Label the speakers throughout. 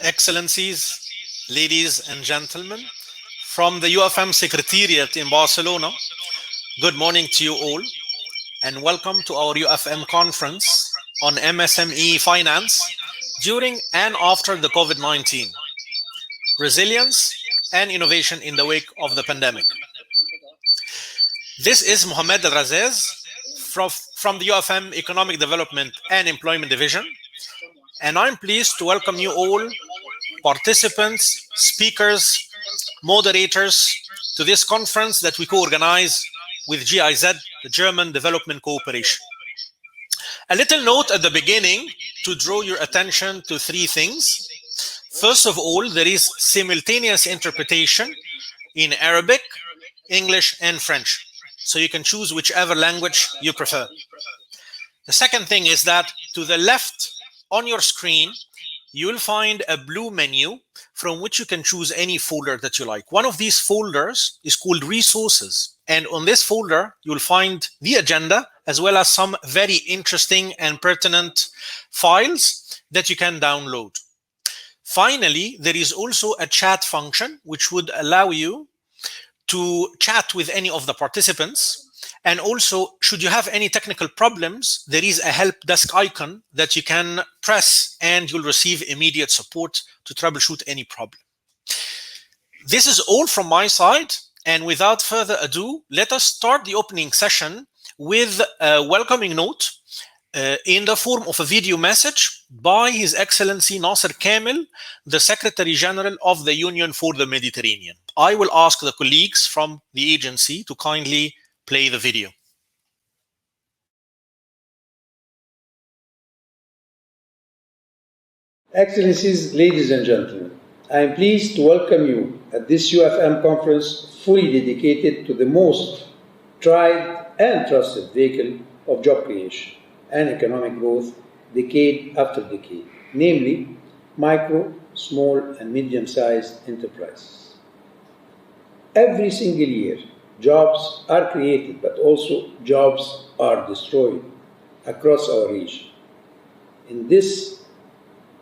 Speaker 1: Excellencies, ladies and gentlemen, from the UfM Secretariat in Barcelona, good morning to you all and welcome to our UfM conference on MSME finance during and after the COVID-19, resilience and innovation in the wake of the pandemic. This is Mohamed Al-Razez from the UfM Economic Development and Employment Division, and I'm pleased to welcome you all, participants, speakers, moderators, to this conference that we co-organize with GIZ, the German Development Cooperation. A little note at the beginning to draw your attention to three things. First of all, there is simultaneous interpretation in Arabic, English, and French. So you can choose whichever language you prefer. The second thing is that to the left on your screen, you will find a blue menu from which you can choose any folder that you like. One of these folders is called Resources. And on this folder, you'll find the agenda as well as some very interesting and pertinent files that you can download. Finally, there is also a chat function which would allow you to chat with any of the participants. And also, should you have any technical problems, there is a help desk icon that you can press and you'll receive immediate support to troubleshoot any problem. This is all from my side. And without further ado, let us start the opening session with a welcoming note in the form of a video message by His Excellency Nasser Kamel, the Secretary General of the Union for the Mediterranean. I will ask the colleagues from the agency to kindly play the video.
Speaker 2: Excellencies, ladies and gentlemen, I am pleased to welcome you at this UfM conference fully dedicated to the most tried and trusted vehicle of job creation and economic growth decade after decade, namely micro, small, and medium-sized enterprises. Every single year, jobs are created, but also jobs are destroyed across our region. And this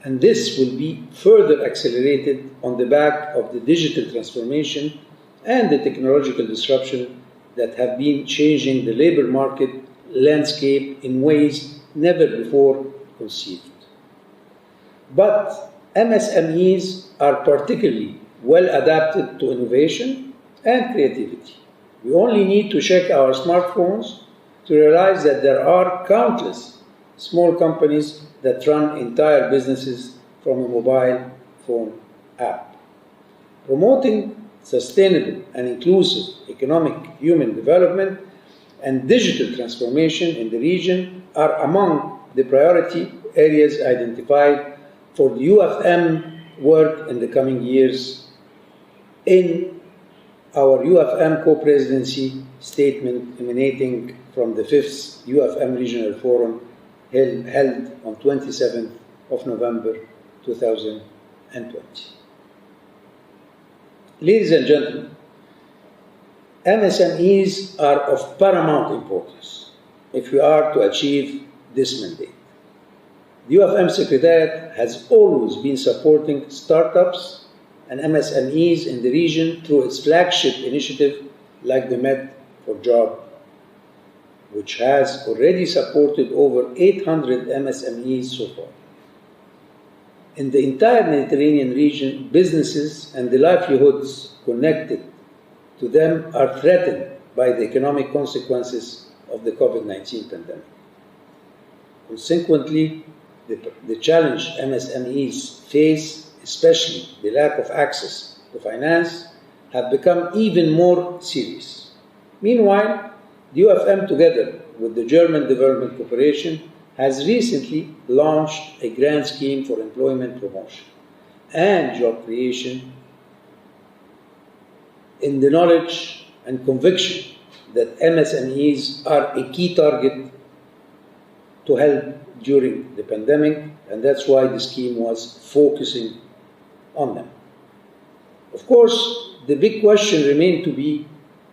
Speaker 2: will be further accelerated on the back of the digital transformation and the technological disruption that have been changing the labor market landscape in ways never before conceived. But MSMEs are particularly well adapted to innovation and creativity. We only need to check our smartphones to realize that there are countless small companies that run entire businesses from a mobile phone app. Promoting sustainable and inclusive economic human development and digital transformation in the region are among the priority areas identified for the UfM work in the coming years in our UfM co-presidency statement emanating from the 5th UfM Regional Forum held on 27th of November 2020. Ladies and gentlemen, MSMEs are of paramount importance if we are to achieve this mandate. The UfM Secretariat has always been supporting startups and MSMEs in the region through its flagship initiative like the Med for Job, which has already supported over 800 MSMEs so far. In the entire Mediterranean region, businesses and the livelihoods connected to them are threatened by the economic consequences of the COVID-19 pandemic. Consequently, the challenge MSMEs face, especially the lack of access to finance, have become even more serious. Meanwhile, the UfM, together with the German Development Cooperation, has recently launched a grand scheme for employment promotion and job creation in the knowledge and conviction that MSMEs are a key target to help during the pandemic, and that's why the scheme was focusing on them. Of course, the big question remained to be,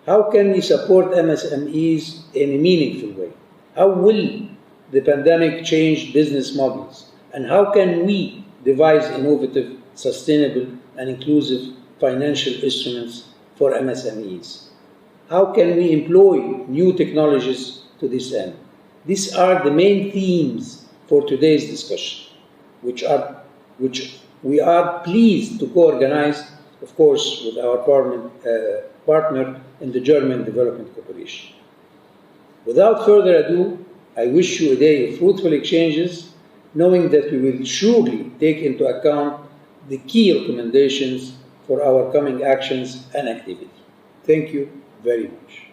Speaker 2: how can we support MSMEs in a meaningful way? How will the pandemic change business models? And how can we devise innovative sustainable, and inclusive financial instruments for MSMEs. How can we employ new technologies to this end? These are the main themes for today's discussion, which we are pleased to co-organize, of course, with our partner in the German Development Corporation. Without further ado, I wish you a day of fruitful exchanges, knowing that we will surely take into account the key recommendations for our coming actions and activity. Thank you very much.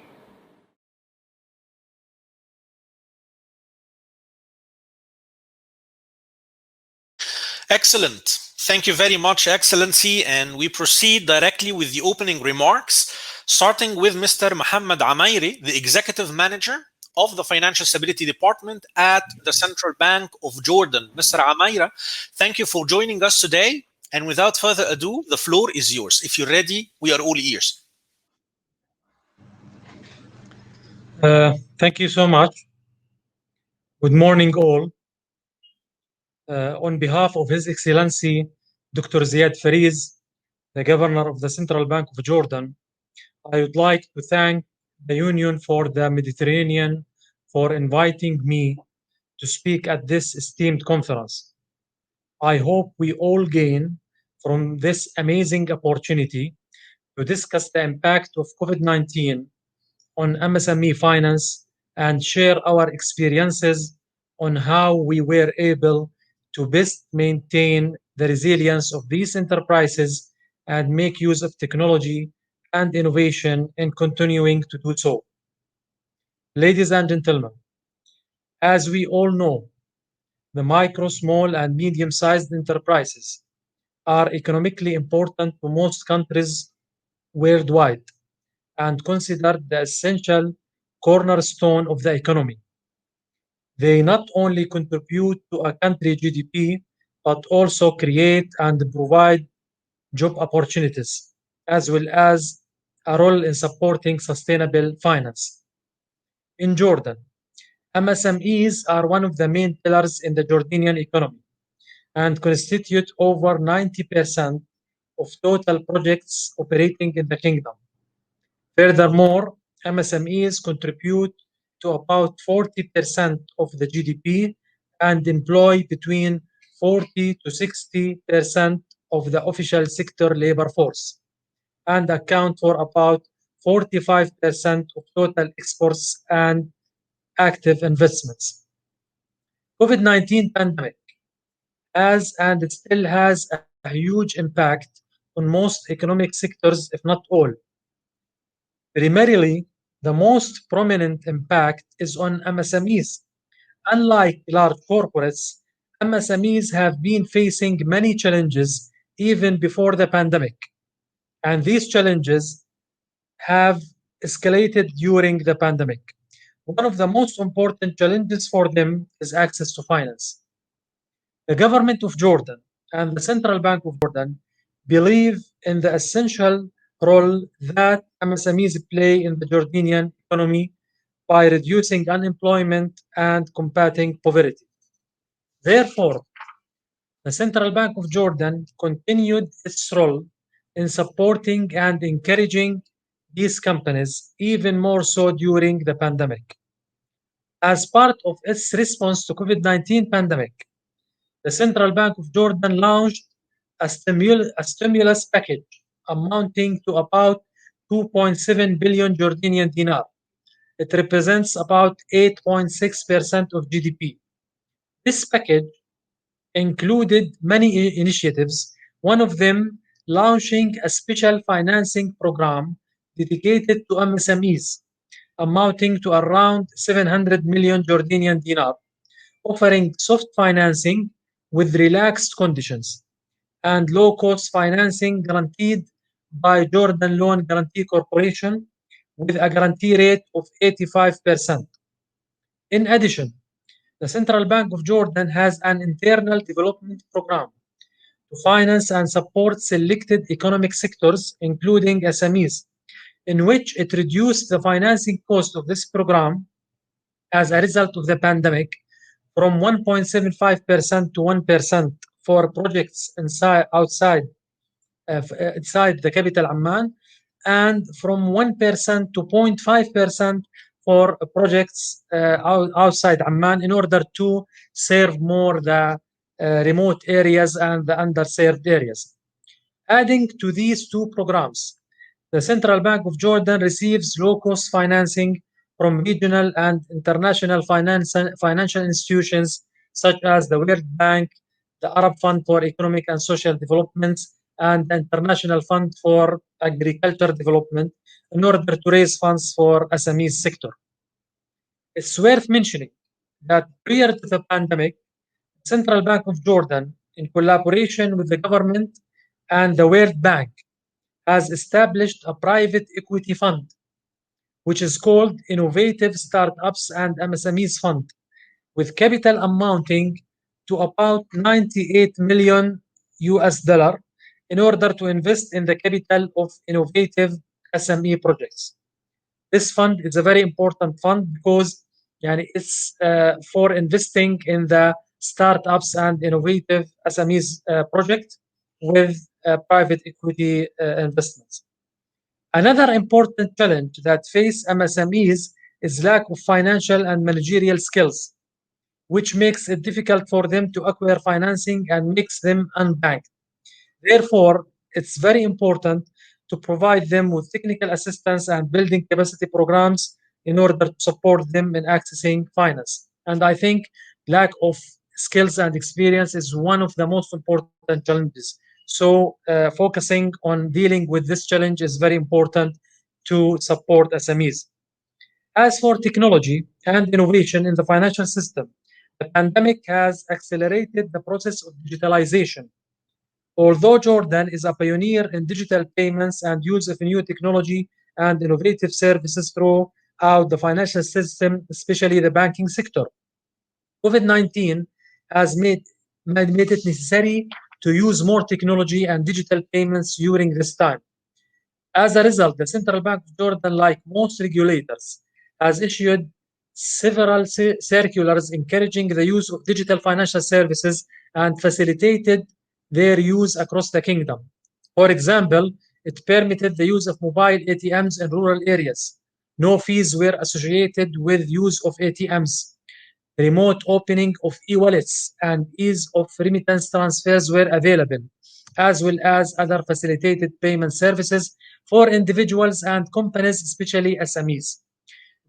Speaker 1: Excellent. Thank you very much, Excellency. And we proceed directly with the opening remarks, starting with Mr. Mohammed Amairi, the Executive Manager of the Financial Stability Department at the Central Bank of Jordan. Mr. Amaira, thank you for joining us today. And without further ado, the floor is yours. If you're ready, we are all ears.
Speaker 3: Thank you so much. Good morning, all. On behalf of His Excellency Dr. Ziad Fariz, the Governor of the Central Bank of Jordan, I would like to thank the Union for the Mediterranean for inviting me to speak at this esteemed conference. I hope we all gain from this amazing opportunity to discuss the impact of COVID-19 on MSME finance and share our experiences on how we were able to best maintain the resilience of these enterprises and make use of technology and innovation in continuing to do so. Ladies and gentlemen, as we all know, the micro, small, and medium-sized enterprises are economically important to most countries worldwide and considered the essential cornerstone of the economy. They not only contribute to a country's GDP, but also create and provide job opportunities, as well as a role in supporting sustainable finance. In Jordan, MSMEs are one of the main pillars in the Jordanian economy and constitute over 90% of total projects operating in the kingdom. Furthermore, MSMEs contribute to about 40% of the GDP and employ between 40 to 60% of the official sector labor force and account for about 45% of total exports and active investments. COVID-19 pandemic has and it still has a huge impact on most economic sectors, if not all. Primarily, the most prominent impact is on MSMEs. Unlike large corporates, MSMEs have been facing many challenges even before the pandemic, and these challenges have escalated during the pandemic. One of the most important challenges for them is access to finance. The government of Jordan and the Central Bank of Jordan believe in the essential role that MSMEs play in the Jordanian economy by reducing unemployment and combating poverty. Therefore, the Central Bank of Jordan continued its role in supporting and encouraging these companies even more so during the pandemic. As part of its response to COVID-19 pandemic, the Central Bank of Jordan launched a stimulus package amounting to about 2.7 billion Jordanian dinar. It represents about 8.6% of GDP. This package included many initiatives, one of them launching a special financing program dedicated to MSMEs, amounting to around 700 million Jordanian dinar, offering soft financing with relaxed conditions and low-cost financing guaranteed by Jordan Loan Guarantee Corporation with a guarantee rate of 85%. In addition, the Central Bank of Jordan has an internal development program to finance and support selected economic sectors, including SMEs, in which it reduced the financing cost of this program as a result of the pandemic from 1.75% to 1% for projects outside the capital Amman, and from 1% to 0.5% for projects outside Amman, in order to serve more the remote areas and the underserved areas. Adding to these two programs, the Central Bank of Jordan receives low-cost financing from regional and international financial institutions such as the World Bank, the Arab Fund for Economic and Social Development, and the International Fund for Agriculture Development, in order to raise funds for SME sector. It's worth mentioning that prior to the pandemic, the Central Bank of Jordan, in collaboration with the government and the World Bank, has established a private equity fund, which is called Innovative Startups and MSMEs Fund, with capital amounting to about $98 million in order to invest in the capital of innovative SME projects. This fund is a very important fund because it's for investing in the startups and innovative SMEs project with private equity investments. Another important challenge that face MSMEs is lack of financial and managerial skills, which makes it difficult for them to acquire financing and makes them unbanked. Therefore, it's very important to provide them with technical assistance and building capacity programs in order to support them in accessing finance. And I think lack of skills and experience is one of the most important challenges. So focusing on dealing with this challenge is very important to support SMEs. As for technology and innovation in the financial system, the pandemic has accelerated the process of digitalization. Although Jordan is a pioneer in digital payments and use of new technology and innovative services throughout the financial system, especially the banking sector, COVID-19 has made it necessary to use more technology and digital payments during this time. As a result, the Central Bank of Jordan, like most regulators, has issued several circulars encouraging the use of digital financial services and facilitated their use across the kingdom. For example, it permitted the use of mobile ATMs in rural areas. No fees were associated with use of ATMs. Remote opening of e-wallets and ease of remittance transfers were available, as well as other facilitated payment services for individuals and companies, especially SMEs.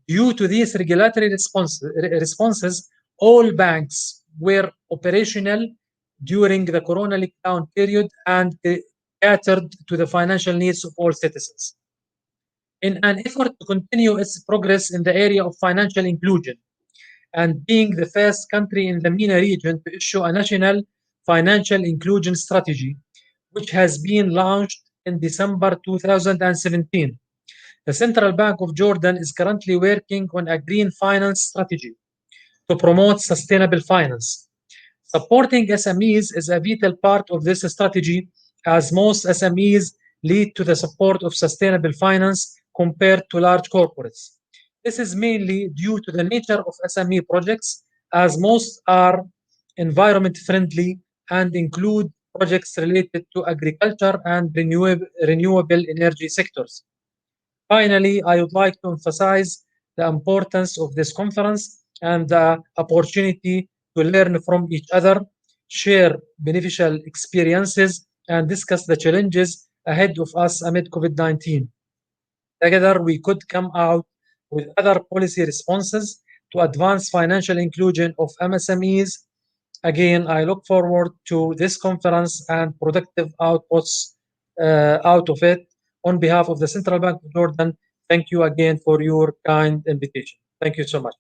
Speaker 3: Due to these regulatory responses, all banks were operational during the corona lockdown period and catered to the financial needs of all citizens. In an effort to continue its progress in the area of financial inclusion, and being the first country in the MENA region to issue a national financial inclusion strategy, which has been launched in December 2017. The Central Bank of Jordan is currently working on a green finance strategy to promote sustainable finance. Supporting SMEs is a vital part of this strategy, as most SMEs lead to the support of sustainable finance compared to large corporates. This is mainly due to the nature of SME projects, as most are environment friendly and include projects related to agriculture and renewable energy sectors. Finally, I would like to emphasize the importance of this conference and the opportunity to learn from each other, share beneficial experiences, and discuss the challenges ahead of us amid COVID-19. Together, we could come out with other policy responses to advance financial inclusion of MSMEs. Again, I look forward to this conference and productive outputs out of it. On behalf of the Central Bank of Jordan, thank you again for your kind invitation. Thank you so much.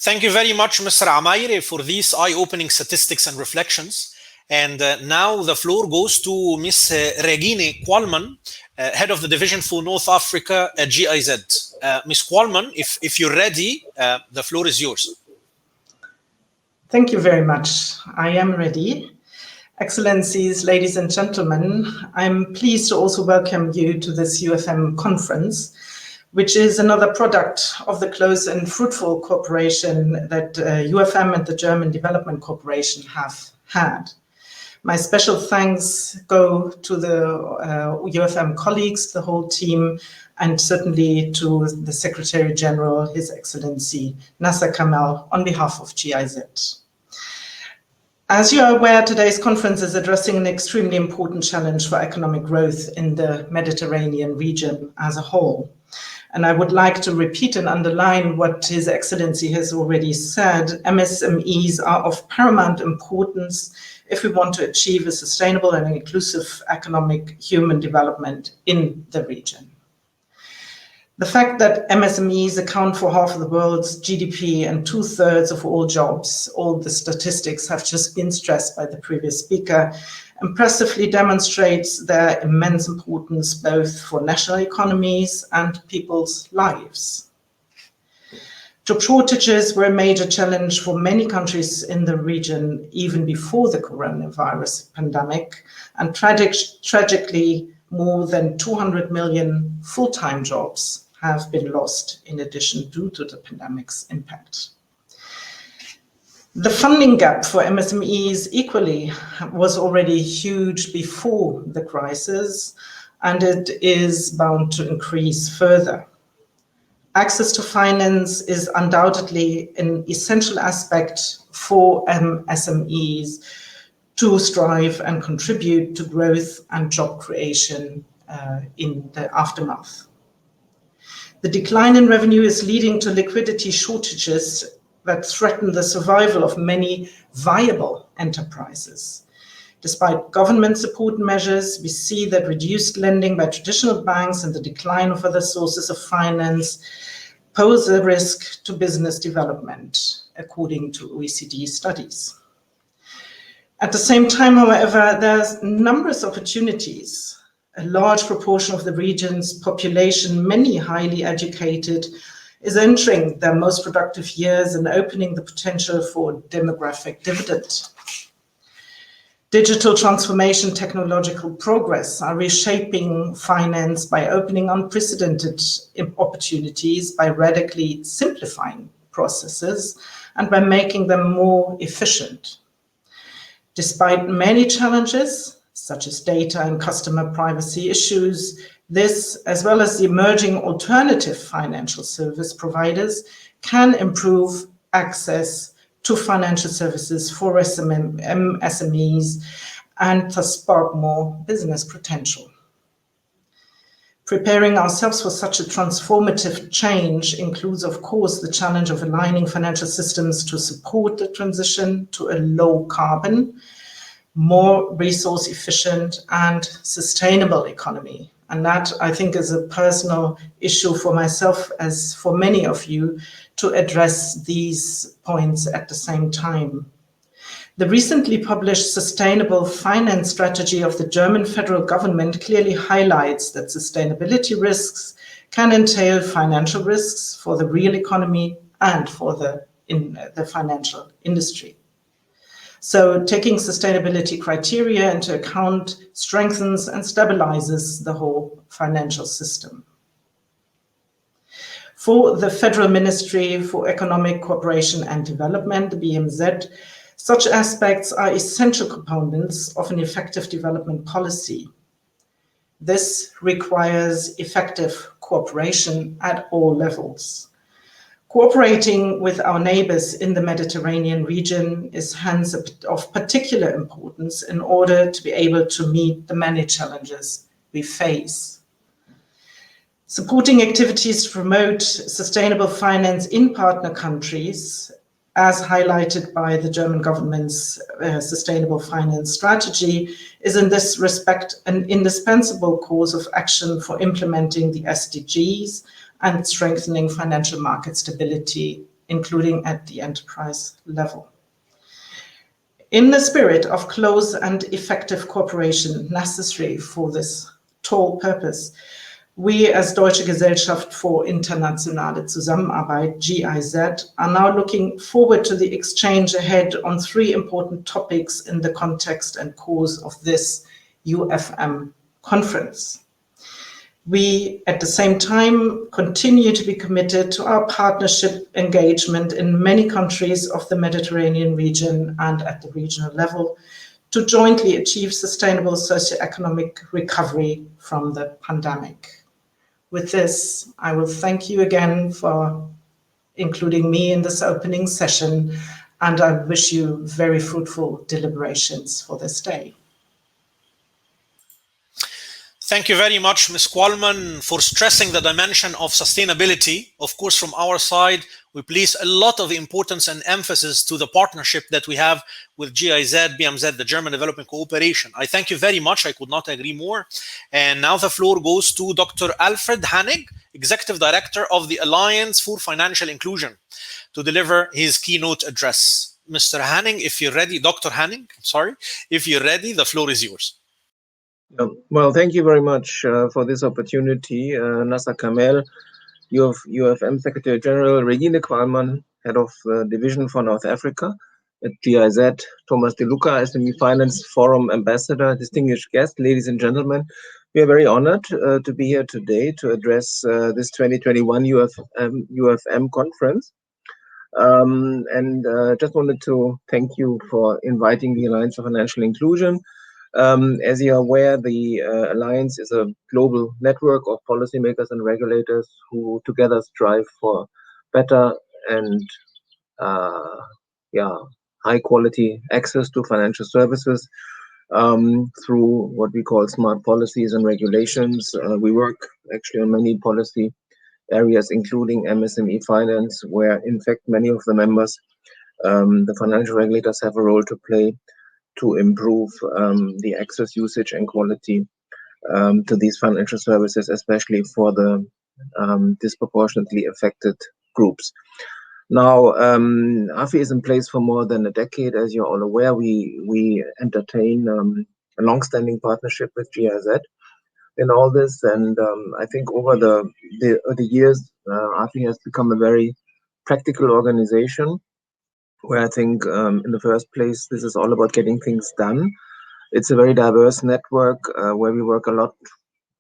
Speaker 1: Thank you very much, Mr. Amayri, for these eye-opening statistics and reflections. And now the floor goes to Ms. Regine Kwalman, Head of the Division for North Africa at GIZ. Ms. Kwalman, if you're ready, the floor is yours.
Speaker 4: Thank you very much. I am ready. Excellencies, ladies and gentlemen, I'm pleased to also welcome you to this UfM conference, which is another product of the close and fruitful cooperation that UfM and the German Development Corporation have had. My special thanks go to the UfM colleagues, the whole team, and certainly to the Secretary General, His Excellency Nasser Kamal, on behalf of GIZ. As you are aware, today's conference is addressing an extremely important challenge for economic growth in the Mediterranean region as a whole. And I would like to repeat and underline what His Excellency has already said. MSMEs are of paramount importance if we want to achieve a sustainable and inclusive economic human development in the region. The fact that MSMEs account for half of the world's GDP and 2/3 of all jobs, all the statistics have just been stressed by the previous speaker, impressively demonstrates their immense importance both for national economies and people's lives. Job shortages were a major challenge for many countries in the region even before the coronavirus pandemic, and tragically, more than 200 million full-time jobs have been lost in addition due to the pandemic's impact. The funding gap for MSMEs equally was already huge before the crisis, and it is bound to increase further. Access to finance is undoubtedly an essential aspect for MSMEs to strive and contribute to growth and job creation in the aftermath. The decline in revenue is leading to liquidity shortages that threaten the survival of many viable enterprises. Despite government support measures, we see that reduced lending by traditional banks and the decline of other sources of finance pose a risk to business development, according to OECD studies. At the same time, however, there's numerous opportunities. A large proportion of the region's population, many highly educated, is entering their most productive years and opening the potential for demographic dividend. Digital transformation, technological progress are reshaping finance by opening unprecedented opportunities, by radically simplifying processes, and by making them more efficient. Despite many challenges, such as data and customer privacy issues, this, as well as the emerging alternative financial service providers, can improve access to financial services for MSMEs and thus spark more business potential. Preparing ourselves for such a transformative change includes, of course, the challenge of aligning financial systems to support the transition to a low carbon, more resource efficient and sustainable economy. And that, I think, is a personal issue for myself, as for many of you, to address these points at the same time. The recently published Sustainable Finance Strategy of the German federal government clearly highlights that sustainability risks can entail financial risks for the real economy and for the financial industry. So taking sustainability criteria into account strengthens and stabilizes the whole financial system. For the Federal Ministry for Economic Cooperation and Development, the BMZ, such aspects are essential components of an effective development policy. This requires effective cooperation at all levels. Cooperating with our neighbors in the Mediterranean region is hence of particular importance in order to be able to meet the many challenges we face. Supporting activities to promote sustainable finance in partner countries, as highlighted by the German government's Sustainable Finance Strategy, is in this respect an indispensable course of action for implementing the SDGs and strengthening financial market stability, including at the enterprise level. In the spirit of close and effective cooperation necessary for this tall purpose, we as Deutsche Gesellschaft for Internationale Zusammenarbeit, GIZ, are now looking forward to the exchange ahead on 3 important topics in the context and course of this UfM conference. We, at the same time, continue to be committed to our partnership engagement in many countries of the Mediterranean region and at the regional level to jointly achieve sustainable socioeconomic recovery from the pandemic. With this, I will thank you again for including me in this opening session, and I wish you very fruitful deliberations for this day.
Speaker 1: Thank you very much, Ms. Qualman, for stressing the dimension of sustainability. Of course, from our side, we place a lot of importance and emphasis to the partnership that we have with GIZ, BMZ, the German Development Cooperation. I thank you very much. I could not agree more. And now the floor goes to Dr. Alfred Hannig, Executive Director of the Alliance for Financial Inclusion, to deliver his keynote address. Mr. Hanning, if you're ready, Dr. Hanning, sorry, if you're ready, the floor is yours.
Speaker 5: Well, thank you very much for this opportunity. Nasser Kamel, UfM Secretary General, Regine Qualman, Head of Division for North Africa at GIZ, Thomas De Luca, SME Finance Forum Ambassador, distinguished guests, ladies and gentlemen. We are very honored to be here today to address this 2021 UfM conference. Just wanted to thank you for inviting the Alliance for Financial Inclusion. As you are aware, the Alliance is a global network of policymakers and regulators who together strive for better and high quality access to financial services through what we call smart policies and regulations. We work actually on many policy areas, including MSME finance, where in fact many of the members, the financial regulators, have a role to play to improve the access, usage and quality to these financial services, especially for the disproportionately affected groups. Now, AFI is in place for more than a decade. As you're all aware, we entertain a long-standing partnership with GIZ in all this, and I think over the years, AFI has become a very practical organization, where I think in the first place, this is all about getting things done. It's a very diverse network where we work a lot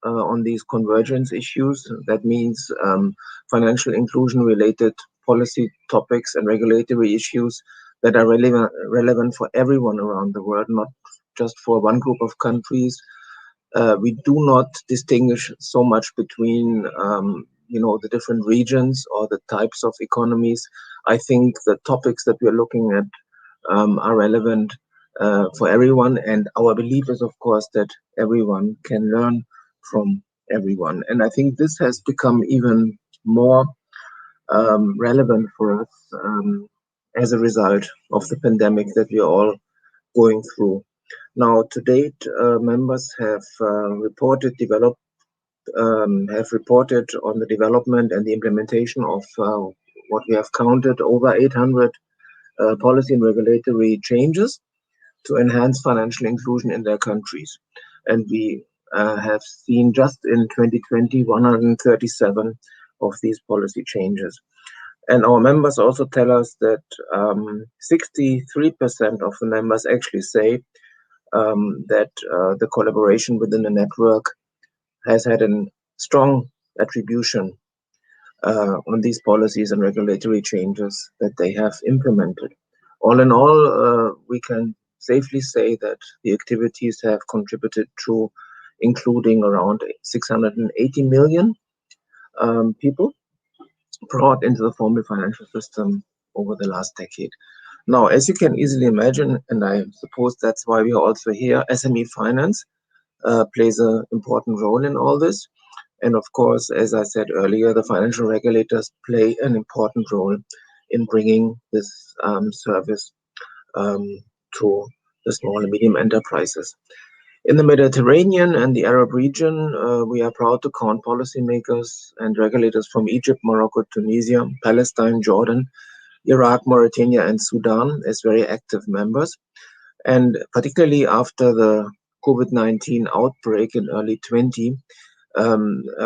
Speaker 5: on these convergence issues. That means financial inclusion related policy topics and regulatory issues that are relevant for everyone around the world, not just for one group of countries. We do not distinguish so much between the different regions or the types of economies. I think the topics that we are looking at are relevant for everyone, and our belief is, of course, that everyone can learn from everyone. And I think this has become even more relevant for us as a result of the pandemic that we are all going through. Now, to date, members have reported on the development and the implementation of what we have counted over 800 policy and regulatory changes to enhance financial inclusion in their countries. And we have seen just in 2020 137 of these policy changes. And our members also tell us that 63% of the members actually say that the collaboration within the network has had a strong attribution on these policies and regulatory changes that they have implemented. All in all, we can safely say that the activities have contributed to including around 680 million people brought into the formal financial system over the last decade. Now, as you can easily imagine, and I suppose that's why we are also here, SME finance plays an important role in all this. And of course, as I said earlier, the financial regulators play an important role in bringing this service to the small and medium enterprises. In the Mediterranean and the Arab region, we are proud to count policymakers and regulators from Egypt, Morocco, Tunisia, Palestine, Jordan, Iraq, Mauritania, and Sudan as very active members. And particularly after the COVID-19 outbreak in early 2020,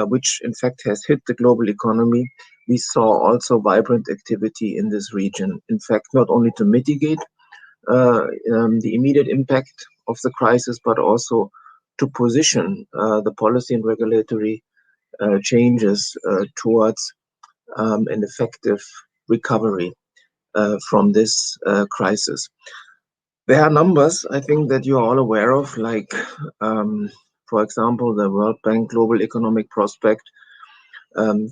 Speaker 5: which in fact has hit the global economy, we saw also vibrant activity in this region. In fact, not only to mitigate the immediate impact of the crisis, but also to position the policy and regulatory changes towards an effective recovery from this crisis. There are numbers, I think, that you're all aware of, like, for example, the World Bank Global Economic Prospect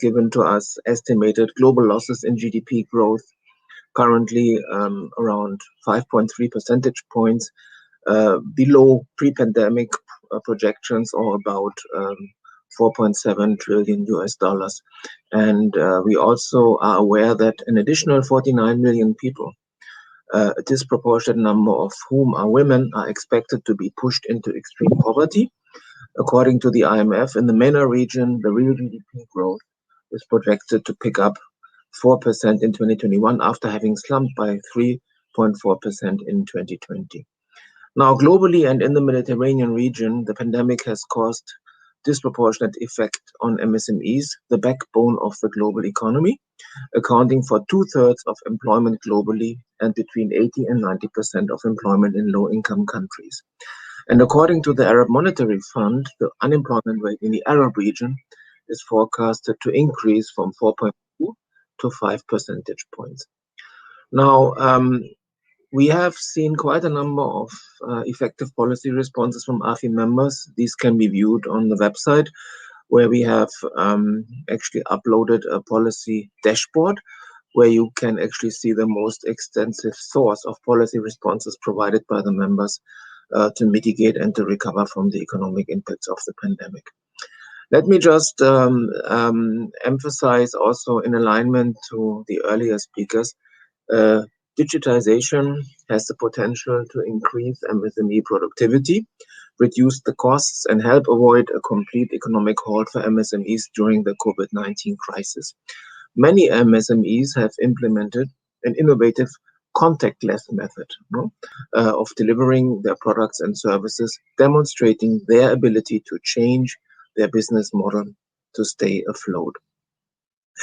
Speaker 5: given to us estimated global losses in GDP growth currently around 5.3 percentage points below pre-pandemic projections, or about 4.7 trillion US dollars. And we also are aware that an additional 49 million people, a disproportionate number of whom are women, are expected to be pushed into extreme poverty. According to the IMF, in the MENA region, the real GDP growth is projected to pick up 4% in 2021 after having slumped by 3.4% in 2020. Now, globally and in the Mediterranean region, the pandemic has caused disproportionate effect on MSMEs, the backbone of the global economy, accounting for 2/3 of employment globally and between 80 and 90% of employment in low-income countries. And according to the Arab Monetary Fund, the unemployment rate in the Arab region is forecasted to increase from 4.2 to 5 percentage points. Now, we have seen quite a number of effective policy responses from AFI members. These can be viewed on the website, where we have actually uploaded a policy dashboard where you can actually see the most extensive source of policy responses provided by the members to mitigate and to recover from the economic impacts of the pandemic. Let me just emphasize also, in alignment to the earlier speakers, digitization has the potential to increase MSME productivity, reduce the costs, and help avoid a complete economic halt for MSMEs during the COVID-19 crisis. Many MSMEs have implemented an innovative contactless method of delivering their products and services, demonstrating their ability to change their business model to stay afloat.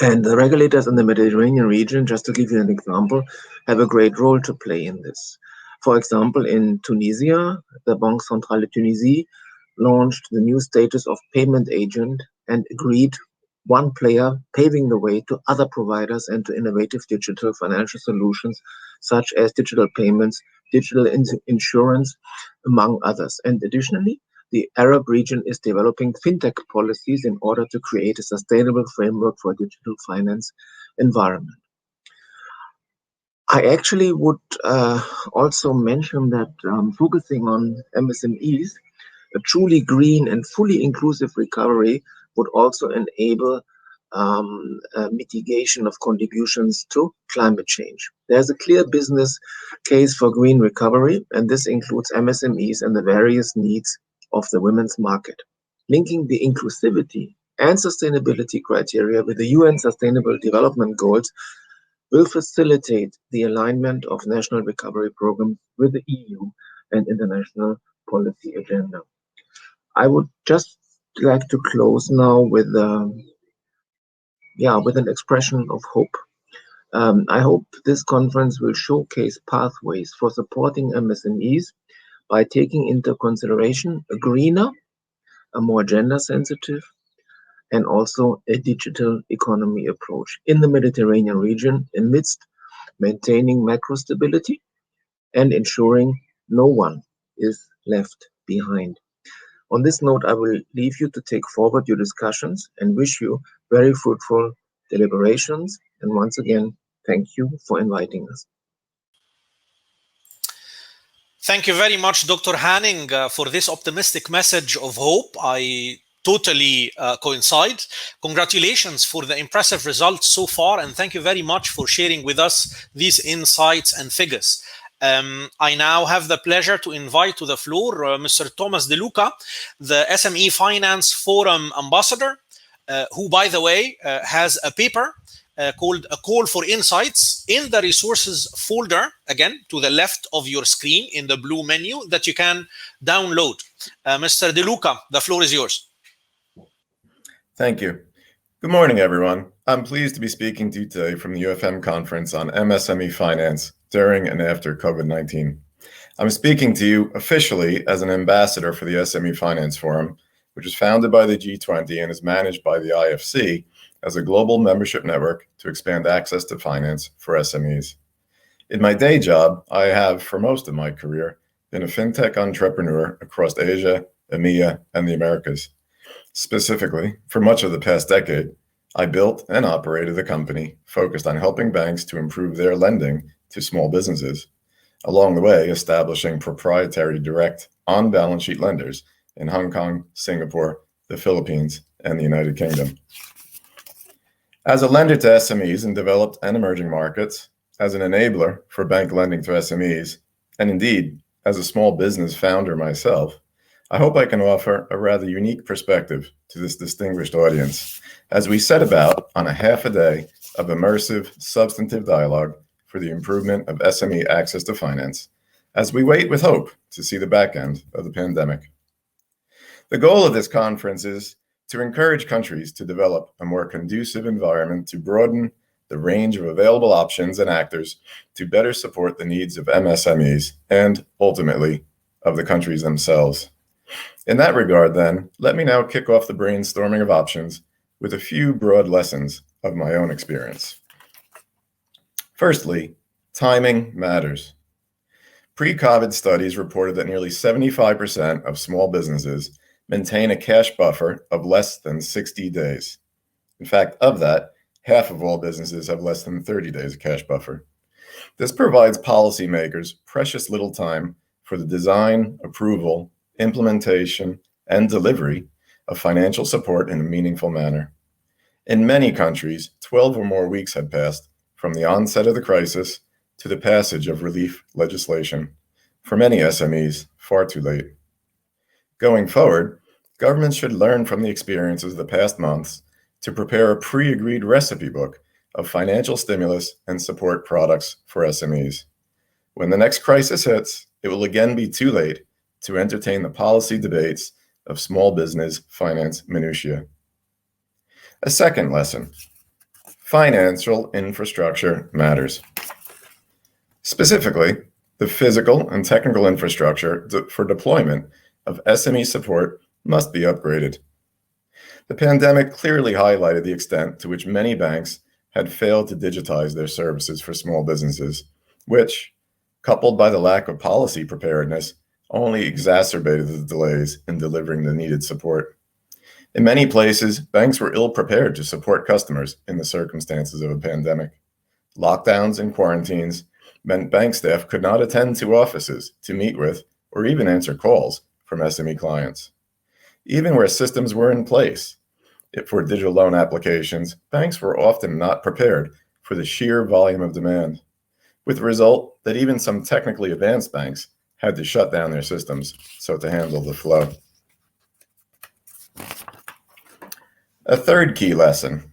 Speaker 5: And the regulators in the Mediterranean region, just to give you an example, have a great role to play in this. For example, in Tunisia, the Banque Centrale de Tunisie launched the new status of payment agent and agreed one player paving the way to other providers and to innovative digital financial solutions, such as digital payments, digital insurance, among others. And additionally, the Arab region is developing fintech policies in order to create a sustainable framework for digital finance environment. I actually would also mention that focusing on MSMEs, a truly green and fully inclusive recovery would also enable mitigation of contributions to climate change. There's a clear business case for green recovery, and this includes MSMEs and the various needs of the women's market. Linking the inclusivity and sustainability criteria with the UN Sustainable Development Goals will facilitate the alignment of national recovery programs with the EU and international policy agenda. I would just like to close now with an expression of hope. I hope this conference will showcase pathways for supporting MSMEs by taking into consideration a greener, a more gender-sensitive, and also a digital economy approach in the Mediterranean region, amidst maintaining macro stability and ensuring no one is left behind. On this note, I will leave you to take forward your discussions and wish you very fruitful deliberations. And once again, thank you for inviting us.
Speaker 1: Thank you very much, Dr. Hanning, for this optimistic message of hope. I totally coincide. Congratulations for the impressive results so far, and thank you very much for sharing with us these insights and figures. I now have the pleasure to invite to the floor Mr. Thomas De Luca, the SME Finance Forum Ambassador, who, by the way, has a paper called A Call for Insights in the resources folder, again, to the left of your screen in the blue menu that you can download. Mr. De Luca, the floor is yours.
Speaker 6: Thank you. Good morning, everyone. I'm pleased to be speaking to you today from the UfM conference on MSME finance during and after COVID-19. I'm speaking to you officially as an ambassador for the SME Finance Forum, which was founded by the G20 and is managed by the IFC as a global membership network to expand access to finance for SMEs. In my day job, I have, for most of my career, been a fintech entrepreneur across Asia, EMEA, and the Americas. Specifically, for much of the past decade, I built and operated a company focused on helping banks to improve their lending to small businesses, along the way establishing proprietary direct on-balance sheet lenders in Hong Kong, Singapore, the Philippines, and the United Kingdom. As a lender to SMEs in developed and emerging markets, as an enabler for bank lending to SMEs, and indeed, as a small business founder myself, I hope I can offer a rather unique perspective to this distinguished audience as we set about on a half a day of immersive, substantive dialogue for the improvement of SME access to finance, as we wait with hope to see the back end of the pandemic. The goal of this conference is to encourage countries to develop a more conducive environment to broaden the range of available options and actors to better support the needs of MSMEs and, ultimately, of the countries themselves. In that regard, then, let me now kick off the brainstorming of options with a few broad lessons of my own experience. Firstly, timing matters. Pre-COVID studies reported that nearly 75% of small businesses maintain a cash buffer of less than 60 days. In fact, of that, half of all businesses have less than 30 days of cash buffer. This provides policymakers precious little time for the design, approval, implementation, and delivery of financial support in a meaningful manner. In many countries, 12 or more weeks had passed from the onset of the crisis to the passage of relief legislation. For many SMEs, far too late. Going forward, governments should learn from the experiences of the past months to prepare a pre-agreed recipe book of financial stimulus and support products for SMEs. When the next crisis hits, it will again be too late to entertain the policy debates of small business finance minutiae. A second lesson: financial infrastructure matters. Specifically, the physical and technical infrastructure for deployment of SME support must be upgraded. The pandemic clearly highlighted the extent to which many banks had failed to digitize their services for small businesses, which, coupled by the lack of policy preparedness, only exacerbated the delays in delivering the needed support. In many places, banks were ill-prepared to support customers in the circumstances of a pandemic. Lockdowns and quarantines meant bank staff could not attend to offices to meet with or even answer calls from SME clients. Even where systems were in place for digital loan applications, banks were often not prepared for the sheer volume of demand, with the result that even some technically advanced banks had to shut down their systems so to handle the flow. A third key lesson: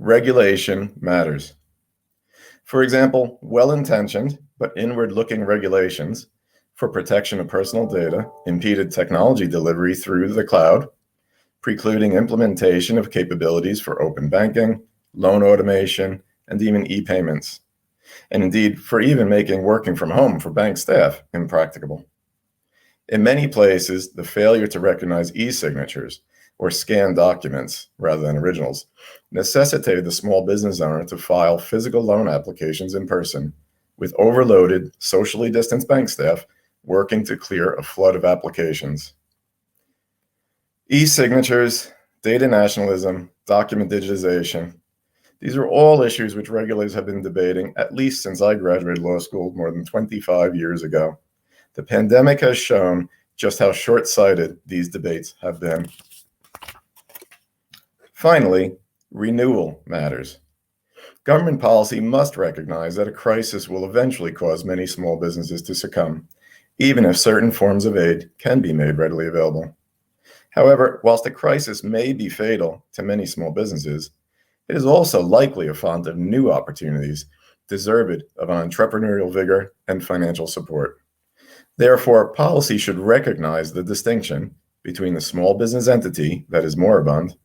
Speaker 6: regulation matters. For example, well-intentioned but inward-looking regulations for protection of personal data impeded technology delivery through the cloud, precluding implementation of capabilities for open banking, loan automation, and even e-payments, and indeed for even making working from home for bank staff impracticable. In many places, the failure to recognize e-signatures or scan documents rather than originals necessitated the small business owner to file physical loan applications in person, with overloaded, socially distanced bank staff working to clear a flood of applications. E-signatures, data nationalism, document digitization, these are all issues which regulators have been debating at least since I graduated law school more than 25 years ago. The pandemic has shown just how short-sighted these debates have been. Finally, renewal matters. Government policy must recognize that a crisis will eventually cause many small businesses to succumb, even if certain forms of aid can be made readily available. However, whilst the crisis may be fatal to many small businesses, it is also likely a font of new opportunities deserved of entrepreneurial vigor and financial support. Therefore, policy should recognize the distinction between the small business entity that is moribund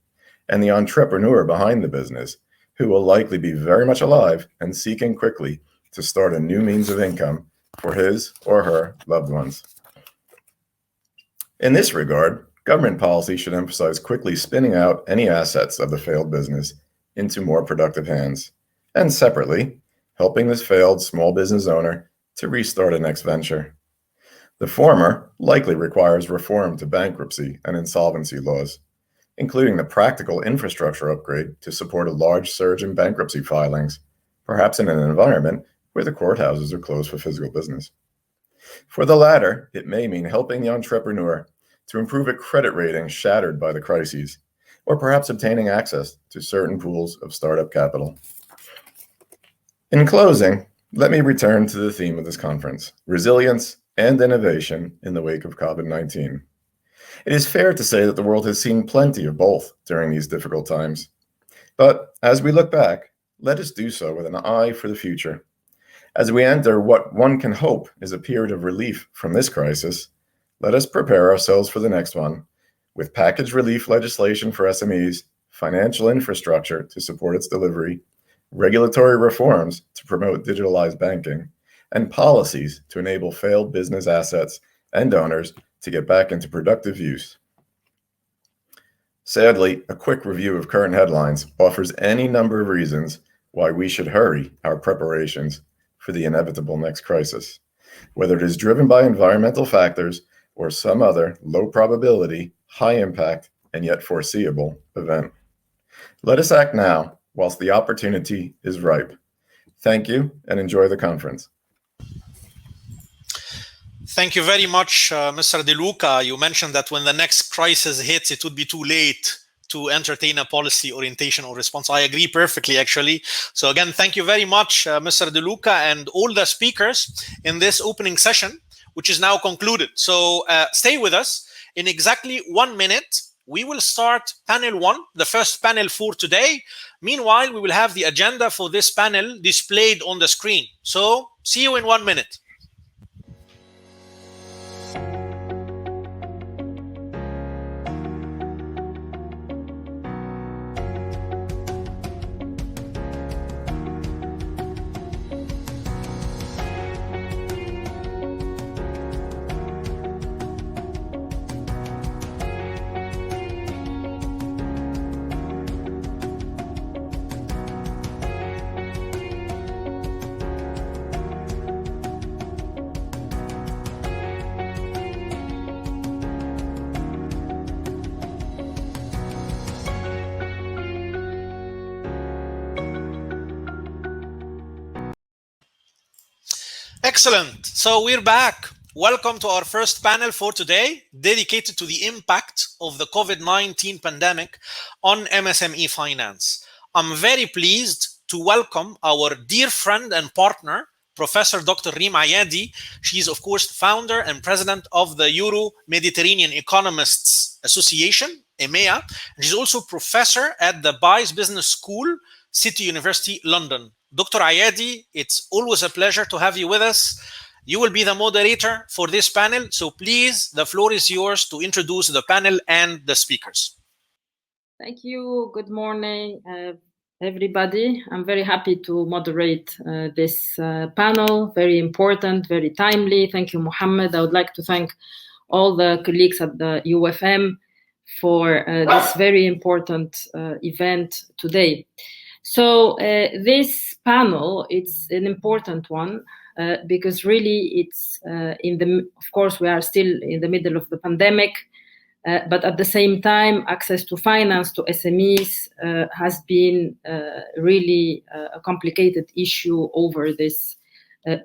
Speaker 6: and the entrepreneur behind the business, who will likely be very much alive and seeking quickly to start a new means of income for his or her loved ones. In this regard, Government policy should emphasize quickly spinning out any assets of the failed business into more productive hands, and separately, helping this failed small business owner to restart a next venture. The former likely requires reform to bankruptcy and insolvency laws, including the practical infrastructure upgrade to support a large surge in bankruptcy filings, perhaps in an environment where the courthouses are closed for physical business. For the latter, it may mean helping the entrepreneur to improve a credit rating shattered by the crises, or perhaps obtaining access to certain pools of startup capital. In closing, let me return to the theme of this conference, resilience and innovation in the wake of COVID-19. It is fair to say that the world has seen plenty of both during these difficult times. But as we look back, let us do so with an eye for the future. As we enter what one can hope is a period of relief from this crisis, let us prepare ourselves for the next one with package relief legislation for SMEs, financial infrastructure to support its delivery, regulatory reforms to promote digitalized banking, and policies to enable failed business assets and owners to get back into productive use. Sadly, a quick review of current headlines offers any number of reasons why we should hurry our preparations for the inevitable next crisis, whether it is driven by environmental factors or some other low probability, high impact, and yet foreseeable event. Let us act now whilst the opportunity is ripe. Thank you and enjoy the conference.
Speaker 1: Thank you very much, Mr. De Luca. You mentioned that when the next crisis hits, it would be too late to entertain a policy orientation or response. I agree perfectly, actually. So again, thank you very much, Mr. De Luca, and all the speakers in this opening session, which is now concluded. So stay with us. In exactly 1 minute, we will start panel 1, the first panel for today. Meanwhile, we will have the agenda for this panel displayed on the screen. So see you in 1 minute. Excellent. So we're back. Welcome to our first panel for today, dedicated to the impact of the COVID-19 pandemic on MSME finance. I'm very pleased to welcome our dear friend and partner, Professor Dr. Rym Ayadi. She's, of course, founder and president of the Euro-Mediterranean Economists Association, EMEA. She's also professor at the Business School, City University, London. Dr. Ayadi, it's always a pleasure to have you with us. You will be the moderator for this panel, so please, the floor is yours to introduce the panel and the speakers.
Speaker 7: Thank you. Good morning, everybody. I'm very happy to moderate this panel. Very important, very timely. Thank you, Mohammed. I would like to thank all the colleagues at the UfM for this very important event today. So this panel, it's an important one because really it's of course, we are still in the middle of the pandemic, but at the same time, access to finance to SMEs has been really a complicated issue over this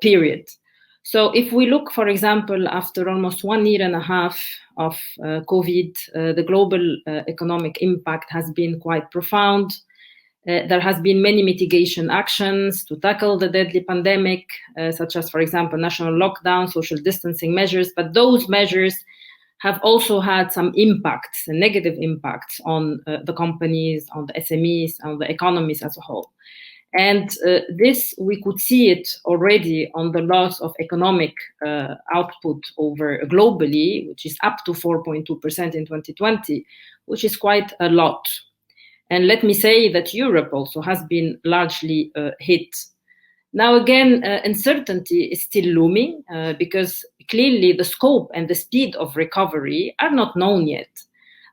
Speaker 7: period. So if we look, for example, after almost 1.5 years of COVID, the global economic impact has been quite profound. There has been many mitigation actions to tackle the deadly pandemic, such as, for example, national lockdown, social distancing measures, but those measures have also had some impacts, negative impacts on the companies, on the SMEs, on the economies as a whole. And this, we could see it already on the loss of economic output over globally, which is up to 4.2% in 2020, which is quite a lot. And let me say that Europe also has been largely hit. Now, again, uncertainty is still looming because clearly the scope and the speed of recovery are not known yet.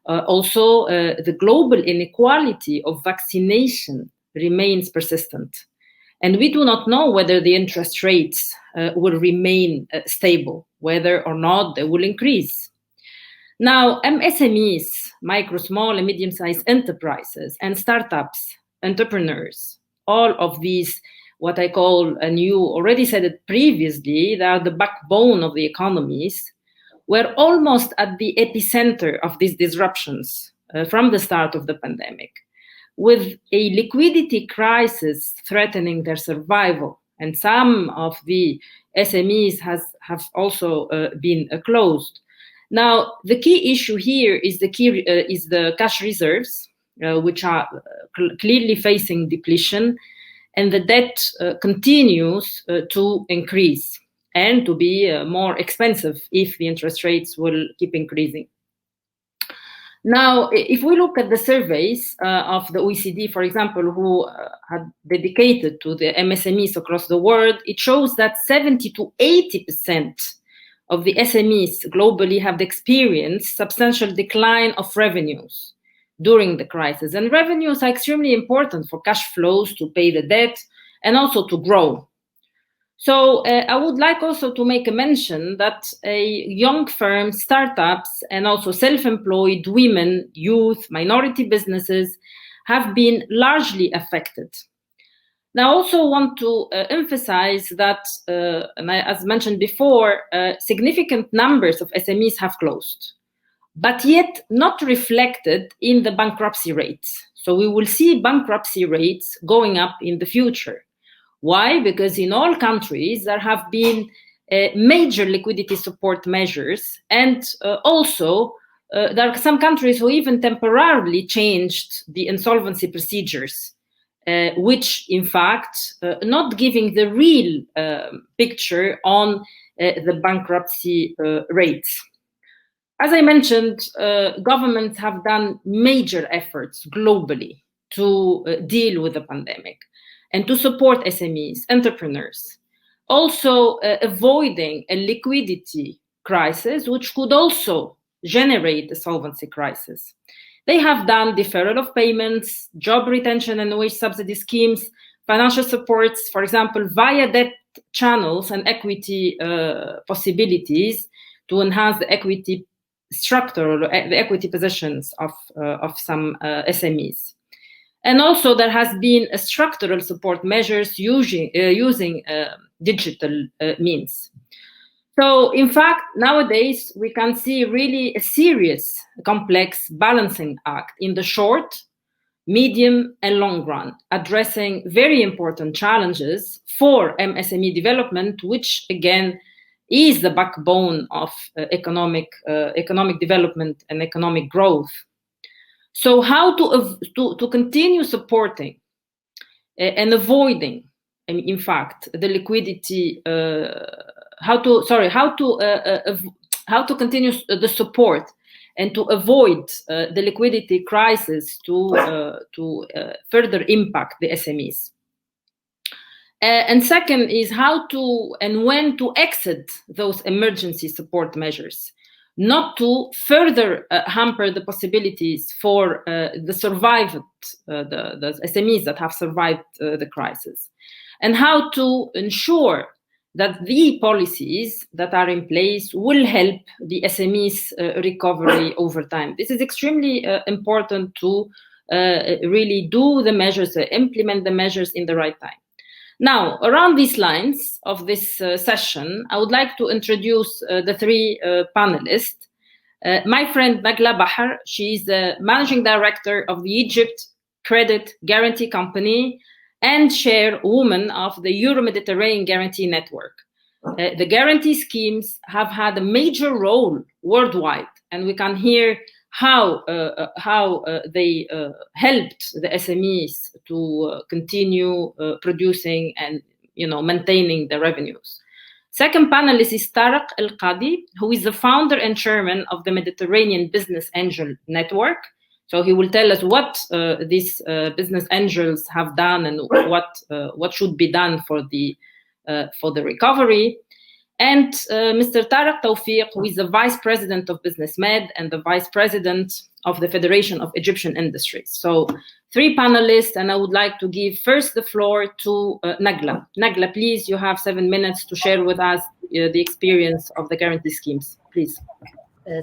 Speaker 7: Also, the global inequality of vaccination remains persistent. And we do not know whether the interest rates will remain stable, whether or not they will increase. Now, MSMEs, micro, small, and medium-sized enterprises, and startups, entrepreneurs, all of these, what I call, and you already said it previously, they are the backbone of the economies, were almost at the epicenter of these disruptions from the start of the pandemic, with a liquidity crisis threatening their survival. And some of the SMEs have also been closed. Now, the key issue here is the cash reserves, which are clearly facing depletion, and the debt continues to increase and to be more expensive if the interest rates will keep increasing. Now, if we look at the surveys of the OECD, for example, who had dedicated to the MSMEs across the world, it shows that 70 to 80% of the SMEs globally have experienced substantial decline of revenues during the crisis. And revenues are extremely important for cash flows to pay the debt and also to grow. So I would like also to make a mention that young firms, startups, and also self-employed women, youth, minority businesses have been largely affected. Now, I also want to emphasize that, as mentioned before, significant numbers of SMEs have closed, but yet not reflected in the bankruptcy rates. So we will see bankruptcy rates going up in the future. Why? Because in all countries, there have been major liquidity support measures, and also there are some countries who even temporarily changed the insolvency procedures, which in fact not giving the real picture on the bankruptcy rates. As I mentioned, governments have done major efforts globally to deal with the pandemic and to support SMEs, entrepreneurs, also avoiding a liquidity crisis, which could also generate a solvency crisis. They have done deferral of payments, job retention and wage subsidy schemes, financial supports, for example, via debt channels and equity possibilities to enhance the equity structure or the equity positions of some SMEs. And also there has been a structural support measures using digital means. So in fact, nowadays we can see really a serious, complex balancing act in the short, medium and long run, addressing very important challenges for MSME development, which again is the backbone of economic development and economic growth. So how to continue supporting and avoiding, in fact, the liquidity, how to continue the support and to avoid the liquidity crisis to further impact the SMEs. And second is how to and when to exit those emergency support measures, not to further hamper the possibilities for the survived, the SMEs that have survived the crisis, and how to ensure that the policies that are in place will help the SMEs recovery over time. This is extremely important to really do the measures, implement the measures in the right time. Now, around these lines of this session, I would like to introduce the three panelists. My friend Nagla Bahr, she's the Managing Director of the Egypt Credit Guarantee Company and chairwoman of the Euro-Mediterranean Guarantee Network. The guarantee schemes have had a major role worldwide, and we can hear how they helped the SMEs to continue producing and maintaining the revenues. Second panelist is Tarek El Kady, who is the founder and chairman of the Mediterranean Business Angel Network. So he will tell us what these business angels have done and what should be done for the recovery. And Mr. Tarek Tawfik, who is the Vice President of BUSINESSMED and the Vice President of the Federation of Egyptian Industries. So 3 panelists, and I would like to give first the floor to Nagla. Nagla, please, you have 7 minutes to share with us the experience of the guarantee schemes, please.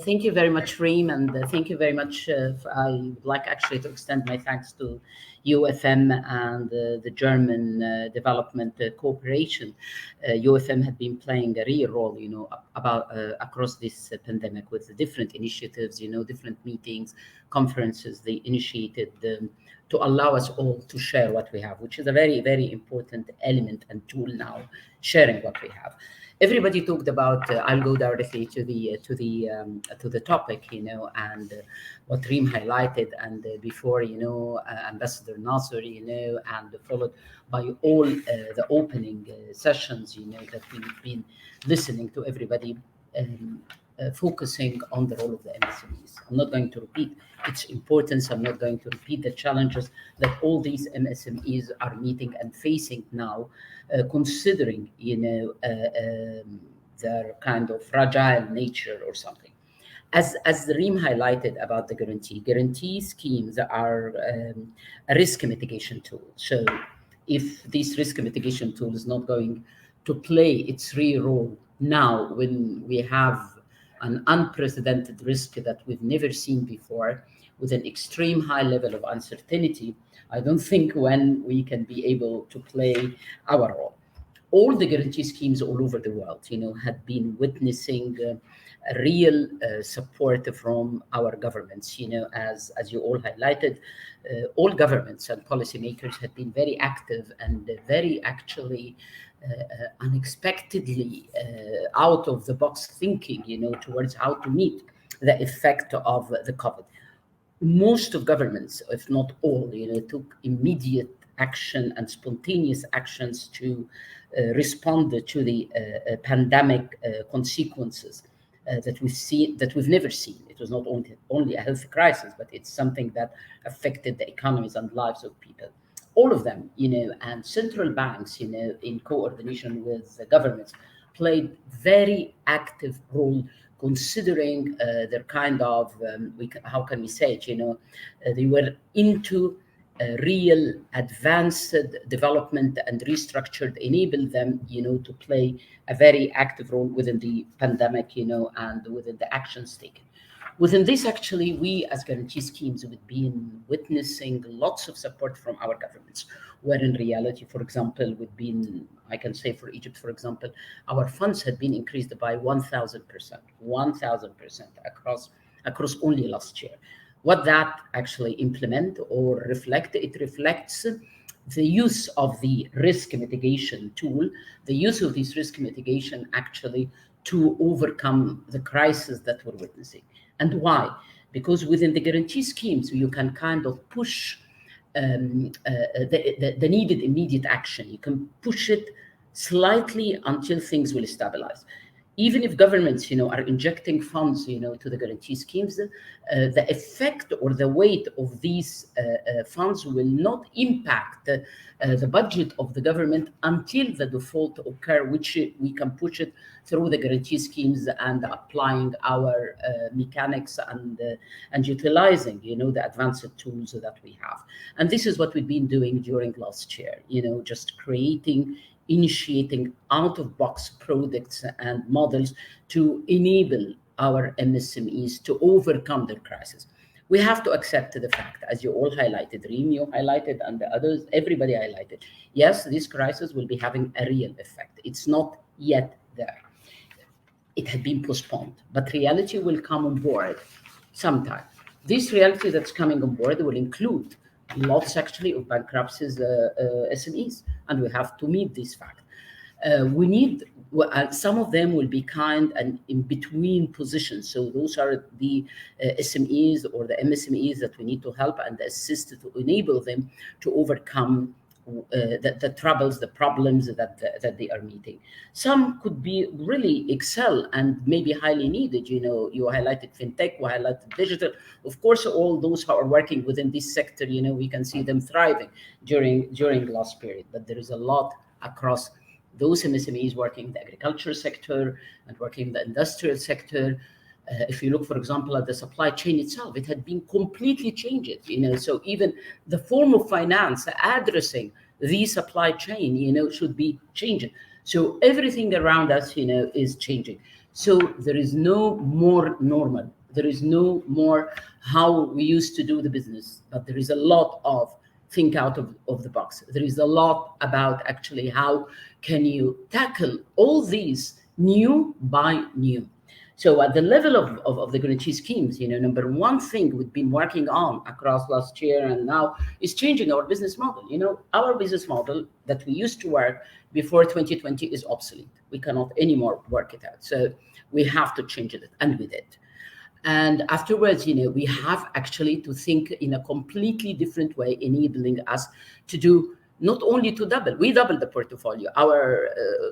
Speaker 8: Thank you very much, Rym, and thank you very much. I would like actually to extend my thanks to UfM and the German Development Cooperation. UfM had been playing a real role, across this pandemic with the different initiatives, different meetings, conferences they initiated to allow us all to share what we have, which is a very, very important element and tool now, sharing what we have. Everybody talked about. I'll go directly to the topic, and what Rym highlighted, and before, Ambassador Nasser, and followed by all the opening sessions, that we've been listening to everybody focusing on the role of the MSMEs. I'm not going to repeat its importance. I'm not going to repeat the challenges that all these MSMEs are meeting and facing now, considering, their kind of fragile nature or something. As Rym highlighted about the guarantee schemes are a risk mitigation tool. So if this risk mitigation tool is not going to play its real role now, when we have an unprecedented risk that we've never seen before, with an extreme high level of uncertainty, I don't think when we can be able to play our role. All the guarantee schemes all over the world, had been witnessing a real support from our governments. As you all highlighted, all governments and policymakers had been very active and very actually unexpectedly out of the box thinking, towards how to meet the effect of the COVID. Most of governments, if not all, took immediate action and spontaneous actions to respond to the pandemic consequences that we've never seen. It was not only a health crisis, but it's something that affected the economies and lives of people. All of them, and central banks, in coordination with the governments, played very active role, considering their kind of, how can we say it, they were into real advanced development and restructured, enable them, to play a very active role within the pandemic, and within the actions taken. Within this, actually, we as guarantee schemes have been witnessing lots of support from our governments, where in reality, for example, I can say for Egypt, for example, our funds had been increased by 1,000% across only last year. What that actually implement or reflect, it reflects the use of the risk mitigation tool, the use of this risk mitigation actually to overcome the crisis that we're witnessing. And why? Because within the guarantee schemes, you can kind of push the needed immediate action. You can push it slightly until things will stabilize. Even if governments, are injecting funds, to the guarantee schemes, the effect or the weight of these funds will not impact the budget of the government until the default occur, which we can push it through the guarantee schemes and applying our mechanics and utilizing, the advanced tools that we have. And this is what we've been doing during last year, just initiating out-of-box products and models to enable our MSMEs to overcome their crisis. We have to accept the fact, as you all highlighted, Rym, you highlighted, and the others, everybody highlighted. Yes, this crisis will be having a real effect. It's not yet there. It had been postponed, but reality will come on board sometime. This reality that's coming on board will include lots actually of bankruptcies SMEs, and we have to meet this fact. We need, some of them will be kind and in between positions. So those are the SMEs or the MSMEs that we need to help and assist to enable them to overcome the troubles, the problems that they are meeting. Some could be really excel and maybe highly needed. You highlighted fintech, we highlighted digital. Of course, all those who are working within this sector, we can see them thriving during last period. But there is a lot across those MSMEs working in the agriculture sector and working in the industrial sector, If you look, for example, at the supply chain itself, it had been completely changed, so even the form of finance addressing the supply chain, should be changing. So everything around us, is changing. So there is no more normal. There is no more how we used to do the business, but there is a lot of think out of the box. There is a lot about actually how can you tackle all these new by new. So at the level of the guarantee schemes, number one thing we've been working on across last year and now is changing our business model. Our business model that we used to work before 2020 is obsolete. We cannot anymore work it out. So we have to change it, and we did. And afterwards, we have actually to think in a completely different way, enabling us to do not only to double, we doubled the portfolio. Our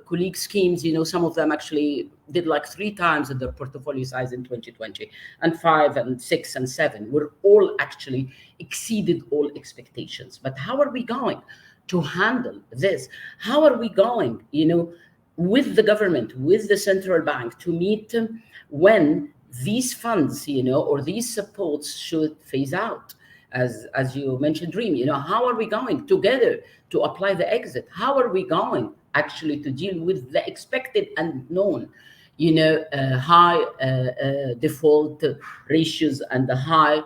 Speaker 8: colleague schemes, some of them actually did like 3 times their portfolio size in 2020, and 5 and 6 and 7 were all actually exceeded all expectations. But how are we going to handle this? How are we going, with the government, with the central bank to meet when these funds, or these supports should phase out? As you mentioned, Rym, how are we going together to apply the exit? How are we going actually to deal with the expected and known, high default ratios and the high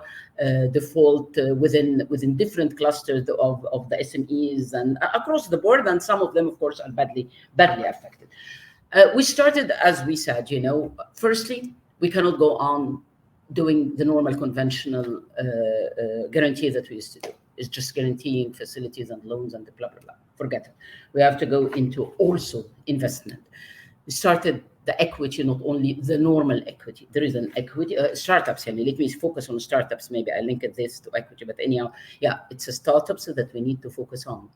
Speaker 8: default within different clusters of the SMEs and across the board, and some of them, of course, are badly affected. We started, as we said, firstly, we cannot go on doing the normal conventional guarantee that we used to do. It's just guaranteeing facilities and loans and blah, blah, blah. Forget it. We have to go into also investment. We started the equity, not only the normal equity. There is an equity, startups. Let me focus on startups. Maybe I link this to equity, but anyhow, yeah, it's a startup so that we need to focus on.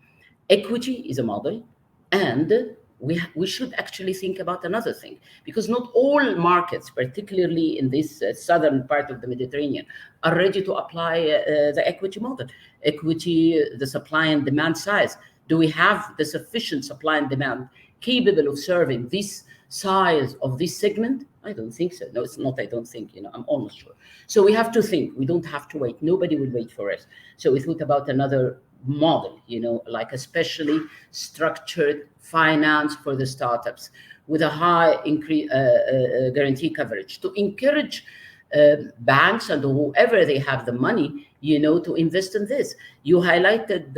Speaker 8: Equity is a model, and we should actually think about another thing, because not all markets, particularly in this southern part of the Mediterranean, are ready to apply the equity model. Equity, the supply and demand size. Do we have the sufficient supply and demand capable of serving this size of this segment? I don't think so. No, it's not, I don't think, I'm almost sure. So we have to think. We don't have to wait. Nobody will wait for us. So we thought about another model, like a specially structured finance for the startups with a high guarantee coverage to encourage banks and whoever they have the money, to invest in this. You highlighted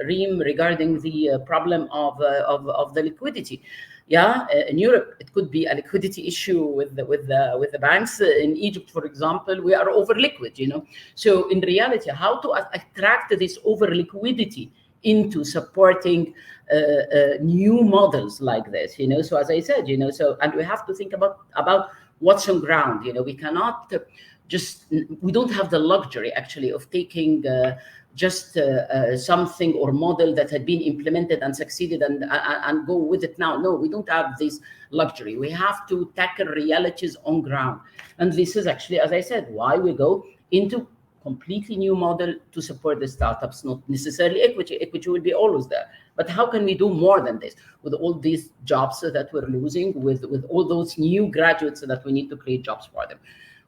Speaker 8: Rym regarding the problem of the liquidity. Yeah, in Europe, it could be a liquidity issue with the banks. In Egypt, for example, we are over liquid, So in reality, how to attract this over liquidity into supporting new models like this, So as I said, and we have to think about what's on ground. We cannot we don't have the luxury actually of taking just something or model that had been implemented and succeeded and go with it now. No, we don't have this luxury. We have to tackle realities on ground. And this is actually, as I said, why we go into completely new model to support the startups, not necessarily equity. Equity will be always there. But how can we do more than this with all these jobs that we're losing, with all those new graduates that we need to create jobs for them?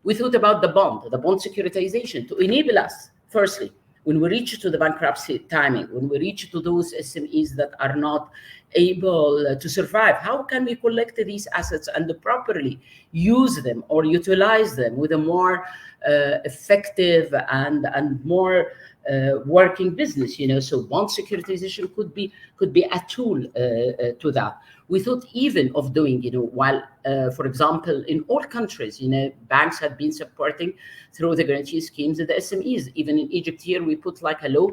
Speaker 8: We thought about the bond securitization to enable us, firstly, when we reach to the bankruptcy timing, when we reach to those SMEs that are not able to survive, how can we collect these assets and properly use them or utilize them with a more effective and more working business? So bond securitization could be a tool to that. We thought even of doing, while, for example, in all countries, banks have been supporting through the guarantee schemes the SMEs. Even in Egypt here, we put like a law.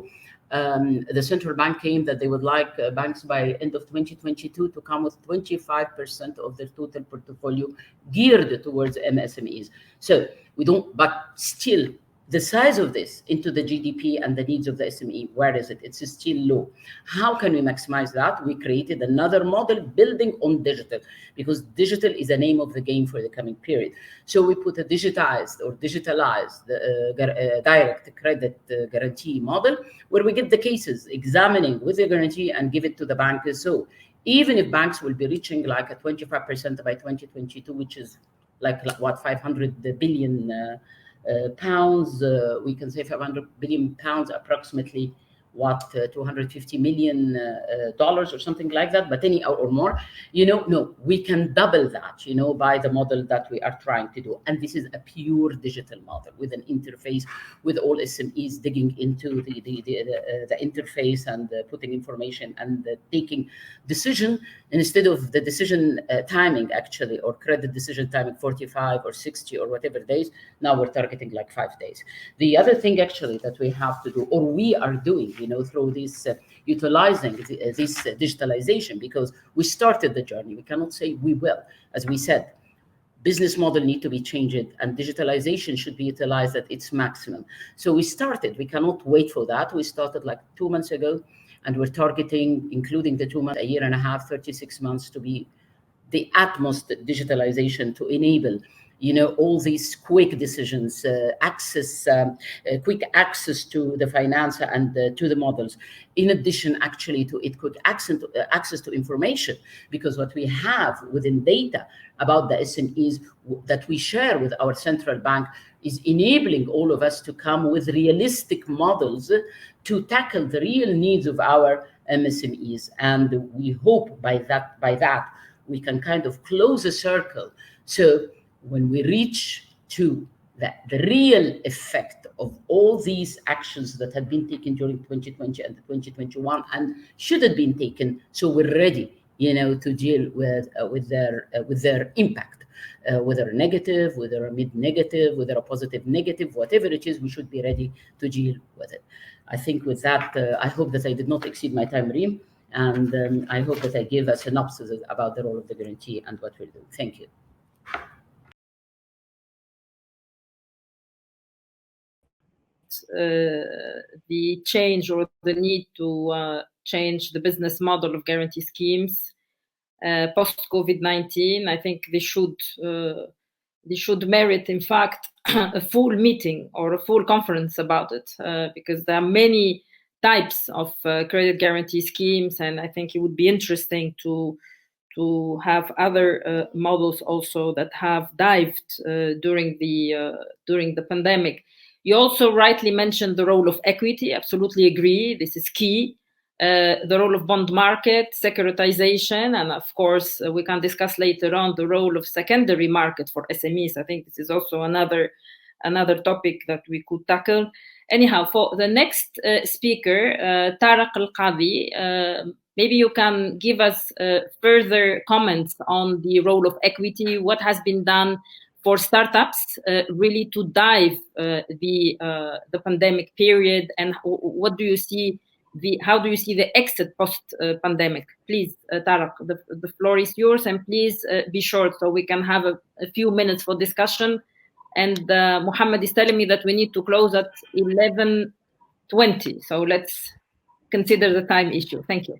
Speaker 8: The central bank came that they would like banks by end of 2022 to come with 25% of their total portfolio geared towards MSMEs. So we don't, but still, the size of this into the GDP and the needs of the SME, where is it? It's still low. How can we maximize that? We created another model building on digital, because digital is the name of the game for the coming period. So we put a digitalized direct credit guarantee model, where we get the cases examining with the guarantee and give it to the bankers. So even if banks will be reaching like a 25% by 2022, which is like what, 500 billion pounds. We can say 500 billion pounds, approximately what, $250 million or something like that, but any or more, no, we can double that, by the model that we are trying to do. And this is a pure digital model with an interface, with all SMEs digging into the interface and putting information and taking decision, instead of the decision timing, actually, or credit decision timing 45 or 60 or whatever days. Now we're targeting like 5 days. The other thing actually that we have to do, or we are doing, through this utilizing this digitalization, because we started the journey. We cannot say we will. As we said, business model need to be changed, and digitalization should be utilized at its maximum. So we started. We cannot wait for that. We started like 2 months ago, and we're targeting, including the 2 months, a year and a half, 36 months, to be the utmost digitalization to enable all these quick decisions, quick access to the finance and to the models. In addition, actually, to it, quick access to information, because what we have within data about the SMEs that we share with our central bank is enabling all of us to come with realistic models to tackle the real needs of our MSMEs. And we hope by that we can kind of close a circle. So when we reach to the real effect of all these actions that have been taken during 2020 and 2021 and should have been taken, so we're ready, to deal with their impact, whether negative, whether a mid-negative, whether a positive negative, whatever it is, we should be ready to deal with it. I think with that, I hope that I did not exceed my time, Rym, and I hope that I gave a synopsis about the role of the guarantee and what we'll do. Thank you.
Speaker 7: The change or the need to change the business model of guarantee schemes post-COVID-19. I think they should merit, in fact, a full meeting or a full conference about it, because there are many types of credit guarantee schemes, and I think it would be interesting to have other models also that have dived during the pandemic. You also rightly mentioned the role of equity. Absolutely agree. This is key. The role of bond market, securitization, and of course, we can discuss later on the role of secondary market for SMEs. I think this is also another topic that we could tackle. Anyhow, for the next speaker, Tarek El Kady, maybe you can give us further comments on the role of equity, what has been done for startups really to dive the pandemic period, and what do you see? How do you see the exit post-pandemic? Please, Tarek, the floor is yours, and please be short so we can have a few minutes for discussion. And Mohammed is telling me that we need to close at 11:20, so let's consider the time issue. Thank you.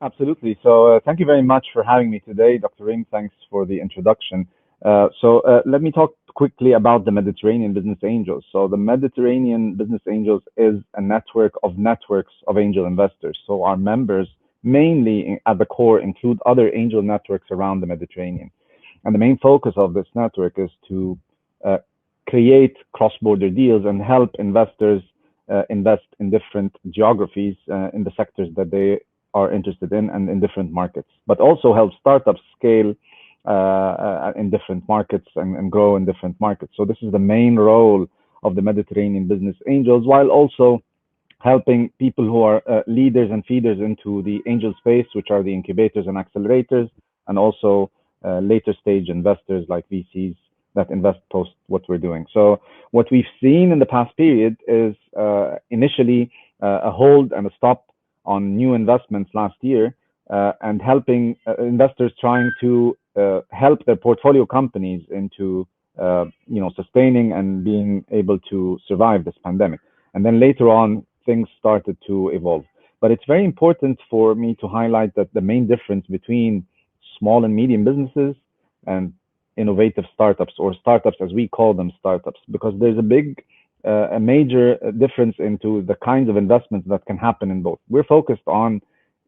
Speaker 9: Absolutely. So thank you very much for having me today, Dr. Rym. Thanks for the introduction. Let me talk quickly about the Mediterranean Business Angels. So the Mediterranean Business Angels is a network of networks of angel investors. So our members mainly at the core include other angel networks around the Mediterranean. And the main focus of this network is to create cross-border deals and help investors invest in different geographies in the sectors that they are interested in and in different markets, but also help startups scale in different markets and grow in different markets. So this is the main role of the Mediterranean Business Angels, while also helping people who are leaders and feeders into the angel space, which are the incubators and accelerators, and also later stage investors like VCs that invest post what we're doing. So what we've seen in the past period is initially a hold and a stop on new investments last year, and helping investors trying to help their portfolio companies into sustaining and being able to survive this pandemic. And then later on, things started to evolve. But it's very important for me to highlight that the main difference between small and medium businesses and innovative startups, or startups as we call them, startups, because there's a major difference into the kinds of investments that can happen in both. We're focused on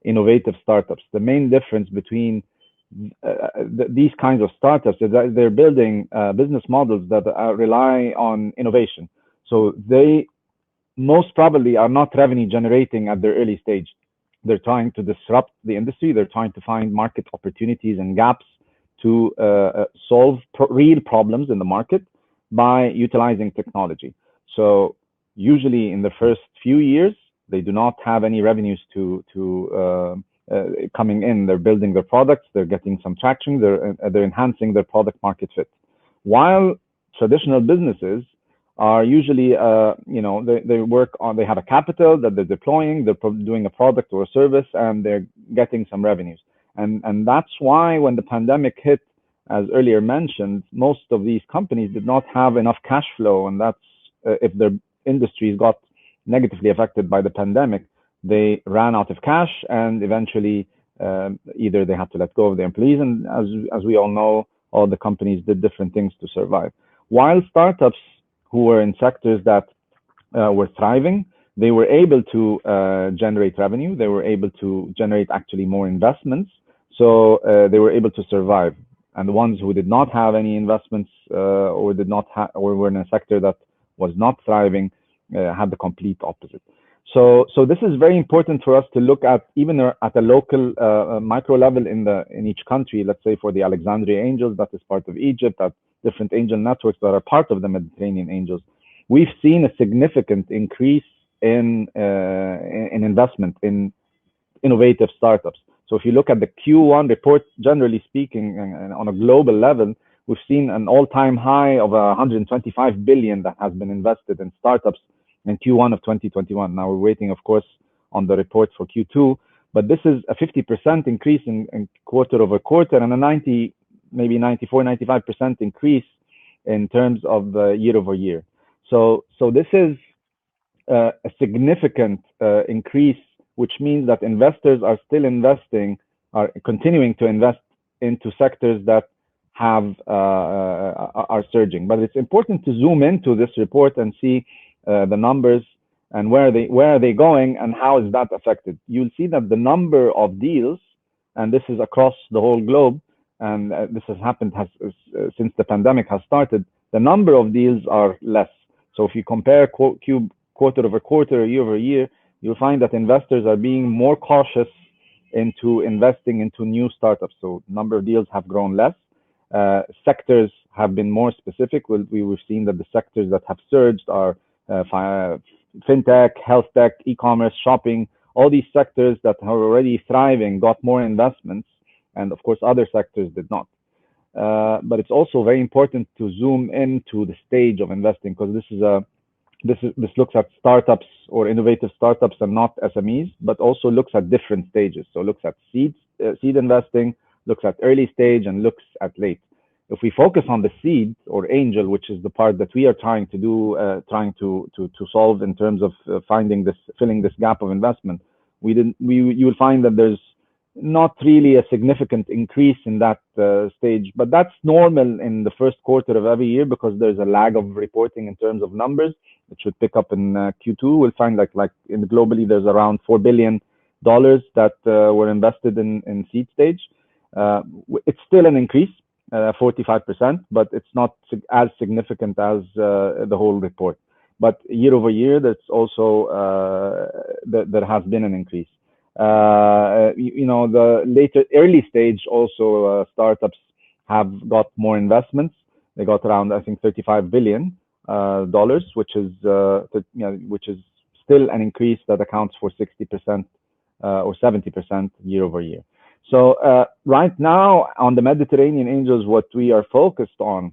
Speaker 9: innovative startups. The main difference between these kinds of startups, they're building business models that rely on innovation. So they most probably are not revenue generating at their early stage. They're trying to disrupt the industry. They're trying to find market opportunities and gaps to solve real problems in the market by utilizing technology. So usually in the first few years, they do not have any revenues coming in. They're building their products, they're getting some traction, they're enhancing their product market fit. While traditional businesses are usually, they work on, they have a capital that they're deploying, they're doing a product or a service, and they're getting some revenues. And that's why when the pandemic hit, as earlier mentioned, most of these companies did not have enough cash flow, and that's if their industries got negatively affected by the pandemic, they ran out of cash, and eventually either they had to let go of their employees, and as we all know, all the companies did different things to survive. While startups who were in sectors that were thriving, they were able to generate revenue, they were able to generate actually more investments, so they were able to survive. And the ones who did not have any investments or did not have, or were in a sector that was not thriving, had the complete opposite. So this is very important for us to look at, even at a local micro level in each country. Let's say for the Alexandria Angels, that is part of Egypt, at different angel networks that are part of the Mediterranean Angels, we've seen a significant increase in investment in innovative startups. So if you look at the Q1 report, generally speaking, and on a global level, we've seen an all-time high of 125 billion that has been invested in startups in Q1 of 2021. Now we're waiting, of course, on the report for Q2, but this is a 50% increase in quarter over quarter, and a 95% increase in terms of year over year. So this is a significant increase, which means that investors are still investing, are continuing to invest into sectors that are surging. But it's important to zoom into this report and see the numbers and where are they going and how is that affected. You'll see that the number of deals, and this is across the whole globe, and this has happened since the pandemic has started, the number of deals are less. So if you compare quarter over quarter, year over year, you'll find that investors are being more cautious into investing into new startups. So number of deals have grown less. Sectors have been more specific. We've seen that the sectors that have surged are fintech, health tech, e-commerce, shopping. All these sectors that are already thriving got more investments, and of course other sectors did not. But it's also very important to zoom into the stage of investing, because this looks at startups or innovative startups and not SMEs, but also looks at different stages. So looks at seed investing, looks at early stage, and looks at late. If we focus on the seed or angel, which is the part that we are trying to do, trying to solve in terms of filling this gap of investment, you will find that there's not really a significant increase in that stage, but that's normal in the first quarter of every year because there's a lag of reporting in terms of numbers. It should pick up in Q2. We'll find like globally there's around $4 billion that were invested in seed stage. It's still an increase, 45%, but it's not as significant as the whole report. But year over year, that's also there has been an increase. The early stage also startups have got more investments. They got around, I think, $35 billion, which is still an increase that accounts for 60% or 70% year over year. So right now on the Mediterranean Angels, what we are focused on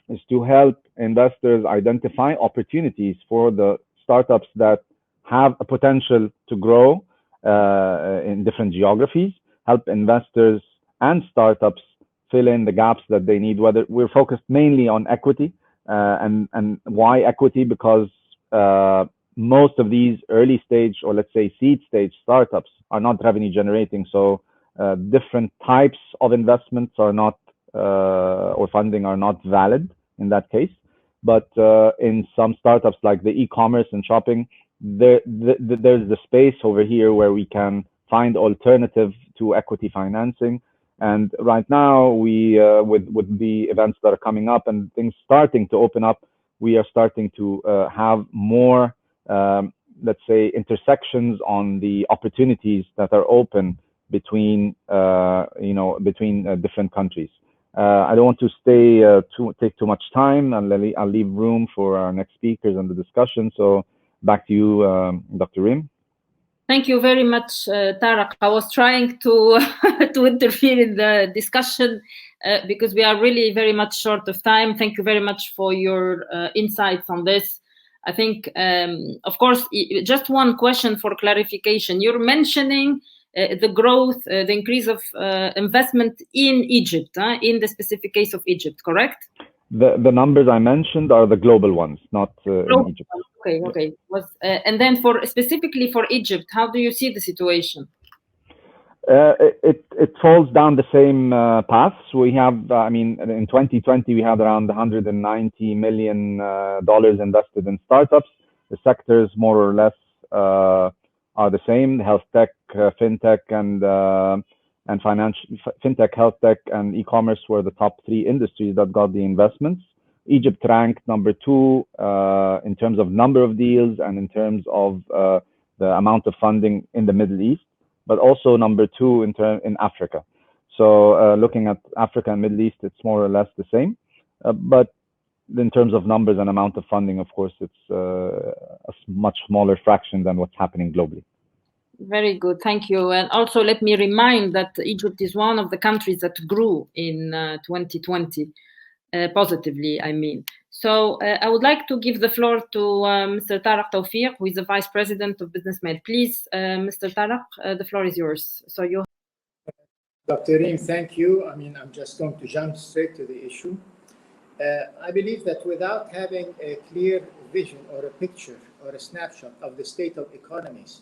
Speaker 9: is to help investors identify opportunities for the startups that have a potential to grow in different geographies, help investors and startups fill in the gaps that they need. Whether we're focused mainly on equity, and why equity? Because most of these early stage, or let's say seed stage startups, are not revenue generating. So different types of investments are not or funding are not valid in that case. But in some startups like the e-commerce and shopping, there's the space over here where we can find alternative to equity financing And right now, we with the events that are coming up and things starting to open up, we are starting to have more, let's say, intersections on the opportunities that are open between, between different countries. I don't want to take too much time, and I'll leave room for our next speakers and the discussion. So back to you, Dr. Rym.
Speaker 7: Thank you very much, Tarek. I was trying to to interfere in the discussion because we are really very much short of time. Thank you very much for your insights on this. I think, of course, just one question for clarification. You're mentioning the growth, the increase of investment in Egypt, in the specific case of Egypt, correct?
Speaker 9: The numbers I mentioned are the global ones, not in Egypt.
Speaker 7: Okay. And then specifically for Egypt, how do you see the situation?
Speaker 9: It falls down the same path. We have, in 2020, we had around $190 million invested in startups. The sectors more or less are the same: health tech, fintech, and financial fintech, health tech, and e-commerce were the top three industries that got the investments. Egypt ranked number 2 in terms of number of deals and in terms of the amount of funding in the Middle East, but also number 2 in Africa. So looking at Africa and Middle East, it's more or less the same. But in terms of numbers and amount of funding, of course, it's a much smaller fraction than what's happening globally.
Speaker 7: Very good, thank you. And also let me remind that Egypt is one of the countries that grew in 2020, positively, I mean. So I would like to give the floor to Mr. Tarek Tawfik, who is the Vice President of BUSINESSMED. Please, Mr. Tarek, the floor is yours. So you.
Speaker 10: Dr. Rym, thank you. I'm just going to jump straight to the issue. I believe that without having a clear vision or a picture or a snapshot of the state of economies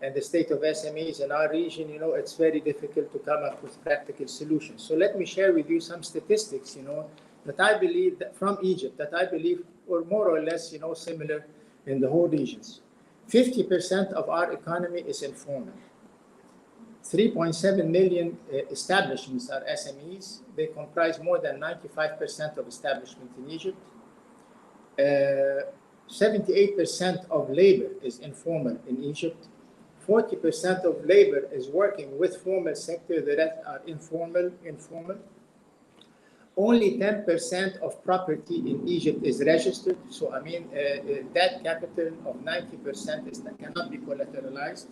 Speaker 10: and the state of SMEs in our region, it's very difficult to come up with practical solutions. So let me share with you some statistics, that I believe that from Egypt, that I believe are more or less, similar in the whole regions. 50% of our economy is informal. 3.7 million establishments are SMEs. They comprise more than 95% of establishments in Egypt. 78% of labor is informal in Egypt. 40% of labor is working with formal sector, the rest are informal. Only 10% of property in Egypt is registered. So, that capital of 90% cannot be collateralized.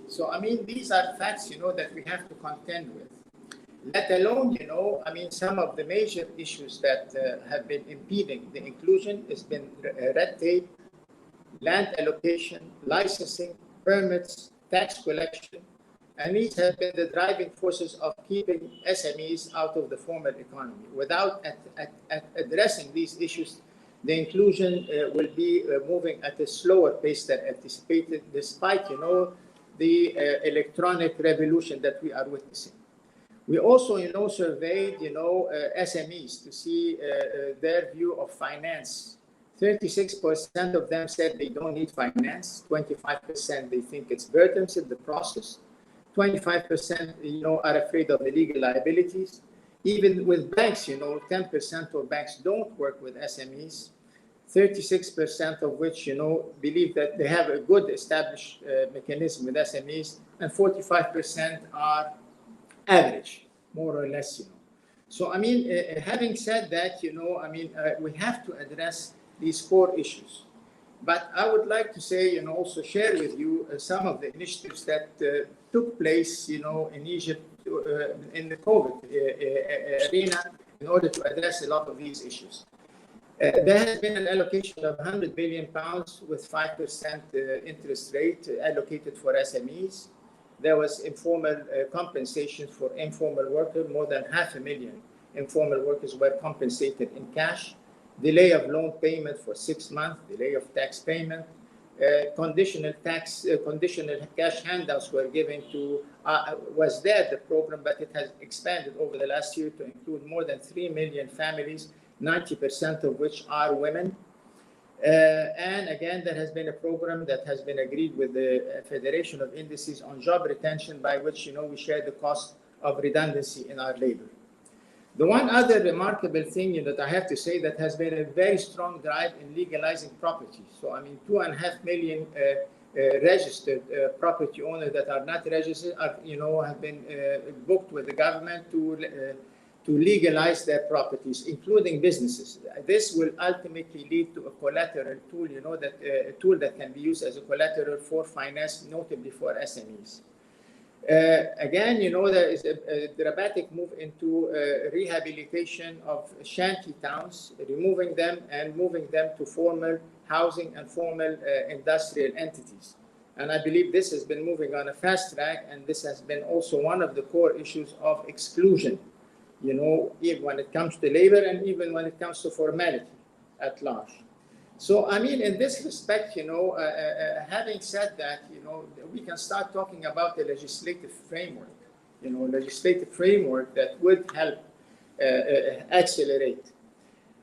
Speaker 10: So, these are facts, that we have to contend with. Let alone, some of the major issues that have been impeding the inclusion has been red tape, land allocation, licensing, permits, tax collection, and these have been the driving forces of keeping SMEs out of the formal economy. Without addressing these issues, the inclusion will be moving at a slower pace than anticipated, despite, the electronic revolution that we are witnessing. We also, surveyed, SMEs to see their view of finance. 36% of them said they don't need finance. 25% they think it's burdensome, the process. 25%, are afraid of the legal liabilities. Even with banks, 10% of banks don't work with SMEs. 36% of which, believe that they have a good established mechanism with SMEs, and 45% are average, more or less, So, having said that, we have to address these core issues. But I would like to say, also share with you some of the initiatives that took place, in Egypt in the COVID arena in order to address a lot of these issues. There has been an allocation of £100 billion with 5% interest rate allocated for SMEs. There was informal compensation for informal workers. More than 500,000 informal workers were compensated in cash. Delay of loan payment for 6 months, delay of tax payment, conditional cash handouts were given to, the program, but it has expanded over the last year to include more than 3 million families, 90% of which are women. And again, there has been a program that has been agreed with the Federation of Industries on job retention, by which, we share the cost of redundancy in our labor. The one other remarkable thing that I have to say that has been a very strong drive in legalizing property. So, I mean, 2.5 million registered property owners that are not registered, have been booked with the government to legalize their properties, including businesses. This will ultimately lead to a collateral tool, a tool that can be used as a collateral for finance, notably for SMEs. Again, there is a dramatic move into rehabilitation of shanty towns, removing them and moving them to formal housing and formal industrial entities. And I believe this has been moving on a fast track, and this has been also one of the core issues of exclusion, even when it comes to labor and even when it comes to formality at large. So, I mean, in this respect, having said that, we can start talking about the legislative framework, that would help accelerate.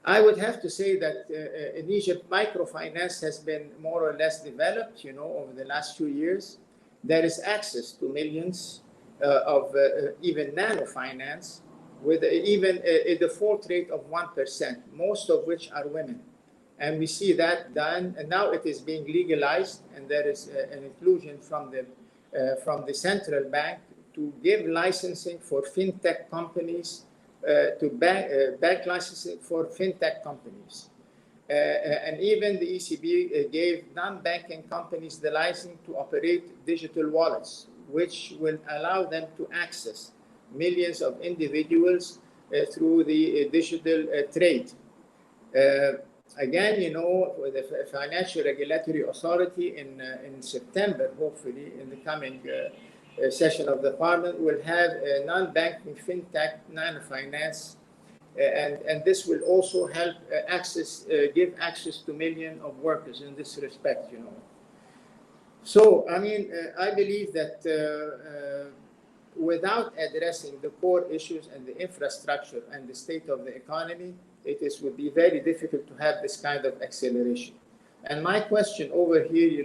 Speaker 10: I would have to say that in Egypt, microfinance has been more or less developed, over the last few years. There is access to millions of even nanofinance with even a default rate of 1%, most of which are women. And we see that done, and now it is being legalized, and there is an inclusion from the central bank to give licensing for fintech companies, to bank licensing for fintech companies. And even the ECB gave non-banking companies the license to operate digital wallets, which will allow them to access millions of individuals through the digital trade. Again, with the Financial Regulatory Authority in September, hopefully, in the coming session of the Parliament, will have a non-banking fintech nanofinance, and this will also help give access to millions of workers in this respect, So, I mean, I believe that without addressing the core issues and the infrastructure and the state of the economy, would be very difficult to have this kind of acceleration. And my question over here,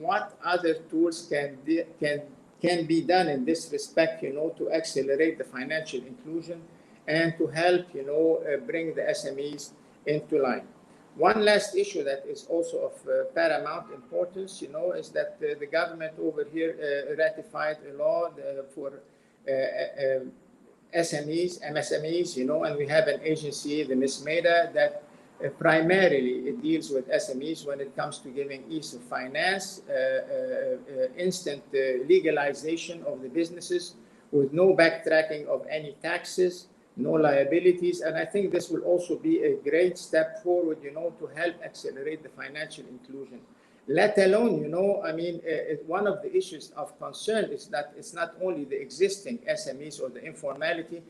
Speaker 10: what other tools can be done in this respect, to accelerate the financial inclusion and to help, bring the SMEs into line. One last issue that is also of paramount importance, is that the government over here ratified a law for SMEs, MSMEs, and we have an agency, the MSMED, that primarily it deals with SMEs when it comes to giving ease of finance, instant legalization of the businesses with no backtracking of any taxes, no liabilities. And I think this will also be a great step forward, to help accelerate the financial inclusion. Let alone, one of the issues of concern is that it's not only the existing SMEs or the informality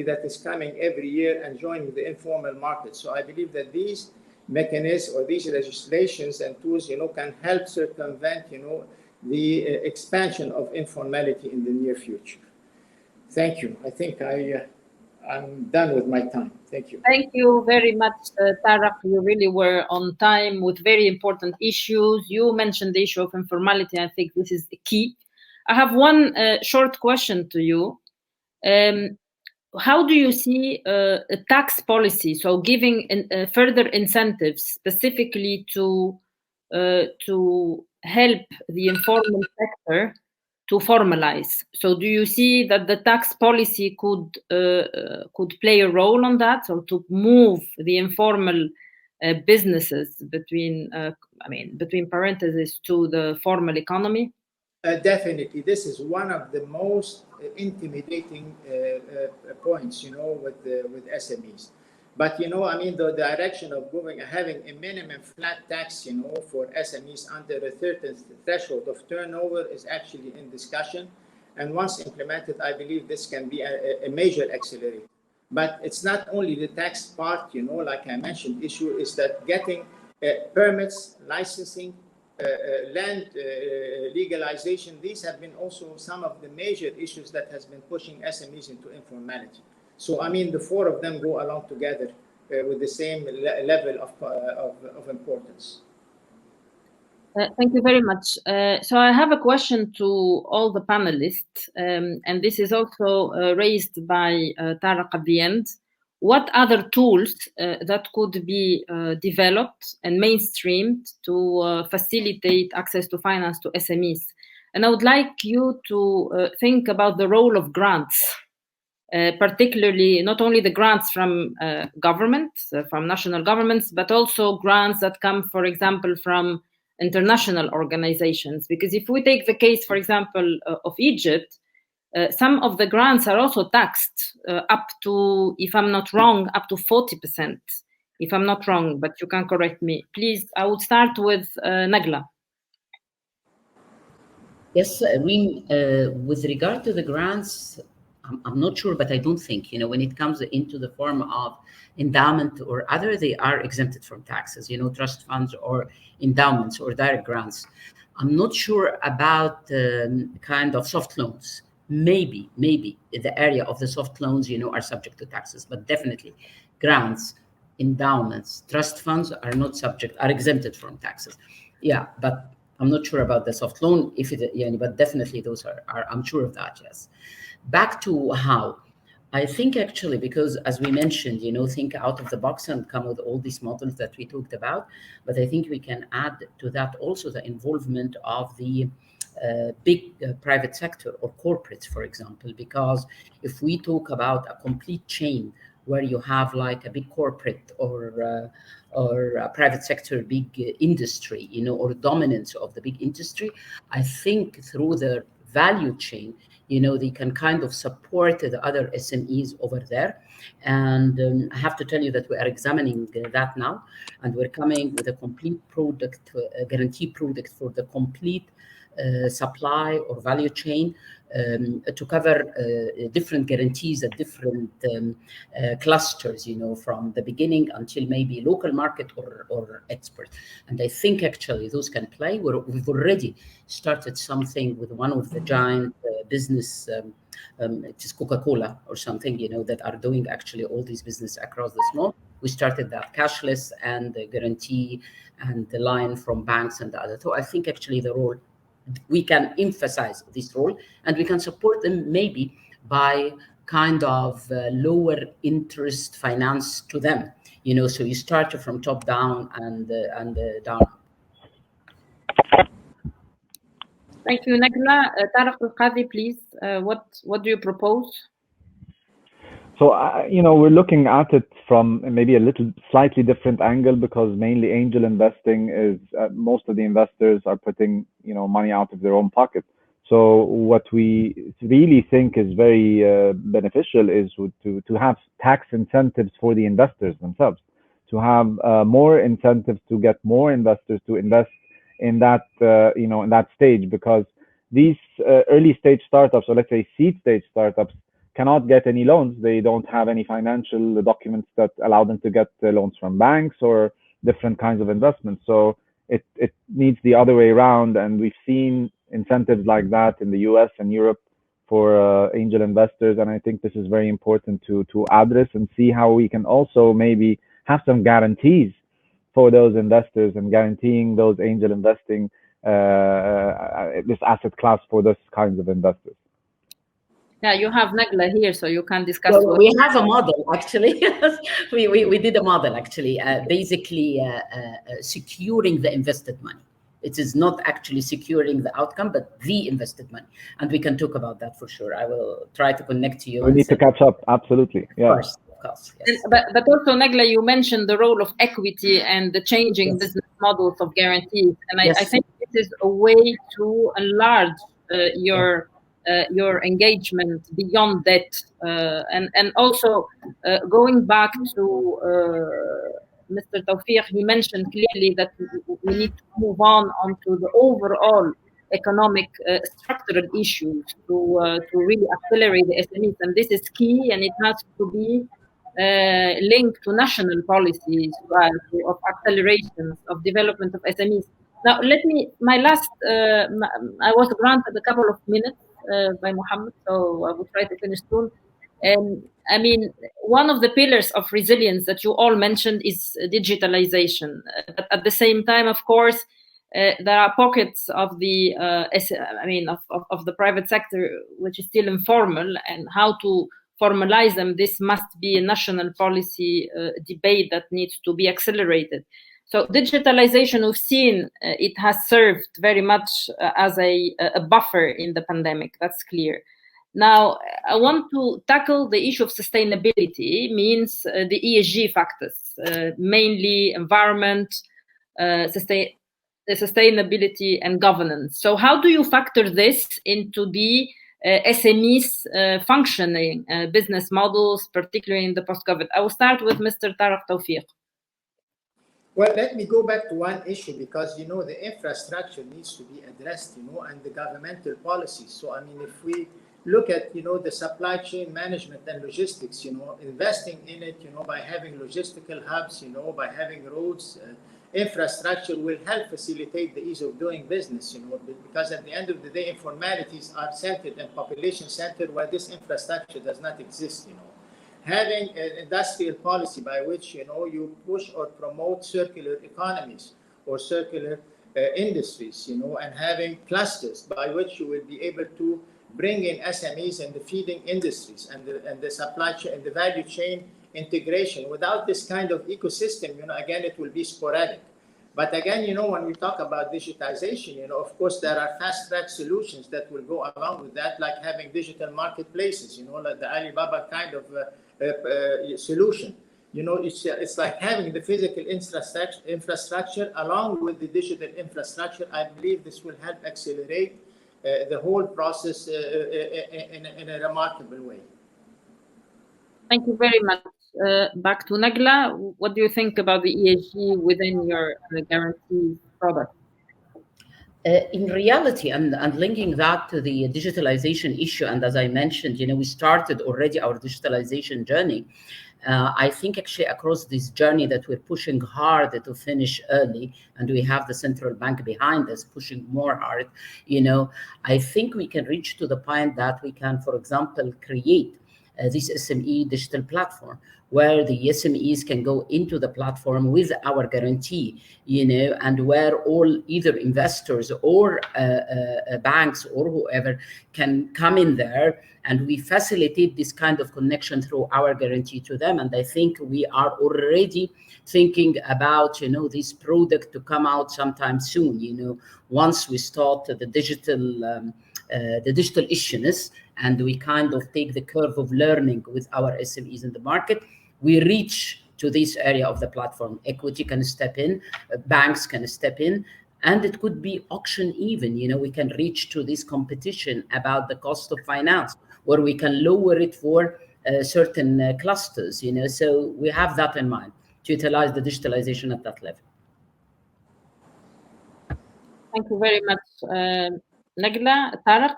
Speaker 10: that is coming every year and joining the informal market. So I believe that these mechanisms or these legislations and tools, can help circumvent, the expansion of informality in the near future. Thank you. I think I'm done with my time. Thank you.
Speaker 7: Thank you very much, Tarek. You really were on time with very important issues. You mentioned the issue of informality. I think this is the key. I have one short question to you. How do you see a tax policy, so giving further incentives specifically to help the informal sector to formalize? So do you see that the tax policy could play a role on that, or to move the informal businesses between parentheses to the formal economy?
Speaker 10: Definitely, this is one of the most intimidating points, with SMEs. But, the direction of having a minimum flat tax, for SMEs under a certain threshold of turnover is actually in discussion. And once implemented, I believe this can be a major accelerator. But it's not only the tax part, like I mentioned, issue is that getting permits, licensing, land legalization, these have been also some of the major issues that has been pushing SMEs into informality. So, the four of them go along together with the same level of importance.
Speaker 7: Thank you very much. So I have a question to all the panelists, and this is also raised by Tarek at the end. What other tools that could be developed and mainstreamed to facilitate access to finance to SMEs? And I would like you to think about the role of grants, particularly not only the grants from governments, from national governments, but also grants that come, for example, from international organizations. Because if we take the case, for example, of Egypt, some of the grants are also taxed up to, if I'm not wrong, up to 40%, if I'm not wrong, but you can correct me. Please, I would start with Nagla.
Speaker 8: Yes, Rym, with regard to the grants, I'm not sure, but I don't think, when it comes into the form of endowment or other, they are exempted from taxes, trust funds or endowments or direct grants. I'm not sure about kind of soft loans. Maybe the area of the soft loans, are subject to taxes, but definitely grants, endowments, trust funds are exempted from taxes. Yeah, but I'm not sure about the soft loan, but definitely those are I'm sure of that, yes. Back to how. I think actually, because as we mentioned, think out of the box and come with all these models that we talked about, but I think we can add to that also the involvement of the big private sector or corporates, for example, because if we talk about a complete chain where you have like a big corporate or a private sector, big industry, or dominance of the big industry, I think through the value chain, they can kind of support the other SMEs over there. And I have to tell you that we are examining that now, and we're coming with a complete product, a guarantee product for the complete supply or value chain to cover different guarantees at different clusters, from the beginning until maybe local market or export. And I think actually those can play. We've already started something with one of the giant business, it is Coca-Cola or something, that are doing actually all these business across the small. We started that cashless and the guarantee and the line from banks and the other. So I think actually the role, we can emphasize this role, and we can support them maybe by kind of lower interest finance to them, so you start from top down and down.
Speaker 7: Thank you, Nagla. Tarek El Kady, please. What do you propose?
Speaker 9: So, we're looking at it from maybe a little slightly different angle, because mainly angel investing is most of the investors are putting, money out of their own pocket. So what we really think is very beneficial is to have tax incentives for the investors themselves, to have more incentives to get more investors to invest in that, in that stage, because these early stage startups, or let's say seed stage startups, cannot get any loans. They don't have any financial documents that allow them to get loans from banks or different kinds of investments. So it needs the other way around. And we've seen incentives like that in the US and Europe for angel investors. And I think this is very important to address and see how we can also maybe have some guarantees for those investors and guaranteeing those angel investing, this asset class for those kinds of investors.
Speaker 7: Yeah, you have Nagla here, so you can discuss.
Speaker 8: Well, we have a model, actually. we did a model, actually, basically securing the invested money. It is not actually securing the outcome, but the invested money. And we can talk about that for sure. I will try to connect you.
Speaker 9: We need to catch up, absolutely. Yeah.
Speaker 8: Of course. Yes.
Speaker 7: But also, Nagla, you mentioned the role of equity and the changing business models of guarantees. And I think this is a way to enlarge your engagement beyond that, and also going back to Mr. Tawfik, he mentioned clearly that we need to move onto the overall economic structural issues to really accelerate the SMEs, and this is key, and it has to be linked to national policies of acceleration of development of SMEs. Now, my last, I was granted a couple of minutes by Mohammed, so I will try to finish soon. I mean, one of the pillars of resilience that you all mentioned is digitalization. But at the same time, of course, there are pockets of the of the private sector which is still informal, and how to formalize them. This must be a national policy debate that needs to be accelerated. So digitalization, we've seen it has served very much as a buffer in the pandemic. That's clear. Now, I want to tackle the issue of sustainability, means the ESG factors, mainly environment, sustainability and governance. So how do you factor this into the SMEs functioning business models, particularly in the post-COVID? I will start with Mr. Tarek Tawfik.
Speaker 10: Well, let me go back to one issue, because, you know, the infrastructure needs to be addressed, you know, and the governmental policies. So, I mean, if we look at, you know, the supply chain management and logistics, you know, investing in it, you know, by having logistical hubs, you know, by having roads, infrastructure will help facilitate the ease of doing business, you know, because at the end of the day, informalities are centered and population centered where this infrastructure does not exist, you know. Having an industrial policy by which, you know, you push or promote circular economies or circular industries, you know, and having clusters by which you will be able to bring in SMEs and the feeding industries and the supply chain and the value chain integration. Without this kind of ecosystem, you know, again, it will be sporadic. But again, you know, when we talk about digitization, you know, of course, there are fast-track solutions that will go along with that, like having digital marketplaces, you know, like the Alibaba kind of solution. You know, it's like having the physical infrastructure along with the digital infrastructure. I believe this will help accelerate the whole process in a remarkable way.
Speaker 7: Thank you very much. Back to Nagla. What do you think about the ESG within your guarantee product?
Speaker 8: In reality, and linking that to the digitalization issue, and as I mentioned, you know, we started already our digitalization journey. I think actually across this journey that we're pushing hard to finish early, and we have the central bank behind us pushing more hard, you know, I think we can reach to the point that we can, for example, create this SME digital platform where the SMEs can go into the platform with our guarantee, you know, and where all either investors or banks or whoever can come in there, and we facilitate this kind of connection through our guarantee to them. And I think we are already thinking about, you know, this product to come out sometime soon, you know, once we start the digital issuance, and we kind of take the curve of learning with our SMEs in the market, we reach to this area of the platform. Equity can step in, banks can step in, and it could be auction even, you know, we can reach to this competition about the cost of finance, where we can lower it for certain clusters, you know, so we have that in mind to utilize the digitalization at that level.
Speaker 7: Thank you very much, Nagla. Tarek?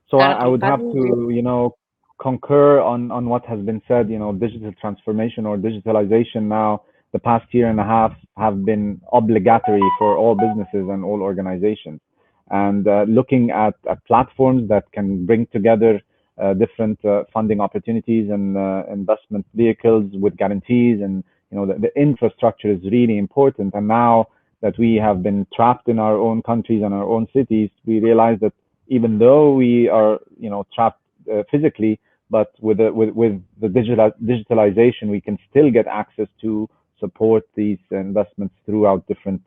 Speaker 9: So I would have to, you know, concur on what has been said. You know, digital transformation or digitalization now, the past year and a half have been obligatory for all businesses and all organizations. And looking at platforms that can bring together different funding opportunities and investment vehicles with guarantees, and, you know, the infrastructure is really important. And now that we have been trapped in our own countries and our own cities, we realize that even though we are, you know, trapped physically, but with the digitalization, we can still get access to support these investments throughout different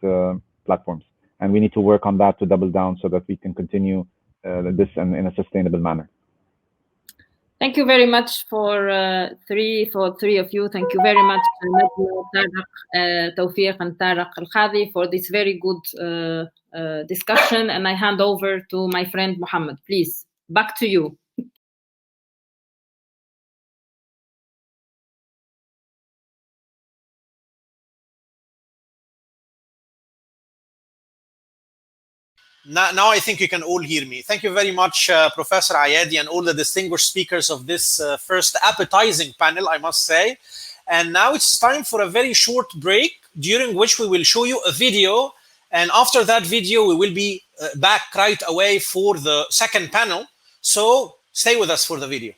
Speaker 9: platforms. And we need to work on that to double down so that we can continue this in a sustainable manner.
Speaker 7: Thank you very much for three of you. Thank you very much, Tarek Tawfik and Tarek El Kady, for this very good discussion. And I hand over to my friend Mohammed. Please, back to you.
Speaker 1: Now I think you can all hear me. Thank you very much, Professor Ayadi, and all the distinguished speakers of this first appetizing panel, I must say. And now it's time for a very short break, during which we will show you a video. And after that video, we will be back right away for the second panel. So stay with us for the video.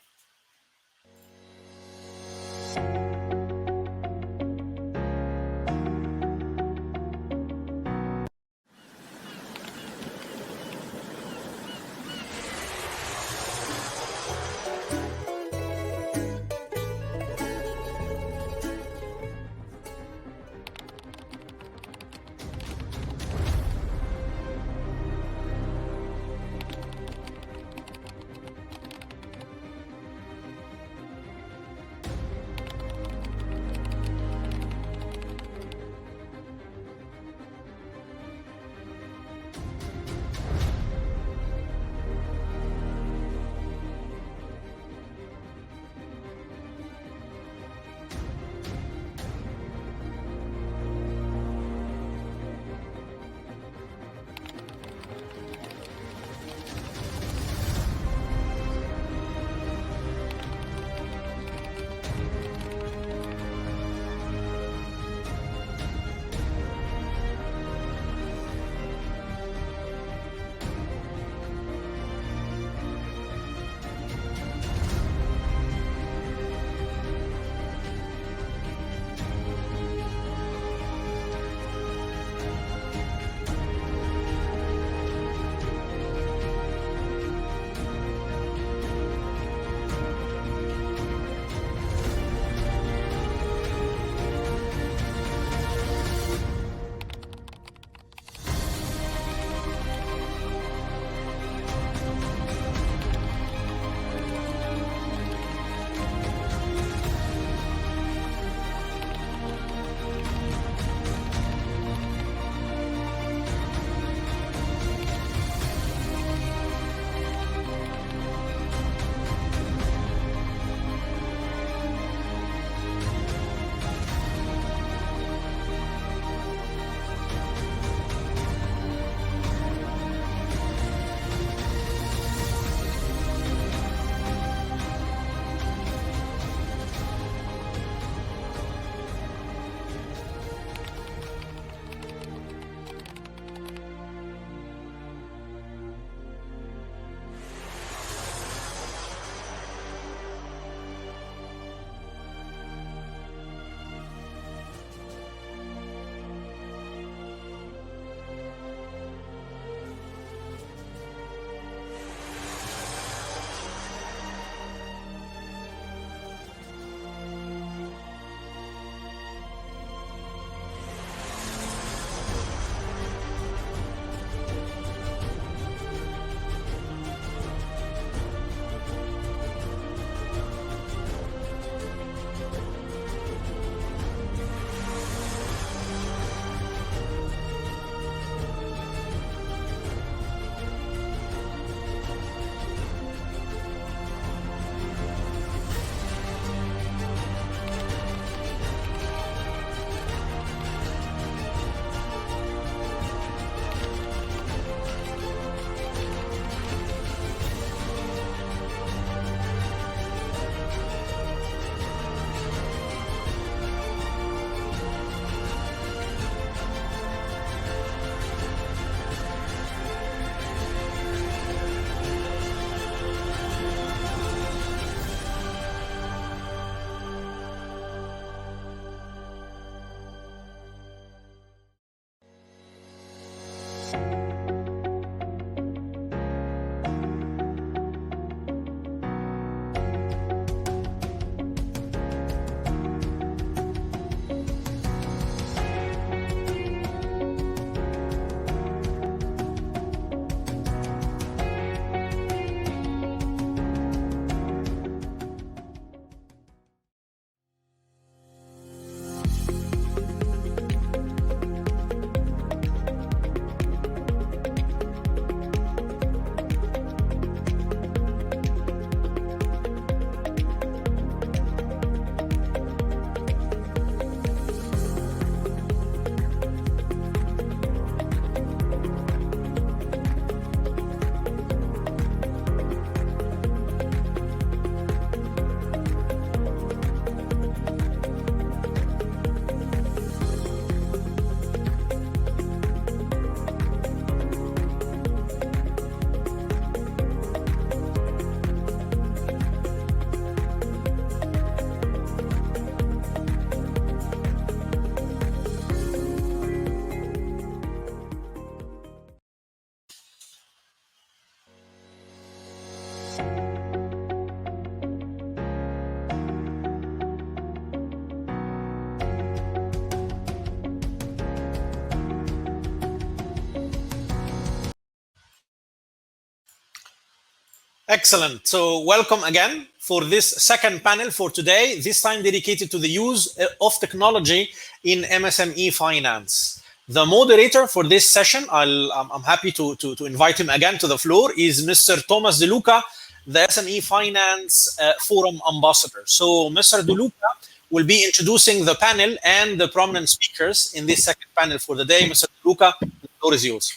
Speaker 1: Excellent. So welcome again for this second panel for today, this time dedicated to the use of technology in MSME finance. The moderator for this session, I'm happy to invite him again to the floor, is Mr. Thomas De Luca, the SME Finance Forum Ambassador. So Mr. De Luca will be introducing the panel and the prominent speakers in this second panel for the day. Mr. De Luca, the floor is yours.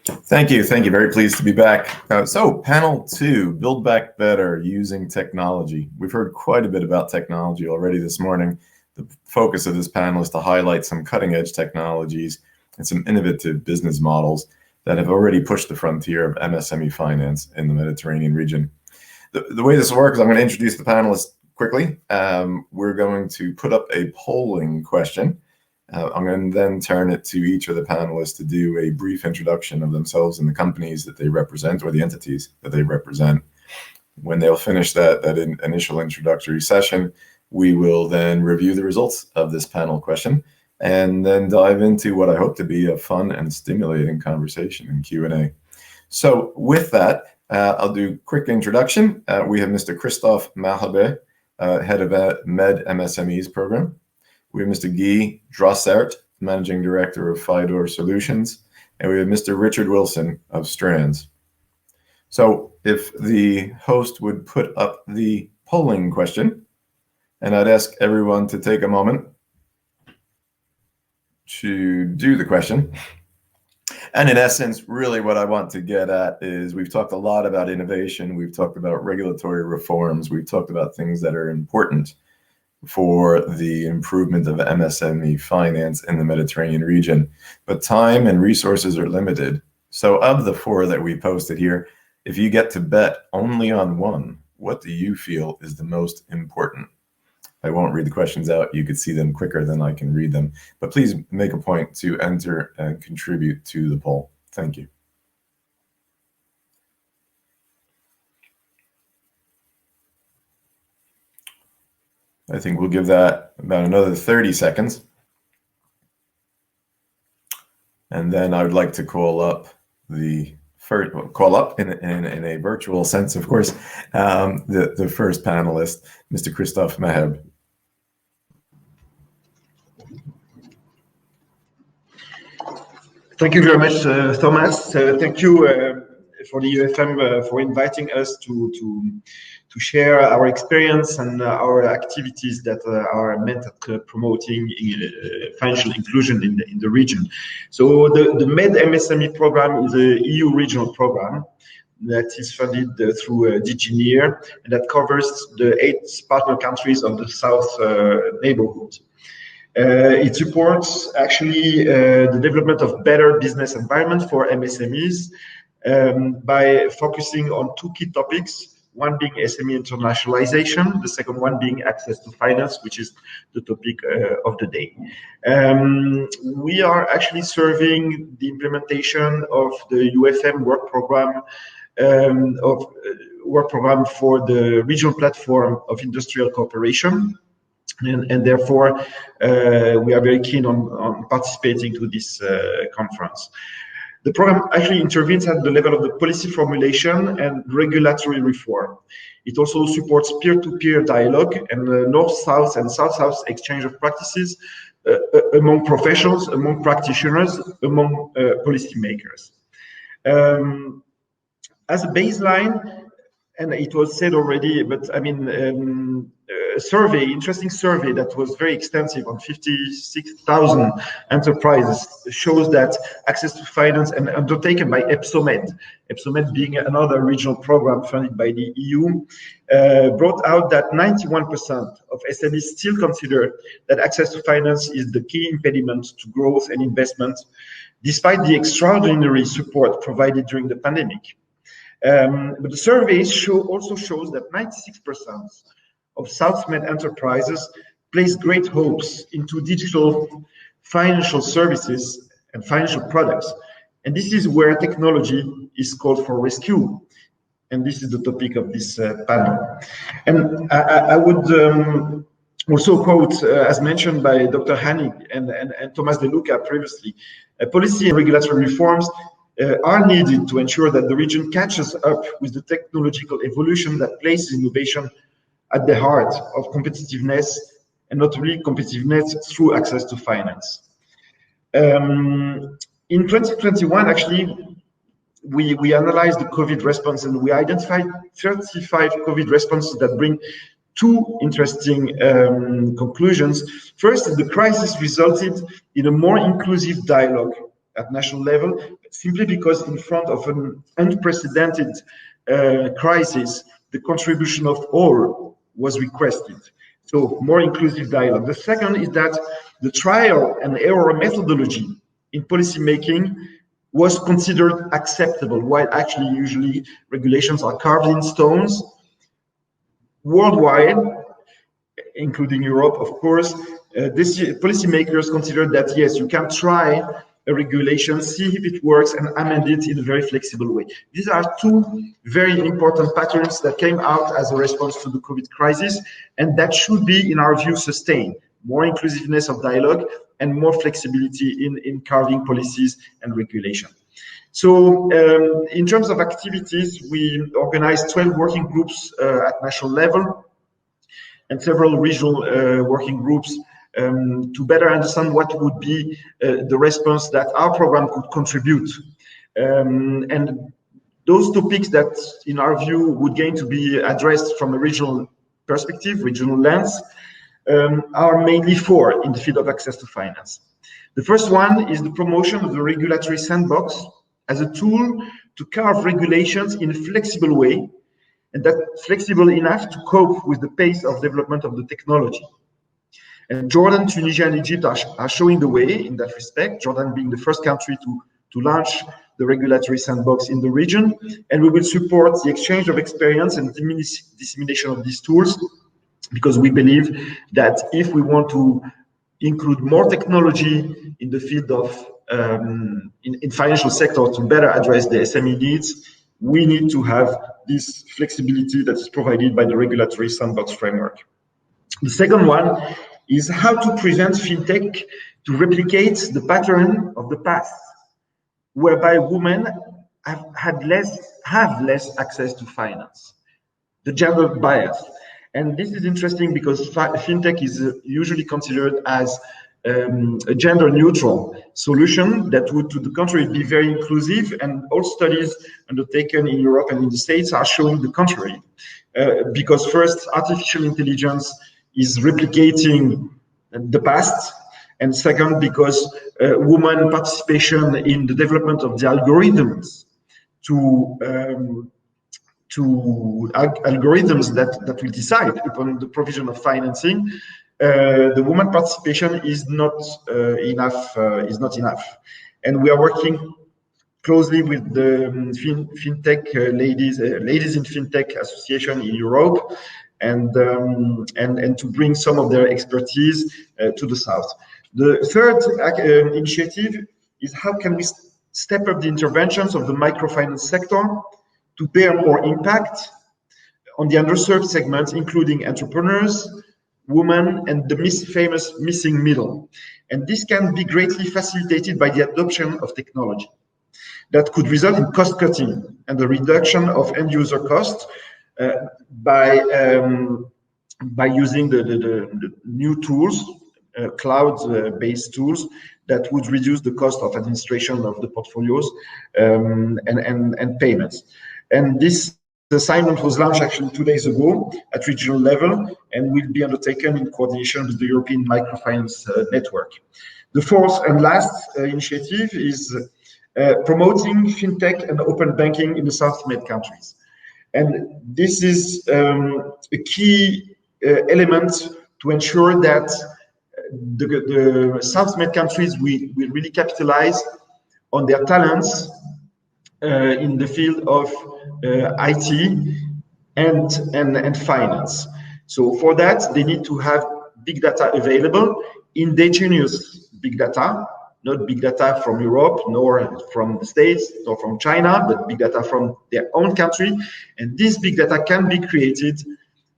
Speaker 6: Thank you. Thank you. Very pleased to be back. So panel 2, Build Back Better Using Technology. We've heard quite a bit about technology already this morning. The focus of this panel is to highlight some cutting edge technologies and some innovative business models that have already pushed the frontier of MSME finance in the Mediterranean region. The way this works, I'm going to introduce the panelists quickly. We're going to put up a polling question. I'm going to then turn it to each of the panelists to do a brief introduction of themselves and the companies that they represent or the entities that they represent. When they'll finish that initial introductory session, we will then review the results of this panel question and then dive into what I hope to be a fun and stimulating conversation and Q&A. So with that, I'll do a quick introduction. We have Mr. Christophe Mahabé, head of MED MSMEs program. We have Mr. Guy Drossert, Managing Director of Fidor Solutions, and we have Mr. Richard Wilson of Strands. So if the host would put up the polling question, and I'd ask everyone to take a moment to do the question. And in essence, really what I want to get at is we've talked a lot about innovation. We've talked about regulatory reforms. We've talked about things that are important for the improvement of MSME finance in the Mediterranean region. But time and resources are limited. So of the 4 that we posted here, if you get to bet only on one, what do you feel is the most important? I won't read the questions out. You could see them quicker than I can read them. But please make a point to enter and contribute to the poll. Thank you. I think we'll give that about another 30 seconds. And then I would like to call up the first, call up in a virtual sense, of course, the first panelist, Mr. Christophe Maheb.
Speaker 11: Thank you very much, Thomas. Thank you for the UfM for inviting us to share our experience and our activities that are meant at promoting financial inclusion in the region. So the MED MSME program is a EU regional program that is funded through DG NEAR, and that covers the 8 partner countries of the South neighborhood. It supports actually the development of better business environment for MSMEs by focusing on 2 key topics. One being SME internationalization, the second one being access to finance, which is the topic of the day. We are actually serving the implementation of the UfM work program for the regional platform of industrial cooperation. And therefore, we are very keen on participating to this conference. The program actually intervenes at the level of the policy formulation and regulatory reform. It also supports peer-to-peer dialogue and North-South and South-South exchange of practices among professionals, among practitioners, among policymakers. As a baseline, and it was said already, but I mean, a survey, interesting survey that was very extensive on 56,000 enterprises shows that access to finance and undertaken by EMSMED being another regional program funded by the EU, brought out that 91% of SMEs still consider that access to finance is the key impediment to growth and investment, despite the extraordinary support provided during the pandemic. But the survey also shows that 96% of SouthMed enterprises place great hopes into digital financial services and financial products. And this is where technology is called for rescue. And this is the topic of this panel. And I would also quote, as mentioned by Dr. Hanig and Thomas De Luca previously, policy and regulatory reforms are needed to ensure that the region catches up with the technological evolution that places innovation at the heart of competitiveness, and not really competitiveness through access to finance. In 2021, actually, we analyzed the COVID response, and we identified 35 COVID responses that bring two interesting conclusions. First, the crisis resulted in a more inclusive dialogue at national level, simply because in front of an unprecedented crisis, the contribution of all was requested. So more inclusive dialogue. The second is that the trial and error methodology in policy making was considered acceptable, while actually usually regulations are carved in stones. Worldwide, including Europe, of course, policymakers considered that yes, you can try a regulation, see if it works, and amend it in a very flexible way. These are two very important patterns that came out as a response to the COVID crisis, and that should be, in our view, sustained. More inclusiveness of dialogue and more flexibility in carving policies and regulation. So in terms of activities, we organized 12 working groups at national level and several regional working groups to better understand what would be the response that our program could contribute. And those topics that, in our view, would gain to be addressed from a regional perspective, regional lens, are mainly four in the field of access to finance. The first one is the promotion of the regulatory sandbox as a tool to carve regulations in a flexible way, and that flexible enough to cope with the pace of development of the technology. And Jordan, Tunisia, and Egypt are showing the way in that respect, Jordan being the first country to launch the regulatory sandbox in the region, and we will support the exchange of experience and dissemination of these tools, because we believe that if we want to include more technology in the field of in financial sector to better address the SME needs, we need to have this flexibility that is provided by the regulatory sandbox framework. The second one is how to prevent fintech to replicate the pattern of the past, whereby women have less access to finance, the gender bias. And this is interesting because fintech is usually considered as a gender neutral solution that would, to the contrary, be very inclusive, and all studies undertaken in Europe and in the States are showing the contrary. Because first, artificial intelligence is replicating the past, and second, because women participation in the development of the algorithms algorithms that will decide upon the provision of financing, the woman participation is not enough. And we are working closely with the fintech ladies in fintech association in Europe, and to bring some of their expertise to the south. The third initiative is how can we step up the interventions of the microfinance sector to bear more impact on the underserved segments, including entrepreneurs, women, and the famous missing middle. And this can be greatly facilitated by the adoption of technology that could result in cost cutting and the reduction of end user costs by using the new tools, cloud-based tools that would reduce the cost of administration of the portfolios and payments. And this assignment was launched actually 2 days ago at regional level and will be undertaken in coordination with the European Microfinance Network. The fourth and last initiative is promoting fintech and open banking in the South-Med countries. And this is a key element to ensure that the South-Med countries will really capitalize on their talents in the field of IT and finance. So for that, they need to have big data available, indigenous big data, not big data from Europe, nor from the States, nor from China, but big data from their own country. And this big data can be created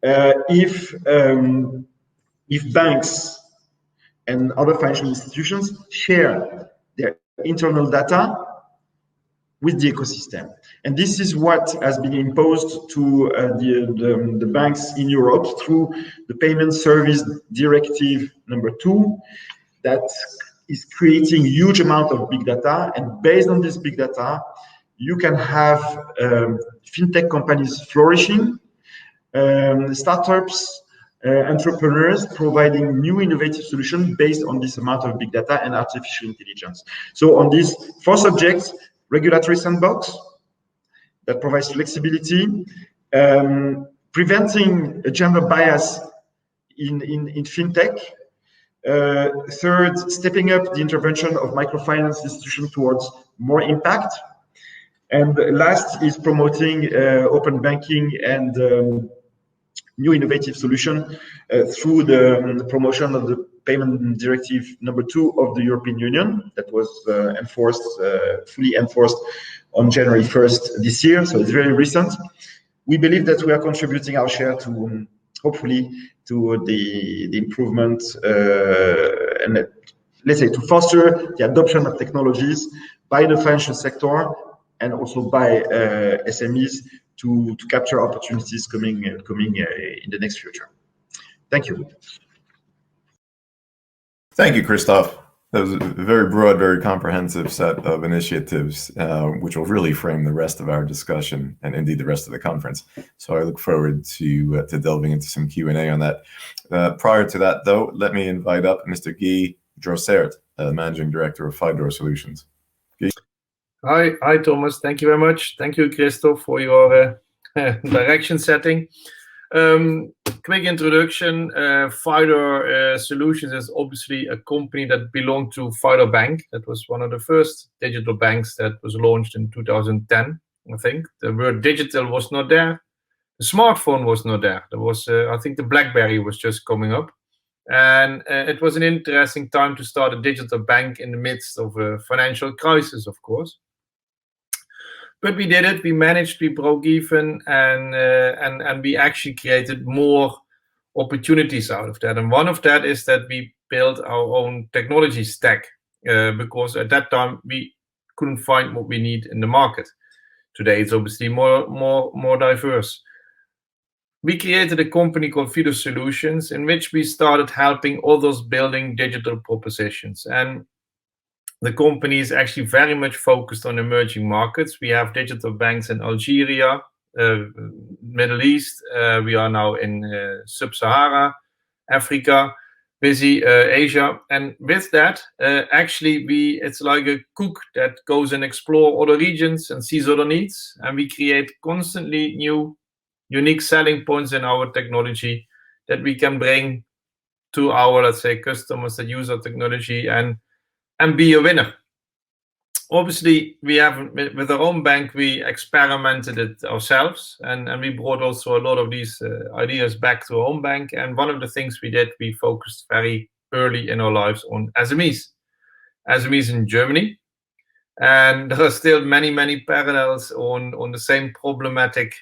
Speaker 11: if banks and other financial institutions share their internal data with the ecosystem. And this is what has been imposed to the banks in Europe through the Payment Service Directive number 2, that is creating huge amount of big data. And based on this big data, you can have fintech companies flourishing, startups, entrepreneurs providing new innovative solutions based on this amount of big data and artificial intelligence. So on these 4 subjects: regulatory sandbox that provides flexibility, preventing a gender bias in fintech, third, stepping up the intervention of microfinance institutions towards more impact, and last is promoting open banking and new innovative solution through the promotion of the Payment Directive number 2 of the European Union that was fully enforced on January 1st this year. So it's very recent. We believe that we are contributing our share to hopefully to the improvement and let's say to foster the adoption of technologies by the financial sector and also by SMEs to capture opportunities coming in the next future. Thank you.
Speaker 6: Thank you, Christophe. That was a very broad, very comprehensive set of initiatives, which will really frame the rest of our discussion and indeed the rest of the conference. So I look forward to delving into some Q&A on that. Prior to that, though, let me invite up Mr. Guy Drossert, Managing Director of Fidor Solutions. Guy.
Speaker 12: Hi, Thomas. Thank you very much. Thank you, Christophe, for your direction setting. Quick introduction. Fidor Solutions is obviously a company that belonged to Fidor Bank. That was one of the first digital banks that was launched in 2010, I think. The word digital was not there. The smartphone was not there. There was, I think the BlackBerry was just coming up. And it was an interesting time to start a digital bank in the midst of a financial crisis, of course. But we did it. We managed. We broke even, and we actually created more opportunities out of that. And one of that is that we built our own technology stack because at that time we couldn't find what we need in the market. Today it's obviously more diverse. We created a company called Fidor Solutions, in which we started helping others building digital propositions. And the company is actually very much focused on emerging markets. We have digital banks in Algeria, Middle East. We are now in Sub-Sahara Africa, busy Asia. And with that, actually, it's like a cook that goes and explore other regions and sees other needs. And we create constantly new, unique selling points in our technology that we can bring to our, let's say, customers that use our technology and be a winner. Obviously, we have with our own bank, we experimented it ourselves, and we brought also a lot of these ideas back to our own bank. And one of the things we did, we focused very early in our lives on SMEs in Germany. And there are still many parallels on the same problematic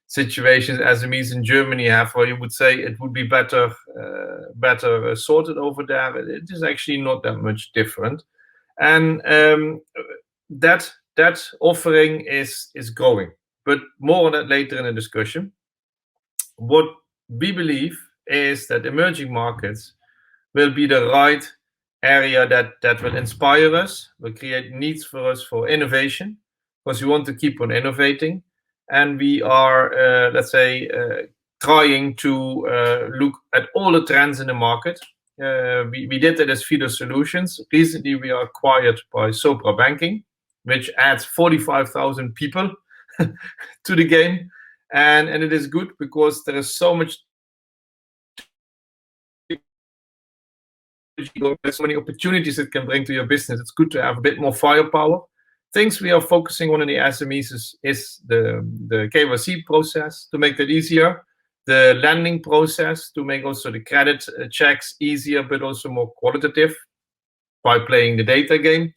Speaker 12: situations SMEs in Germany have, where you would say it would be better sorted over there. It is actually not that much different, and that offering is growing. But more on that later in the discussion. What we believe is that emerging markets will be the right area that will inspire us, will create needs for us for innovation, because we want to keep on innovating. And we are, let's say, trying to look at all the trends in the market. We did it as Fidor Solutions. Recently, we are acquired by Sopra Banking, which adds 45,000 people to the game. And it is good because there is so much, there's so many opportunities it can bring to your business. It's good to have a bit more firepower. Things we are focusing on in the SMEs is the KYC process to make that easier, the lending process to make also the credit checks easier, but also more qualitative. by playing the data game.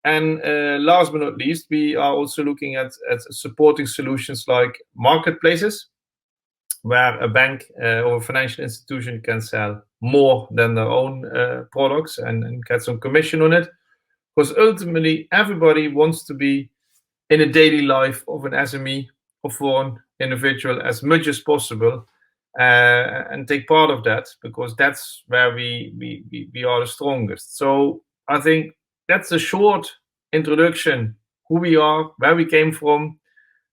Speaker 12: And last but not least, we are also looking at supporting solutions like marketplaces, where a bank or a financial institution can sell more than their own products and get some commission on it. Because ultimately, everybody wants to be in a daily life of an SME or foreign individual as much as possible, and take part of that, because that's where we are the strongest. So I think that's a short introduction, who we are, where we came from,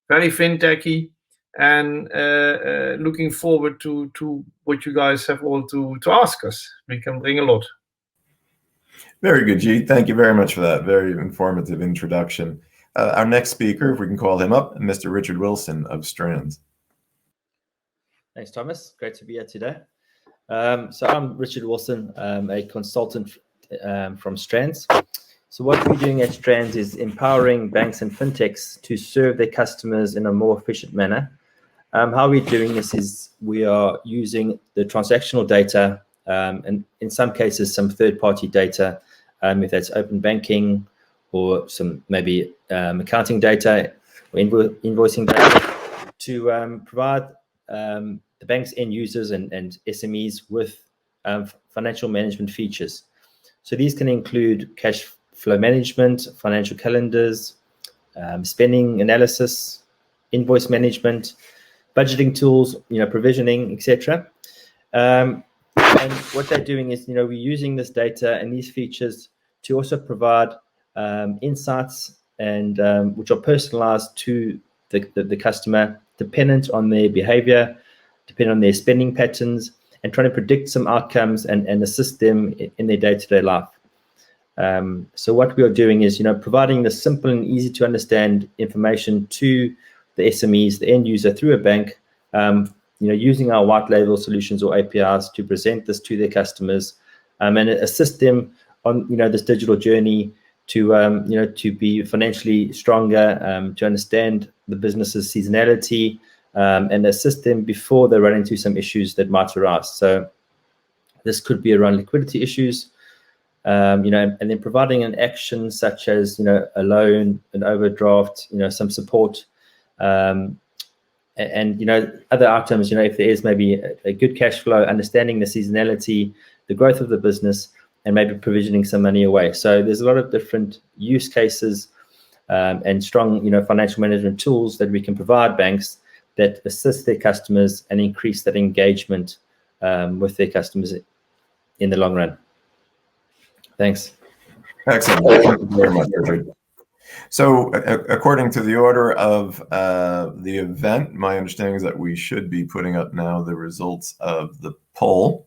Speaker 12: very fintechy, and looking forward to what you guys have all to ask us. We can bring a lot.
Speaker 6: Very good, G. Thank you very much for that very informative introduction. Our next speaker, if we can call him up, Mr. Richard Wilson of Strands.
Speaker 13: Thanks, Thomas. Great to be here today. So I'm Richard Wilson, a consultant from Strands. So what we're doing at Strands is empowering banks and fintechs to serve their customers in a more efficient manner. How we're doing this is we are using the transactional data, and in some cases some third-party data, if that's open banking or some maybe accounting data or invoicing data, to provide the bank's end users and SMEs with financial management features. So these can include cash flow management, financial calendars, spending analysis, invoice management, budgeting tools, provisioning, etc. And what they're doing is, we're using this data and these features to also provide insights and which are personalized to the customer, dependent on their behavior, depending on their spending patterns, and trying to predict some outcomes and assist them in their day-to-day life. So what we are doing is, providing the simple and easy to understand information to the SMEs, the end user, through a bank, using our white label solutions or APIs to present this to their customers, and assist them on, this digital journey to be financially stronger, to understand the business's seasonality, and assist them before they run into some issues that might arise. So this could be around liquidity issues, and then providing an action such as, a loan, an overdraft, some support, and other items, if there is maybe a good cash flow, understanding the seasonality, the growth of the business, and maybe provisioning some money away. So there's a lot of different use cases and strong, financial management tools that we can provide banks that assist their customers and increase that engagement with their customers in the long run. Thanks.
Speaker 6: Excellent. Thank you very much, Richard. So according to the order of the event, my understanding is that we should be putting up now the results of the poll.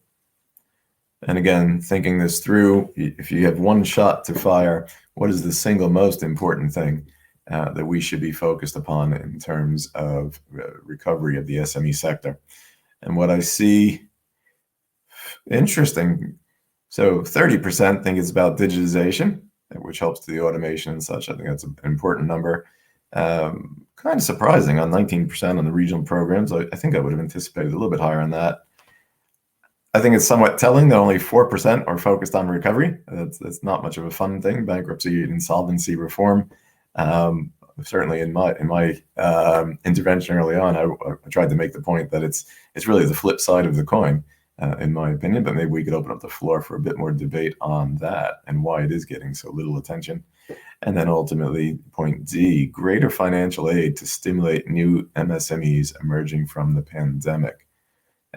Speaker 6: And again, thinking this through, if you have one shot to fire, what is the single most important thing that we should be focused upon in terms of recovery of the SME sector? And what I see, interesting, so 30% think it's about digitization, which helps to the automation and such. I think that's an important number. Kind of surprising on 19% on the regional programs. I think I would have anticipated a little bit higher on that. I think it's somewhat telling that only 4% are focused on recovery. That's not much of a fun thing. Bankruptcy, insolvency reform. Certainly in my intervention early on, I tried to make the point that it's really the flip side of the coin, in my opinion. But maybe we could open up the floor for a bit more debate on that and why it is getting so little attention. And then ultimately, point D, greater financial aid to stimulate new MSMEs emerging from the pandemic.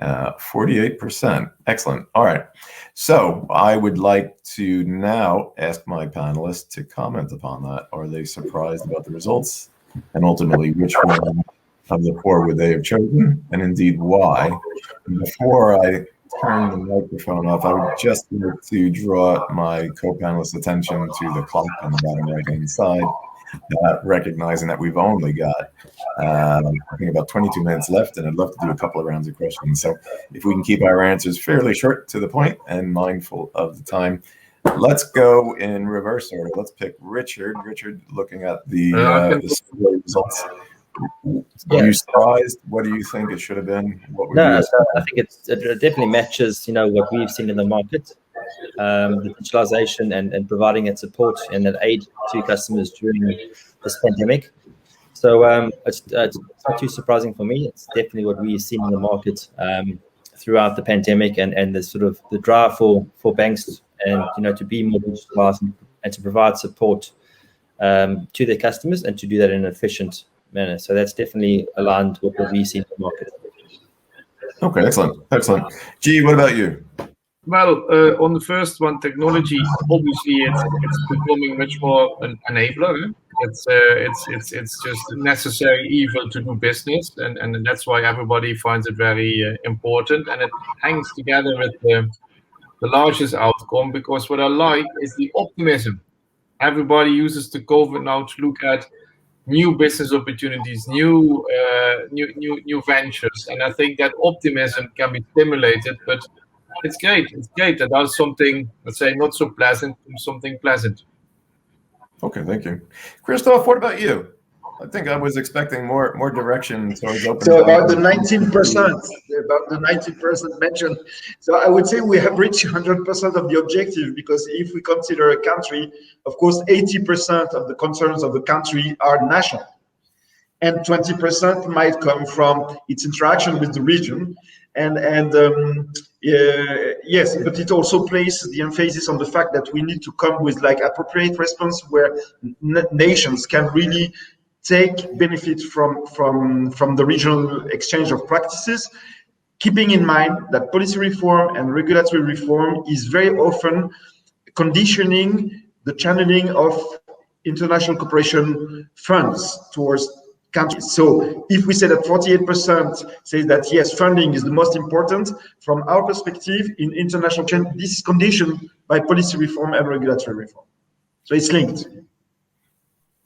Speaker 6: 48%. Excellent. All right. So I would like to now ask my panelists to comment upon that. Are they surprised about the results? And ultimately, which one of the four would they have chosen? And indeed, why? And before I turn the microphone off, I would just like to draw my co-panelists' attention to the clock on the bottom right-hand side, recognizing that we've only got I think about 22 minutes left, and I'd love to do a couple of rounds of questions. So if we can keep our answers fairly short to the point and mindful of the time, let's go in reverse order. Let's pick Richard. Richard, looking at the results. Are you surprised? What do you think it should have been? What would
Speaker 13: no, so I think it definitely matches, what we've seen in the market. the digitalization and providing that support and that aid to customers during this pandemic. So it's not too surprising for me. It's definitely what we've seen in the market throughout the pandemic, and the sort of the drive for banks and to be more digitalized and to provide support to their customers, and to do that in an efficient manner. So that's definitely aligned with what we see in the market.
Speaker 6: Okay, excellent. G, what about you?
Speaker 12: Well, on the first one, technology, obviously it's becoming much more an enabler. It's just a necessary evil to do business, and that's why everybody finds it very important, and it hangs together with the largest outcome, because what I like is the optimism. Everybody uses the COVID now to look at new business opportunities, new ventures, and I think that optimism can be stimulated. But it's great. It's great that there's something, let's say, not so pleasant, something pleasant.
Speaker 6: Okay, thank you, Christoph. What about you? I think I was expecting more direction towards open.
Speaker 11: So about the 19% mentioned. So I would say we have reached 100% of the objective, because if we consider a country, of course, 80% of the concerns of the country are national, and 20% might come from its interaction with the region. Yes, but it also places the emphasis on the fact that we need to come with like appropriate response, where nations can really take benefit from the regional exchange of practices, keeping in mind that policy reform and regulatory reform is very often conditioning the channeling of international cooperation funds towards countries. So if we say that 48% say that yes, funding is the most important, from our perspective in international change, this is conditioned by policy reform and regulatory reform. So it's linked.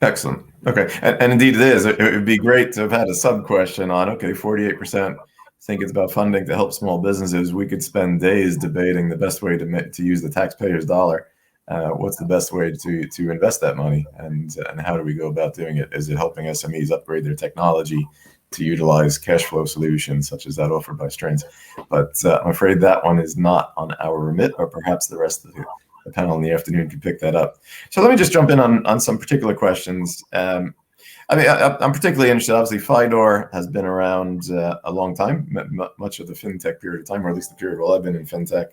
Speaker 6: Excellent. Okay, and indeed it is. It would be great to have had a sub question on, okay, 48% think it's about funding to help small businesses. We could spend days debating the best way to use the taxpayer's dollar. What's the best way to invest that money, and how do we go about doing it? Is it helping SMEs upgrade their technology to utilize cash flow solutions such as that offered by Strands? But I'm afraid that one is not on our remit, or perhaps the rest of the panel in the afternoon can pick that up. So let me just jump in on some particular questions. I'm particularly interested. Obviously, FIDOR has been around a long time, much of the fintech period of time, or at least the period while I've been in fintech.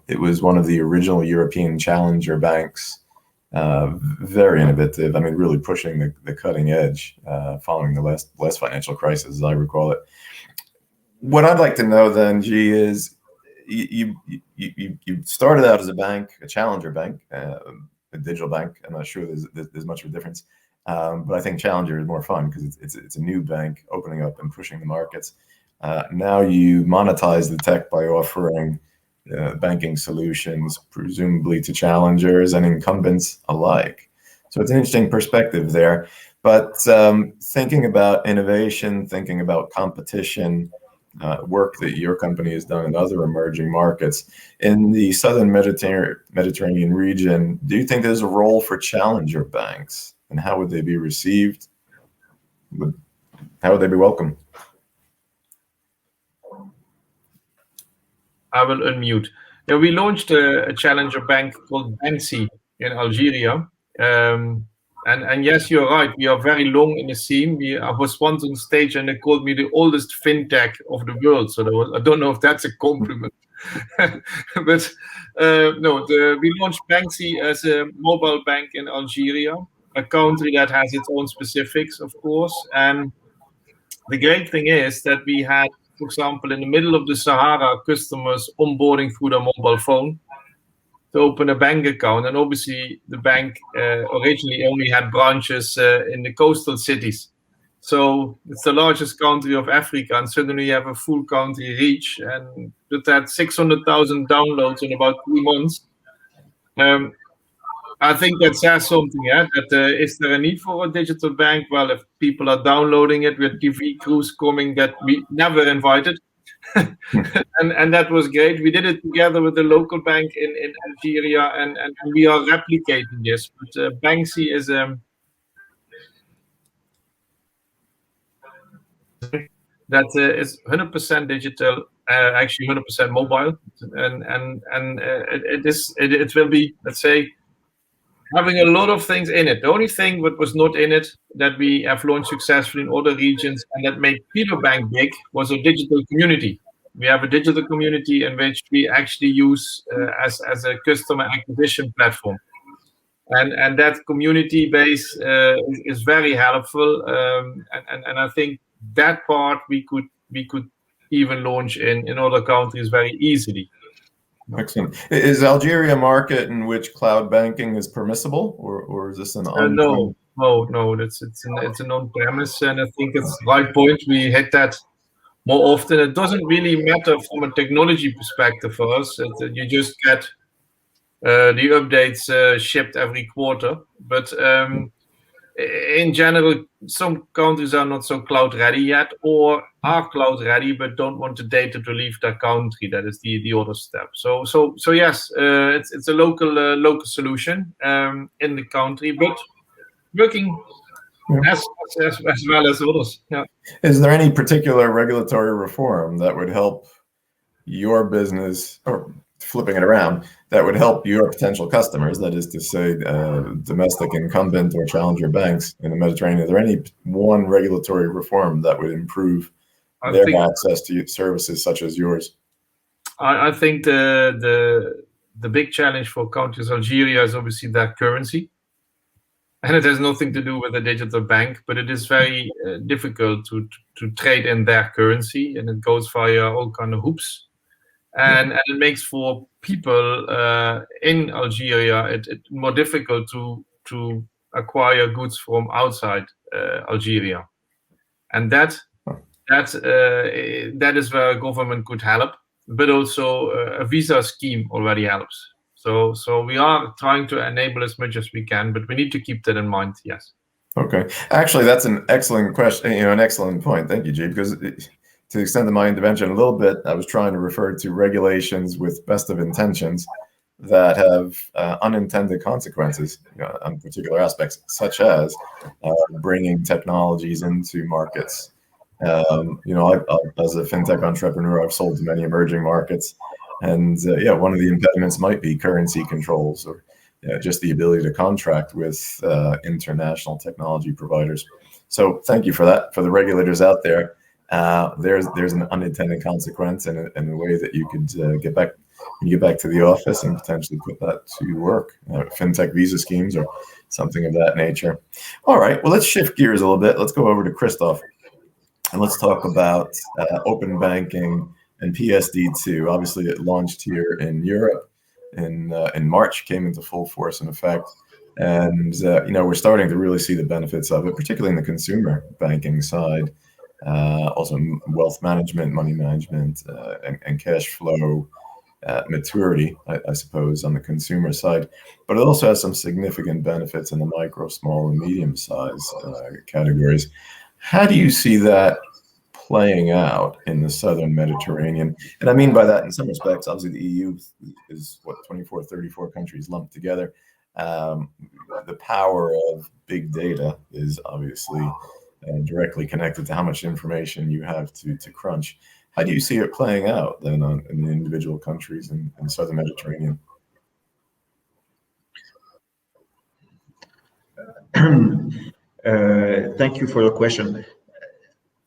Speaker 6: It was one of the original European challenger banks, very innovative. I mean, really pushing the cutting edge following the last financial crisis, as I recall it. What I'd like to know then, G, is you started out as a bank, a challenger bank, a digital bank. I'm not sure there's much of a difference, but I think challenger is more fun because it's a new bank opening up and pushing the markets. Now you monetize the tech by offering banking solutions, presumably to challengers and incumbents alike. So it's an interesting perspective there. But thinking about innovation, thinking about competition, work that your company has done in other emerging markets in the southern Mediterranean region, do you think there's a role for challenger banks, and how would they be received? How would they be welcome?
Speaker 12: I will unmute. Yeah, we launched a challenger bank called Banksy in Algeria. And yes, you're right. We are very long in the scene. I was once on stage and they called me the oldest fintech of the world. So I don't know if that's a compliment. But no, we launched Banksy as a mobile bank in Algeria, a country that has its own specifics, of course. And the great thing is that we had, for example, in the middle of the Sahara, customers onboarding through their mobile phone to open a bank account. And obviously, the bank originally only had branches in the coastal cities. So it's the largest country of Africa, and suddenly you have a full country reach. And it had 600,000 downloads in about 3 months. I think that says something, yeah? That is there a need for a digital bank? Well, if people are downloading it with TV crews coming that we never invited, and that was great. We did it together with the local bank in Algeria, and we are replicating this. But Banksy is that is 100% digital, actually 100% mobile, and it will be, let's say, having a lot of things in it. The only thing that was not in it that we have launched successfully in other regions and that made Peter Bank big was a digital community. We have a digital community in which we actually use as a customer acquisition platform. And that community base is very helpful, and I think that part we could even launch in other countries very easily.
Speaker 6: Excellent. Is Algeria a market in which cloud banking is permissible, or is this an
Speaker 12: no? It's an on-premise, and I think it's the right point. We hit that more often. It doesn't really matter from a technology perspective for us. You just get the updates shipped every quarter, but in general, some countries are not so cloud ready yet, or are cloud ready but don't want the data to leave their country. That is the other step. So yes, it's a local solution in the country, but working as well as others. Yeah.
Speaker 6: Is there any particular regulatory reform that would help your business, or flipping it around, that would help your potential customers, that is to say, domestic incumbent or challenger banks in the Mediterranean? Is there any one regulatory reform that would improve their access to services such as yours?
Speaker 12: I think the big challenge for countries Algeria is obviously their currency. And it has nothing to do with a digital bank, but it is very difficult to trade in their currency, and it goes via all kind of hoops. And it makes for people in Algeria it more difficult to acquire goods from outside Algeria, and that is where a government could help, but also a visa scheme already helps. So we are trying to enable as much as we can, but we need to keep that in mind. Yes.
Speaker 6: Okay. Actually, that's an excellent question. An excellent point. Thank you, G. Because to the extent of my intervention a little bit, I was trying to refer to regulations with best of intentions that have unintended consequences on particular aspects, such as bringing technologies into markets. As a fintech entrepreneur, I've sold to many emerging markets, and one of the impediments might be currency controls, or just the ability to contract with international technology providers. So thank you for that. For the regulators out there, there's an unintended consequence, and a way that you could get back to the office and potentially put that to work. Fintech visa schemes or something of that nature. All right, well, let's shift gears a little bit. Let's go over to Christoph, and let's talk about open banking and PSD2. Obviously, it launched here in Europe in March, came into full force and effect. And, we're starting to really see the benefits of it, particularly in the consumer banking side. Also wealth management, money management, and cash flow maturity, I suppose, on the consumer side. But it also has some significant benefits in the micro, small, and medium-sized categories. How do you see that playing out in the southern Mediterranean? And I mean by that, in some respects, obviously the EU is 24, 34 countries lumped together. The power of big data is obviously directly connected to how much information you have to crunch. How do you see it playing out then in the individual countries in the southern Mediterranean?
Speaker 11: Thank you for your question.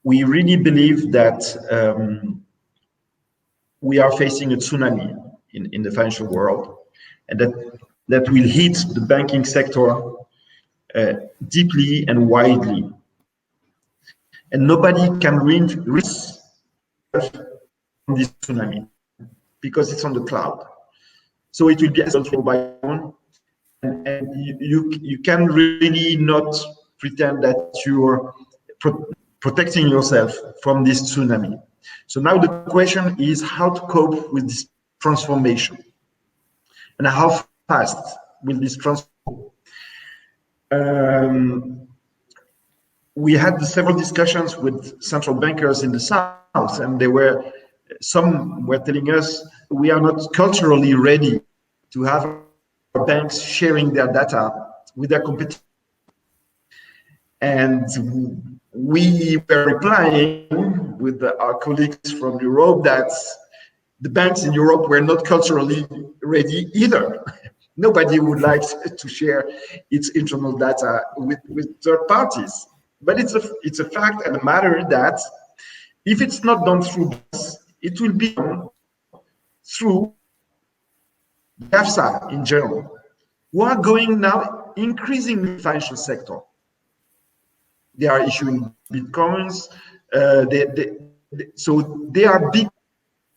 Speaker 11: We really believe that we are facing a tsunami in the financial world, and that will hit the banking sector deeply and widely. And nobody can risk from this tsunami because it's on the cloud. So it will be controlled by one, and you can really not pretend that you're protecting yourself from this tsunami. So now the question is how to cope with this transformation, and how fast will this transform. We had several discussions with central bankers in the south, and some were telling us we are not culturally ready to have our banks sharing their data with their competitors. And we were replying with our colleagues from Europe that the banks in Europe were not culturally ready either. Nobody would like to share its internal data with third parties. But it's a fact and a matter that if it's not done through banks, it will be done through GAFSA in general, who are going now increasingly in the financial sector. They are issuing bitcoins. So they are big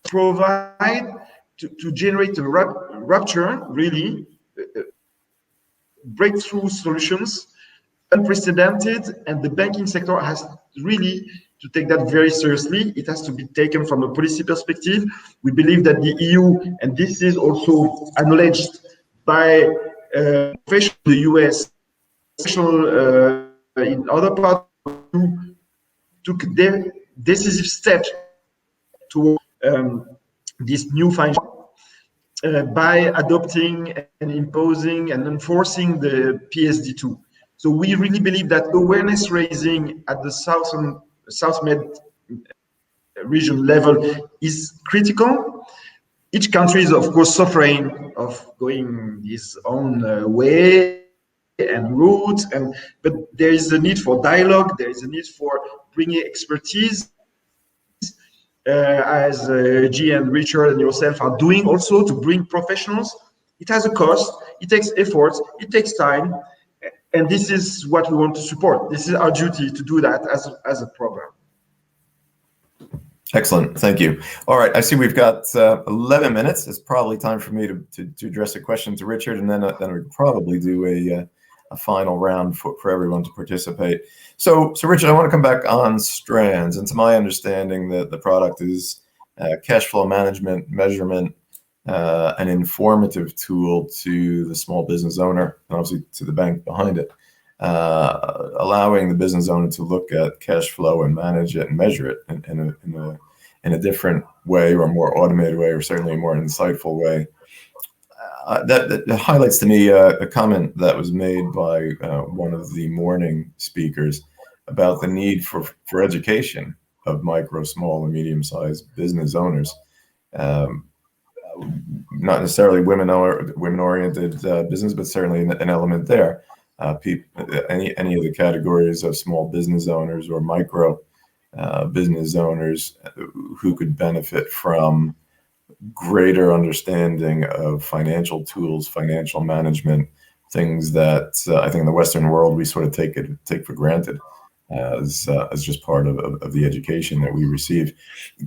Speaker 11: provide to generate a rupture, really, breakthrough solutions, unprecedented, and the banking sector has really to take that very seriously. It has to be taken from a policy perspective. We believe that the EU, and this is also acknowledged by the US, in other parts, took their decisive steps toward this new financial by adopting and imposing and enforcing the PSD2. So we really believe that awareness raising at the SouthMed region level is critical. Each country is, of course, suffering of going its own way and route, but there is a need for dialogue. There is a need for bringing expertise, as G and Richard and yourself are doing also, to bring professionals. It has a cost, it takes effort, it takes time, and this is what we want to support. This is our duty to do that as a program.
Speaker 6: Excellent, thank you. All right, I see we've got 11 minutes. It's probably time for me to address a question to Richard, and then we'll probably do a final round for everyone to participate. So Richard, I want to come back on Strands, and to my understanding that the product is cash flow management, measurement, an informative tool to the small business owner, and obviously to the bank behind it, allowing the business owner to look at cash flow and manage it and measure it in a different way, or a more automated way, or certainly a more insightful way. That highlights to me a comment that was made by one of the morning speakers about the need for education of micro, small, and medium-sized business owners. Not necessarily women-oriented business, but certainly an element there. Any of the categories of small business owners or micro business owners who could benefit from greater understanding of financial tools, financial management, things that I think in the Western world we sort of take for granted as just part of the education that we receive.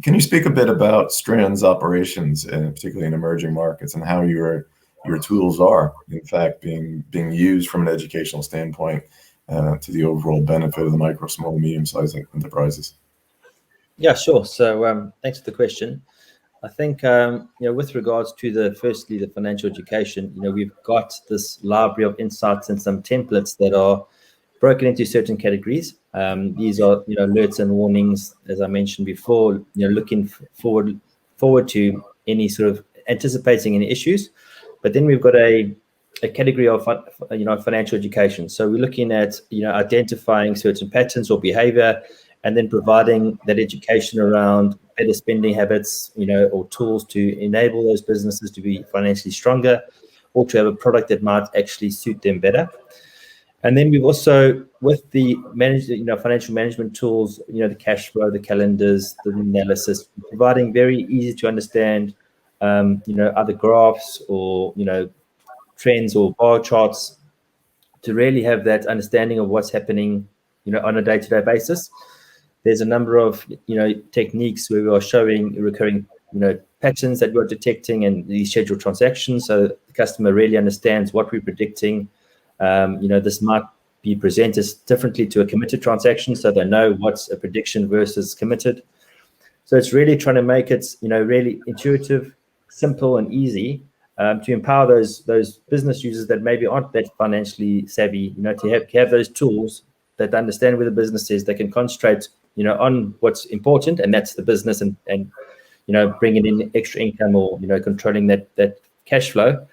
Speaker 6: Can you speak a bit about Strand's operations, and particularly in emerging markets, and how your tools are in fact being used from an educational standpoint to the overall benefit of the micro, small, and medium-sized enterprises?
Speaker 13: Yeah, sure. So thanks for the question. I think, with regards to firstly, the financial education, we've got this library of insights and some templates that are broken into certain categories. These are, alerts and warnings, as I mentioned before, looking forward to any sort of anticipating any issues. But then we've got a category of, financial education. So we're looking at, identifying certain patterns or behavior, and then providing that education around better spending habits, or tools to enable those businesses to be financially stronger, or to have a product that might actually suit them better. And then we've also, with the financial management tools, the cash flow, the calendars, the analysis, providing very easy to understand, other graphs or, trends or bar charts, to really have that understanding of what's happening, on a day-to-day basis. There's a number of, techniques where we are showing recurring, patterns that we're detecting and these scheduled transactions, so the customer really understands what we're predicting. This might be presented differently to a committed transaction, so they know what's a prediction versus committed. So it's really trying to make it, really intuitive, simple, and easy to empower those business users that maybe aren't that financially savvy, to have those tools that understand where the business is. They can concentrate, on what's important, and that's the business, and bringing in extra income, or controlling that cash flow,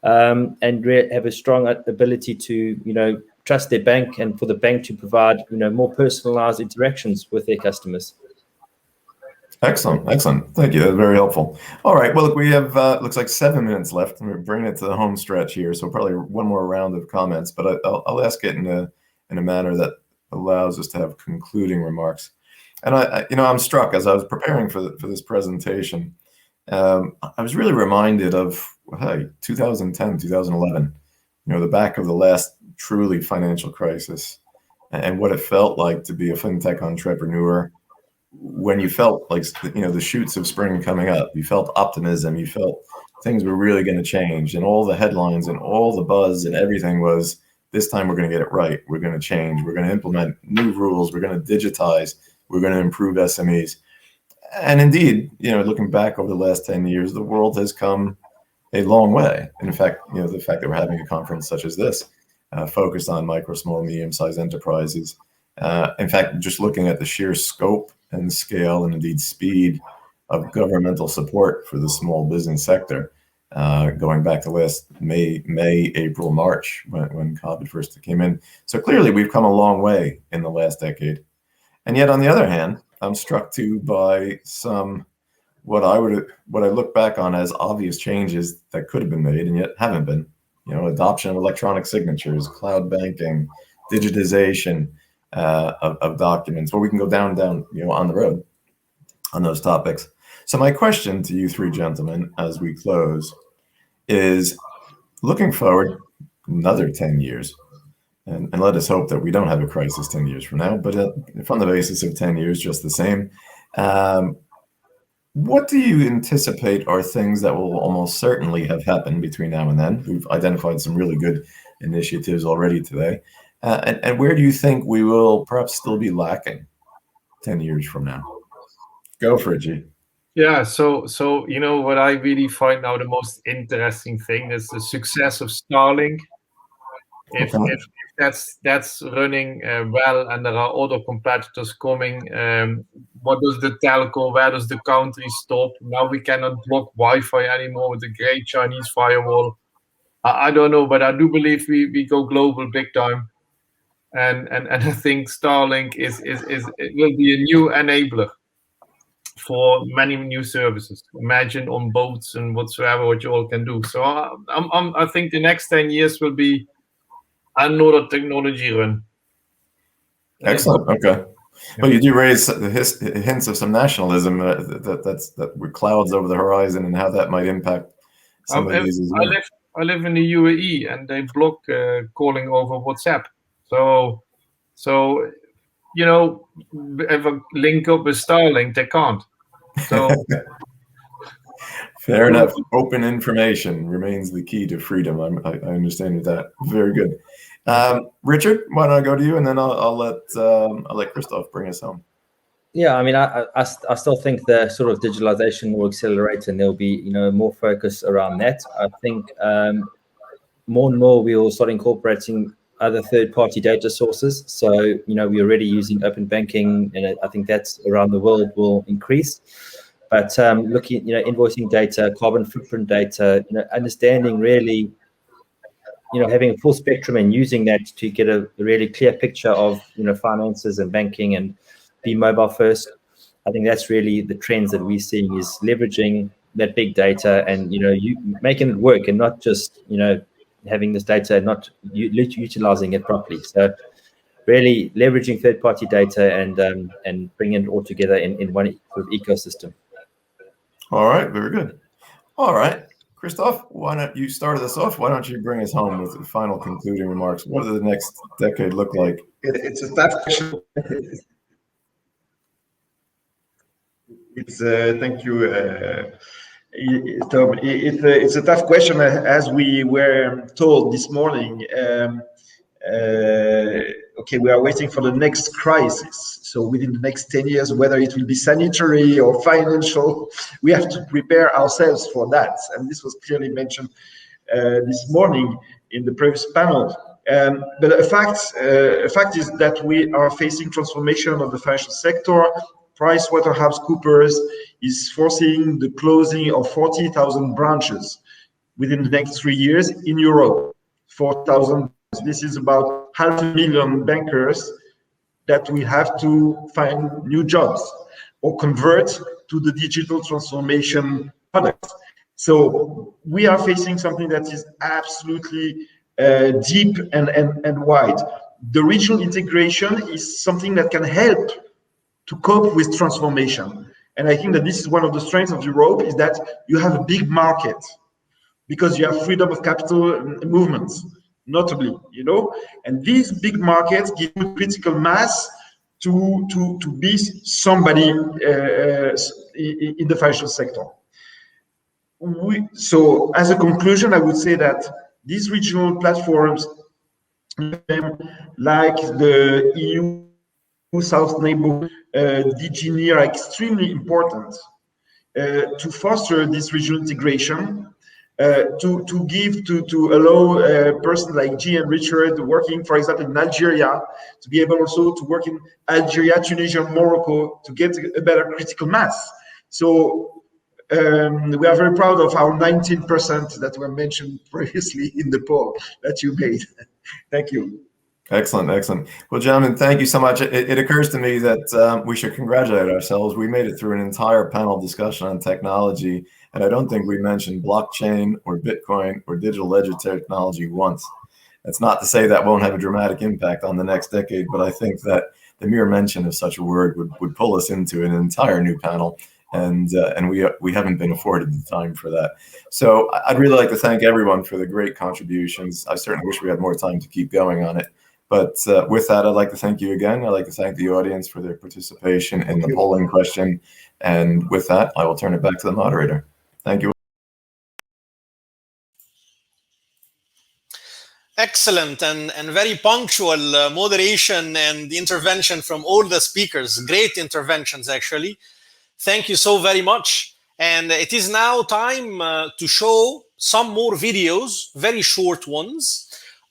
Speaker 13: and have a strong ability to trust their bank and for the bank to provide, more personalized interactions with their customers.
Speaker 6: Excellent, excellent. Thank you. That's very helpful. All right. Well, look, we have looks like 7 minutes left. We're bringing it to the home stretch here, so probably one more round of comments. But I'll ask it in a manner that allows us to have concluding remarks. And I'm struck as I was preparing for this presentation. I was really reminded of 2010, 2011. The back of the last truly financial crisis, and what it felt like to be a fintech entrepreneur. When you felt like, the shoots of spring coming up, you felt optimism, you felt things were really going to change, and all the headlines and all the buzz and everything was, this time we're going to get it right. We're going to change. We're going to implement new rules. We're going to digitize. We're going to improve SMEs. And indeed, looking back over the last 10 years, the world has come a long way. And in fact, the fact that we're having a conference such as this, focused on micro, small, medium-sized enterprises. In fact, just looking at the sheer scope and scale and indeed speed of governmental support for the small business sector, going back to last May, April, March, when COVID first came in. So clearly we've come a long way in the last decade. And yet on the other hand, I'm struck too by some, what I look back on as obvious changes that could have been made and yet haven't been. Adoption of electronic signatures, cloud banking, digitization, of documents. Well, we can go down, on the road on those topics. So my question to you three gentlemen as we close is, looking forward another 10 years, and let us hope that we don't have a crisis 10 years from now, but from the basis of 10 years, just the same, what do you anticipate are things that will almost certainly have happened between now and then? We've identified some really good initiatives already today. And where do you think we will perhaps still be lacking 10 years from now? Go for it, G.
Speaker 12: Yeah, so what I really find now the most interesting thing is the success of Starlink. If that's running well and there are other competitors coming, what does the telco, where does the country stop? Now we cannot block Wi-Fi anymore with the great Chinese firewall. I don't know, but I do believe we go global big time. And I think Starlink it will be a new enabler for many new services. Imagine on boats and whatsoever what you all can do. So I think the next 10 years will be another technology run.
Speaker 6: Excellent. Okay. Well, you do raise the hints of some nationalism that with clouds over the horizon and how that might impact some of these as well.
Speaker 12: I live in the UAE and they block calling over WhatsApp. So if I link up with Starlink, they can't. So
Speaker 6: fair enough. Open information remains the key to freedom. I understand that. Very good. Richard, why don't I go to you, and then I'll let Christoph bring us home.
Speaker 13: Yeah, I mean, I still think the sort of digitalization will accelerate, and there'll be more focus around that. I think more and more we will start incorporating other third-party data sources. So we're already using open banking, and I think that's around the world will increase. But looking, invoicing data, carbon footprint data, understanding really, having a full spectrum and using that to get a really clear picture of finances and banking and be mobile first. I think that's really the trends that we're seeing, is leveraging that big data and you making it work, and not just having this data and not utilizing it properly. So really leveraging third-party data and bringing it all together in one sort of ecosystem.
Speaker 6: All right, very good. All right, Christoph, why don't you start us off? Why don't you bring us home with the final concluding remarks? What does the next decade look like?
Speaker 11: It's a tough question. Thank you, Tom. It's a tough question, as we were told this morning. Okay, we are waiting for the next crisis. So within the next 10 years, whether it will be sanitary or financial, we have to prepare ourselves for that. And this was clearly mentioned this morning in the previous panel. But a fact is that we are facing transformation of the financial sector. PricewaterhouseCoopers is foreseeing the closing of 40,000 branches within the next 3 years in Europe. 4,000. This is about 500,000 bankers that we have to find new jobs or convert to the digital transformation product. So we are facing something that is absolutely deep and wide. The regional integration is something that can help to cope with transformation. And I think that this is one of the strengths of Europe, is that you have a big market because you have freedom of capital movements, notably, you know, and these big markets give you critical mass to be somebody in the financial sector. So as a conclusion, I would say that these regional platforms, like the EU South Neighborhood, DG NEAR, are extremely important to foster this regional integration, to allow a person like G and Richard working, for example, in Algeria, to be able also to work in Algeria, Tunisia, Morocco, to get a better critical mass. So we are very proud of our 19% that were mentioned previously in the poll that you made. Thank you.
Speaker 6: Excellent, excellent. Well, gentlemen, thank you so much. It occurs to me that we should congratulate ourselves. We made it through an entire panel discussion on technology, and I don't think we mentioned blockchain or Bitcoin or digital ledger technology once. That's not to say that won't have a dramatic impact on the next decade, but I think that the mere mention of such a word would pull us into an entire new panel, and we haven't been afforded the time for that. So I'd really like to thank everyone for the great contributions. I certainly wish we had more time to keep going on it. But with that, I'd like to thank you again. I'd like to thank the audience for their participation in the polling question. And with that, I will turn it back to the moderator. Thank you.
Speaker 1: Excellent and very punctual moderation and intervention from all the speakers. Great interventions, actually. Thank you so very much. And it is now time to show some more videos, very short ones,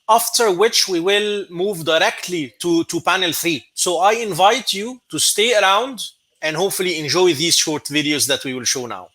Speaker 1: after which we will move directly to panel 3. So I invite you to stay around and hopefully enjoy these short videos that we will show now.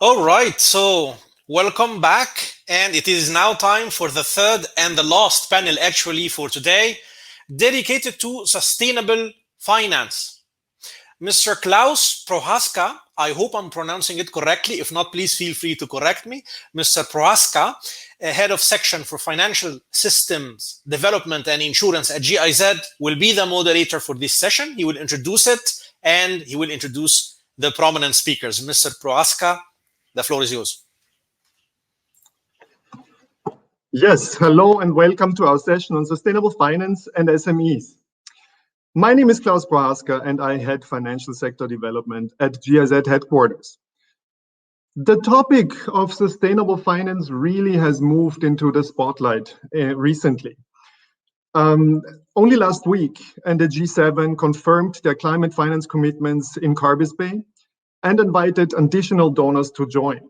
Speaker 1: All right, so welcome back. And it is now time for the third and the last panel actually for today, dedicated to sustainable finance. Mr. Klaus Prohaska, I hope I'm pronouncing it correctly. If not, please feel free to correct me. Mr. Prohaska, head of section for financial systems development and insurance at GIZ, will be the moderator for this session. He will introduce it and he will introduce the prominent speakers. Mr. Prohaska, the floor is yours.
Speaker 14: Yes, hello and welcome to our session on sustainable finance and SMEs. My name is Klaus Prohaska and I head financial sector development at GIZ headquarters. The topic of sustainable finance really has moved into the spotlight recently. Only last week, and the G7 confirmed their climate finance commitments in Carbis Bay and invited additional donors to join.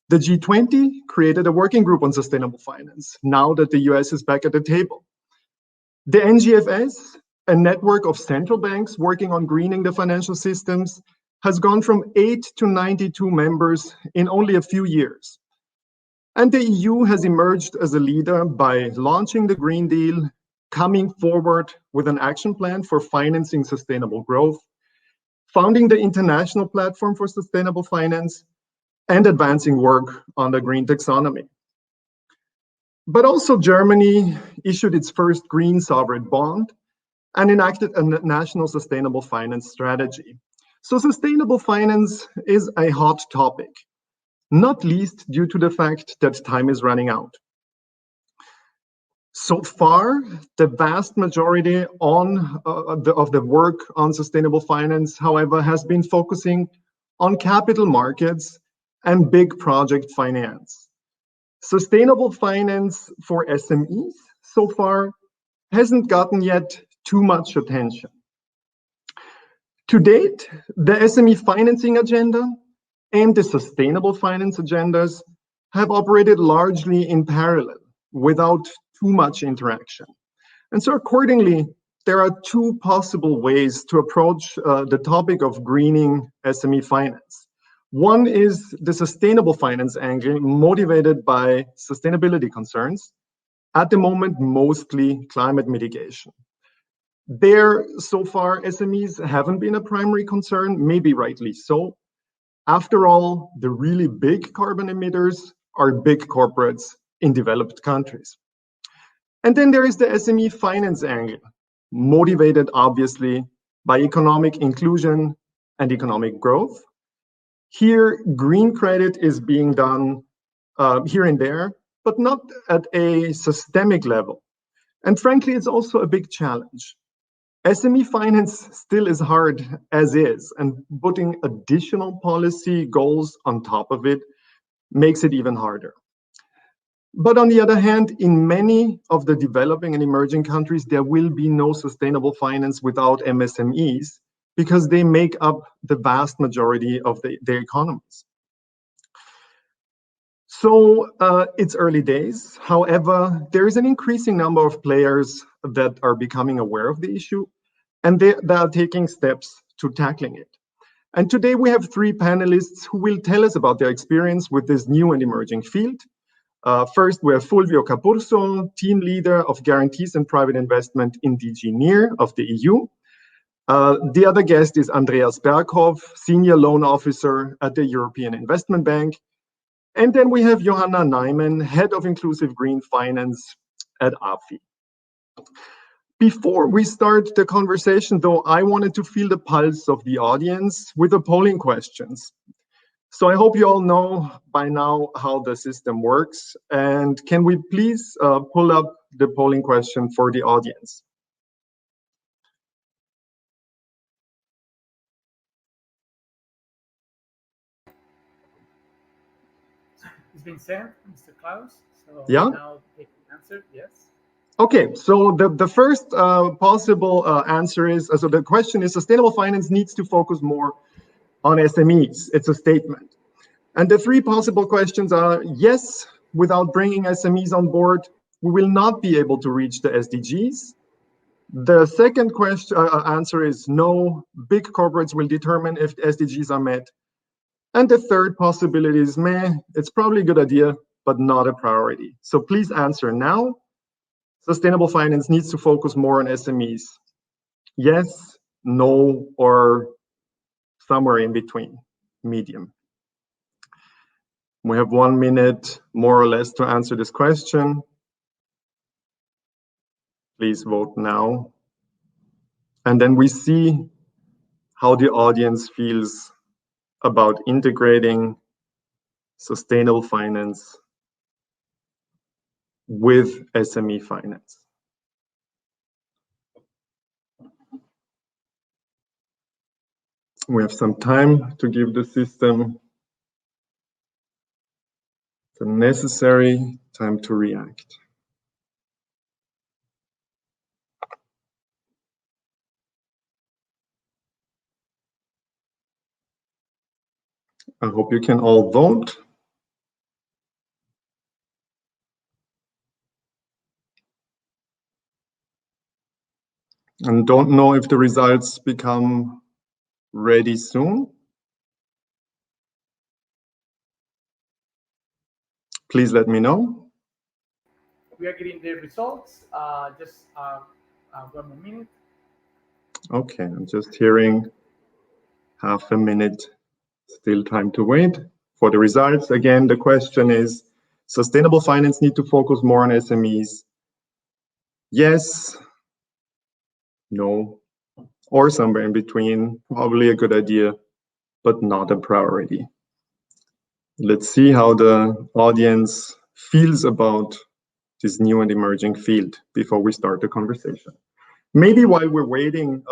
Speaker 14: The G20 created a working group on sustainable finance, now that the US is back at the table. The NGFS, a network of central banks working on greening the financial systems, has gone from 8 to 92 members in only a few years. And the EU has emerged as a leader by launching the Green Deal, coming forward with an action plan for financing sustainable growth, founding the International Platform for Sustainable Finance, and advancing work on the green taxonomy. But also Germany issued its first green sovereign bond and enacted a national sustainable finance strategy. So sustainable finance is a hot topic, not least due to the fact that time is running out. So far, the vast majority of the work on sustainable finance, however, has been focusing on capital markets and big project finance. Sustainable finance for SMEs so far hasn't gotten yet too much attention. To date, the SME financing agenda and the sustainable finance agendas have operated largely in parallel without too much interaction. And so accordingly, there are two possible ways to approach the topic of greening SME finance. One is the sustainable finance angle motivated by sustainability concerns, at the moment mostly climate mitigation. There, so far, SMEs haven't been a primary concern, maybe rightly so. After all, the really big carbon emitters are big corporates in developed countries. And then there is the SME finance angle, motivated obviously by economic inclusion and economic growth. Here, green credit is being done here and there, but not at a systemic level. And frankly, it's also a big challenge. SME finance still is hard as is, and putting additional policy goals on top of it makes it even harder. But on the other hand, in many of the developing and emerging countries, there will be no sustainable finance without MSMEs, because they make up the vast majority of their economies. So it's early days. However, there is an increasing number of players that are becoming aware of the issue, and they are taking steps to tackling it. And today we have three panelists who will tell us about their experience with this new and emerging field. First, we have Fulvio Capurso, team leader of guarantees and private investment in DG NIR of the EU. The other guest is Andreas Berghoff, senior loan officer at the European Investment Bank. And then we have Johanna Neiman, head of inclusive green finance at AFI. Before we start the conversation, though, I wanted to feel the pulse of the audience with the polling questions. So I hope you all know by now how the system works. And can we please pull up the polling question for the audience?
Speaker 15: It's been sent, Mr. Klaus. So
Speaker 14: yeah.
Speaker 15: Now they can answer, yes.
Speaker 14: Okay, so the first possible answer is, so the question is, sustainable finance needs to focus more on SMEs. It's a statement. And the three possible questions are, yes, without bringing SMEs on board, we will not be able to reach the SDGs. The second question answer is no, big corporates will determine if SDGs are met. And the third possibility is, it's probably a good idea, but not a priority. So please answer now. Sustainable finance needs to focus more on SMEs. Yes, no, or somewhere in between, medium. We have 1 minute, more or less, to answer this question. Please vote now. And then we see how the audience feels about integrating sustainable finance with SME finance. We have some time to give the system the necessary time to react. I hope you can all vote. And don't know if the results become ready soon. Please let me know.
Speaker 15: We are getting the results. Just 1 more minute.
Speaker 14: Okay, I'm just hearing half a minute. Still time to wait for the results. Again, the question is, sustainable finance need to focus more on SMEs? Yes, no, or somewhere in between. Probably a good idea, but not a priority. Let's see how the audience feels about this new and emerging field before we start the conversation. Maybe while we're waiting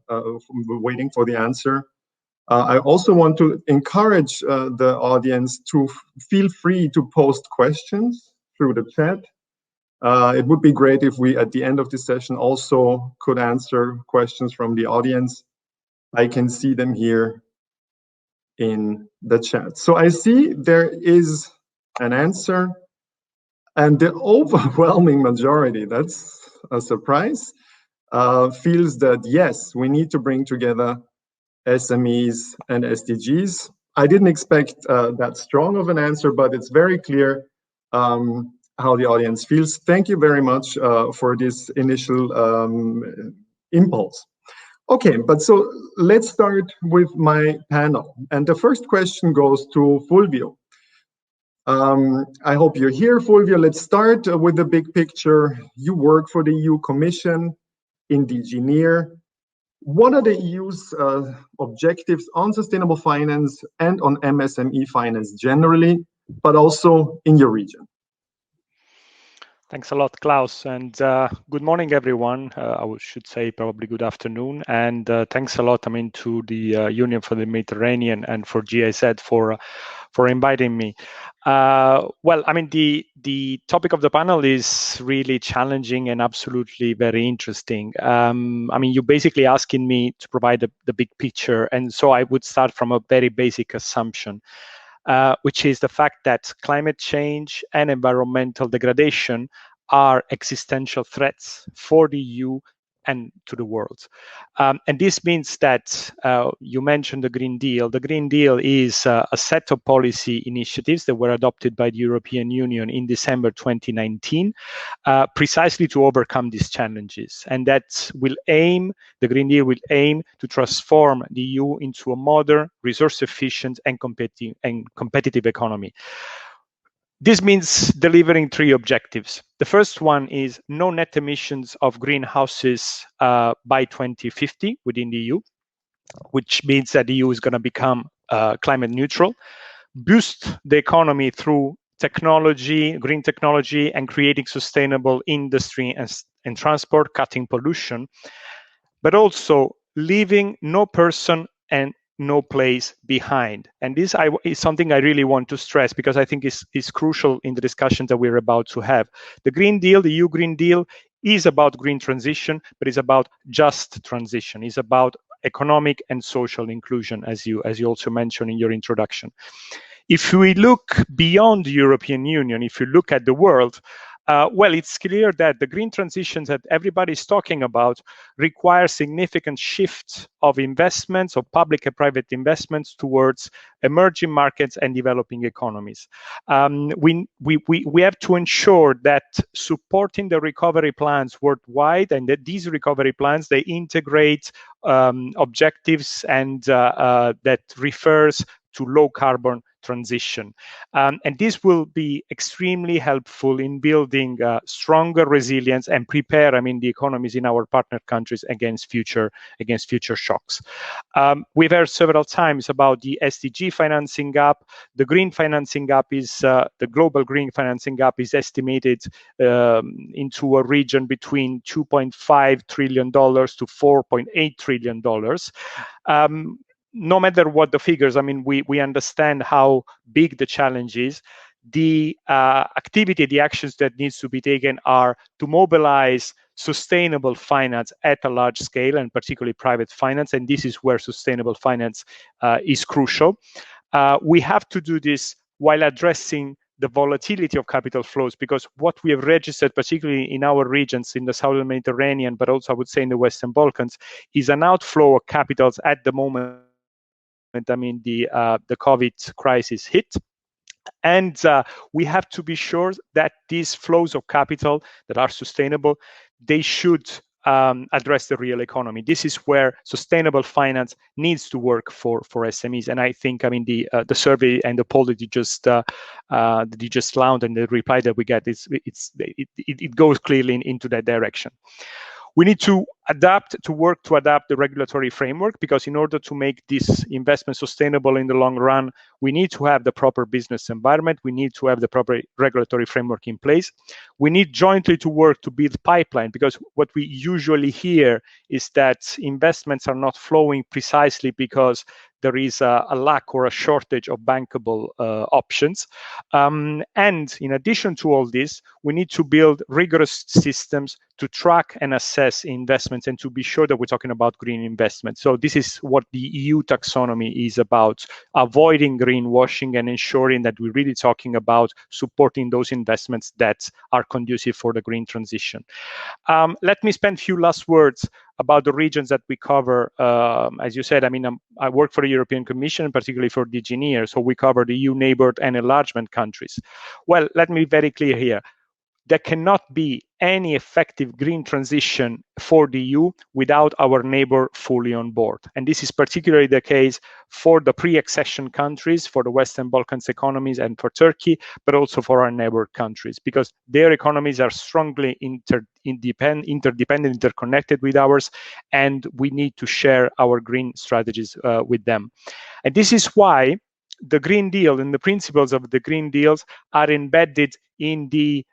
Speaker 14: waiting for the answer, I also want to encourage the audience to feel free to post questions through the chat. It would be great if we, at the end of this session, also could answer questions from the audience. I can see them here in the chat. So I see there is an answer, and the overwhelming majority, that's a surprise, feels that yes, we need to bring together SMEs and SDGs. I didn't expect that strong of an answer, but it's very clear how the audience feels. Thank you very much for this initial impulse. Okay, but so let's start with my panel. And the first question goes to Fulvio. I hope you're here, Fulvio. Let's start with the big picture. You work for the EU Commission in DG NEAR. What are the EU's objectives on sustainable finance and on MSME finance generally, but also in your region?
Speaker 16: Thanks a lot, Klaus, and good morning, everyone. I should say probably good afternoon, and thanks a lot, to the Union for the Mediterranean and for GIZ for inviting me. Well, the topic of the panel is really challenging and absolutely very interesting. You're basically asking me to provide the big picture, and so I would start from a very basic assumption, which is the fact that climate change and environmental degradation are existential threats for the EU and to the world. And this means that you mentioned the Green Deal. The Green Deal is a set of policy initiatives that were adopted by the European Union in December 2019, precisely to overcome these challenges. And that the Green Deal will aim to transform the EU into a modern, resource-efficient and competitive economy. This means delivering 3 objectives. The first one is no net emissions of greenhouses by 2050 within the EU, which means that the EU is going to become climate neutral, boost the economy through technology, green technology, and creating sustainable industry and transport, cutting pollution, but also leaving no person and no place behind. And this is something I really want to stress because I think is crucial in the discussion that we're about to have. The Green Deal, the EU Green Deal, is about green transition, but it's about just transition. It's about economic and social inclusion, as you also mentioned in your introduction. If we look beyond the European Union, if you look at the world, Well, it's clear that the green transitions that everybody's talking about require significant shift of investments, of public and private investments towards emerging markets and developing economies. We have to ensure that supporting the recovery plans worldwide, and that these recovery plans, they integrate objectives and that refers to low carbon transition. And this will be extremely helpful in building stronger resilience and prepare, the economies in our partner countries against future shocks. We've heard several times about the SDG financing gap. The green financing gap is, the global green financing gap is estimated into a region between $2.5 trillion to $4.8 trillion. No matter what the figures, we understand how big the challenge is. The activity, the actions that needs to be taken are to mobilize sustainable finance at a large scale, and particularly private finance, and this is where sustainable finance is crucial. We have to do this while addressing the volatility of capital flows, because what we have registered, particularly in our regions in the Southern Mediterranean, but also I would say in the Western Balkans, is an outflow of capitals at the moment. The COVID crisis hit, and we have to be sure that these flows of capital that are sustainable, they should address the real economy. This is where sustainable finance needs to work for SMEs, and I think the survey and the poll that you just launched and the reply that we get it goes clearly into that direction. We need to work to adapt the regulatory framework, because in order to make this investment sustainable in the long run, we need to have the proper business environment. We need to have the proper regulatory framework in place. We need jointly to work to build pipeline, because what we usually hear is that investments are not flowing precisely because there is a lack or a shortage of bankable options. And in addition to all this, we need to build rigorous systems to track and assess investments and to be sure that we're talking about green investment. So this is what the EU taxonomy is about, avoiding greenwashing and ensuring that we're really talking about supporting those investments that are conducive for the green transition. Let me spend a few last words about the regions that we cover. As you said, I work for the European Commission, particularly for DG NEAR, so we cover the EU neighbored and enlargement countries. Well, let me be very clear here. There cannot be any effective green transition for the EU without our neighbor fully on board. And this is particularly the case for the pre-accession countries, for the Western Balkans economies and for Turkey, but also for our neighbor countries, because their economies are strongly interdependent, interconnected with ours, and we need to share our green strategies with them. And this is why the Green Deal and the principles of the Green Deals are embedded in the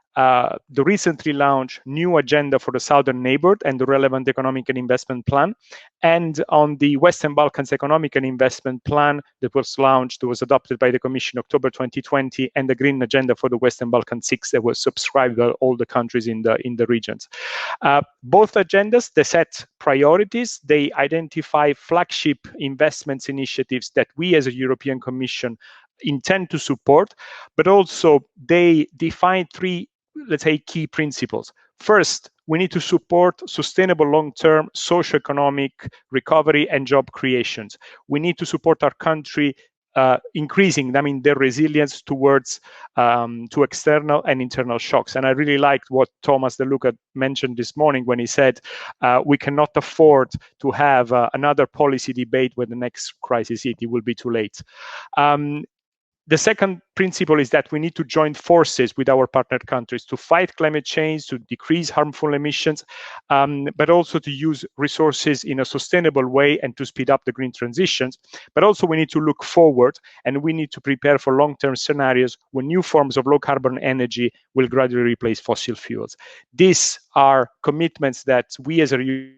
Speaker 16: recently launched new agenda for the Southern Neighborhood and the relevant economic and investment plan, and on the Western Balkans economic and investment plan that was adopted by the Commission in October 2020, and the Green Agenda for the Western Balkans 6 that was subscribed by all the countries in the regions. Both agendas, they set priorities, they identify flagship investments initiatives that we as a European Commission intend to support, but also they define three, let's say, key principles. First, we need to support sustainable long-term socio-economic recovery and job creations. We need to support our country increasing, their resilience towards to external and internal shocks. And I really liked what Thomas De Luca mentioned this morning when he said we cannot afford to have another policy debate when the next crisis hits. It will be too late. The second principle is that we need to join forces with our partner countries to fight climate change, to decrease harmful emissions, but also to use resources in a sustainable way and to speed up the green transitions. But also we need to look forward, and we need to prepare for long-term scenarios when new forms of low-carbon energy will gradually replace fossil fuels. These are commitments that we as a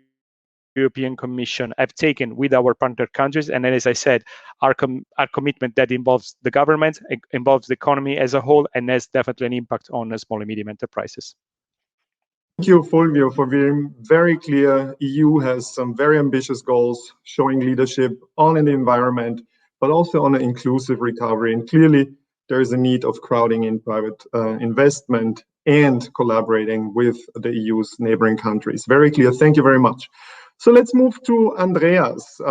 Speaker 16: European Commission have taken with our partner countries, and then, as I said, our commitment that involves the government, involves the economy as a whole, and has definitely an impact on small and medium enterprises.
Speaker 14: Thank you, Fulvio, for being very clear. EU has some very ambitious goals, showing leadership on an environment, but also on an inclusive recovery. And clearly, there is a need of crowding in private investment and collaborating with the EU's neighboring countries. Very clear. Thank you very much. So let's move to Andreas.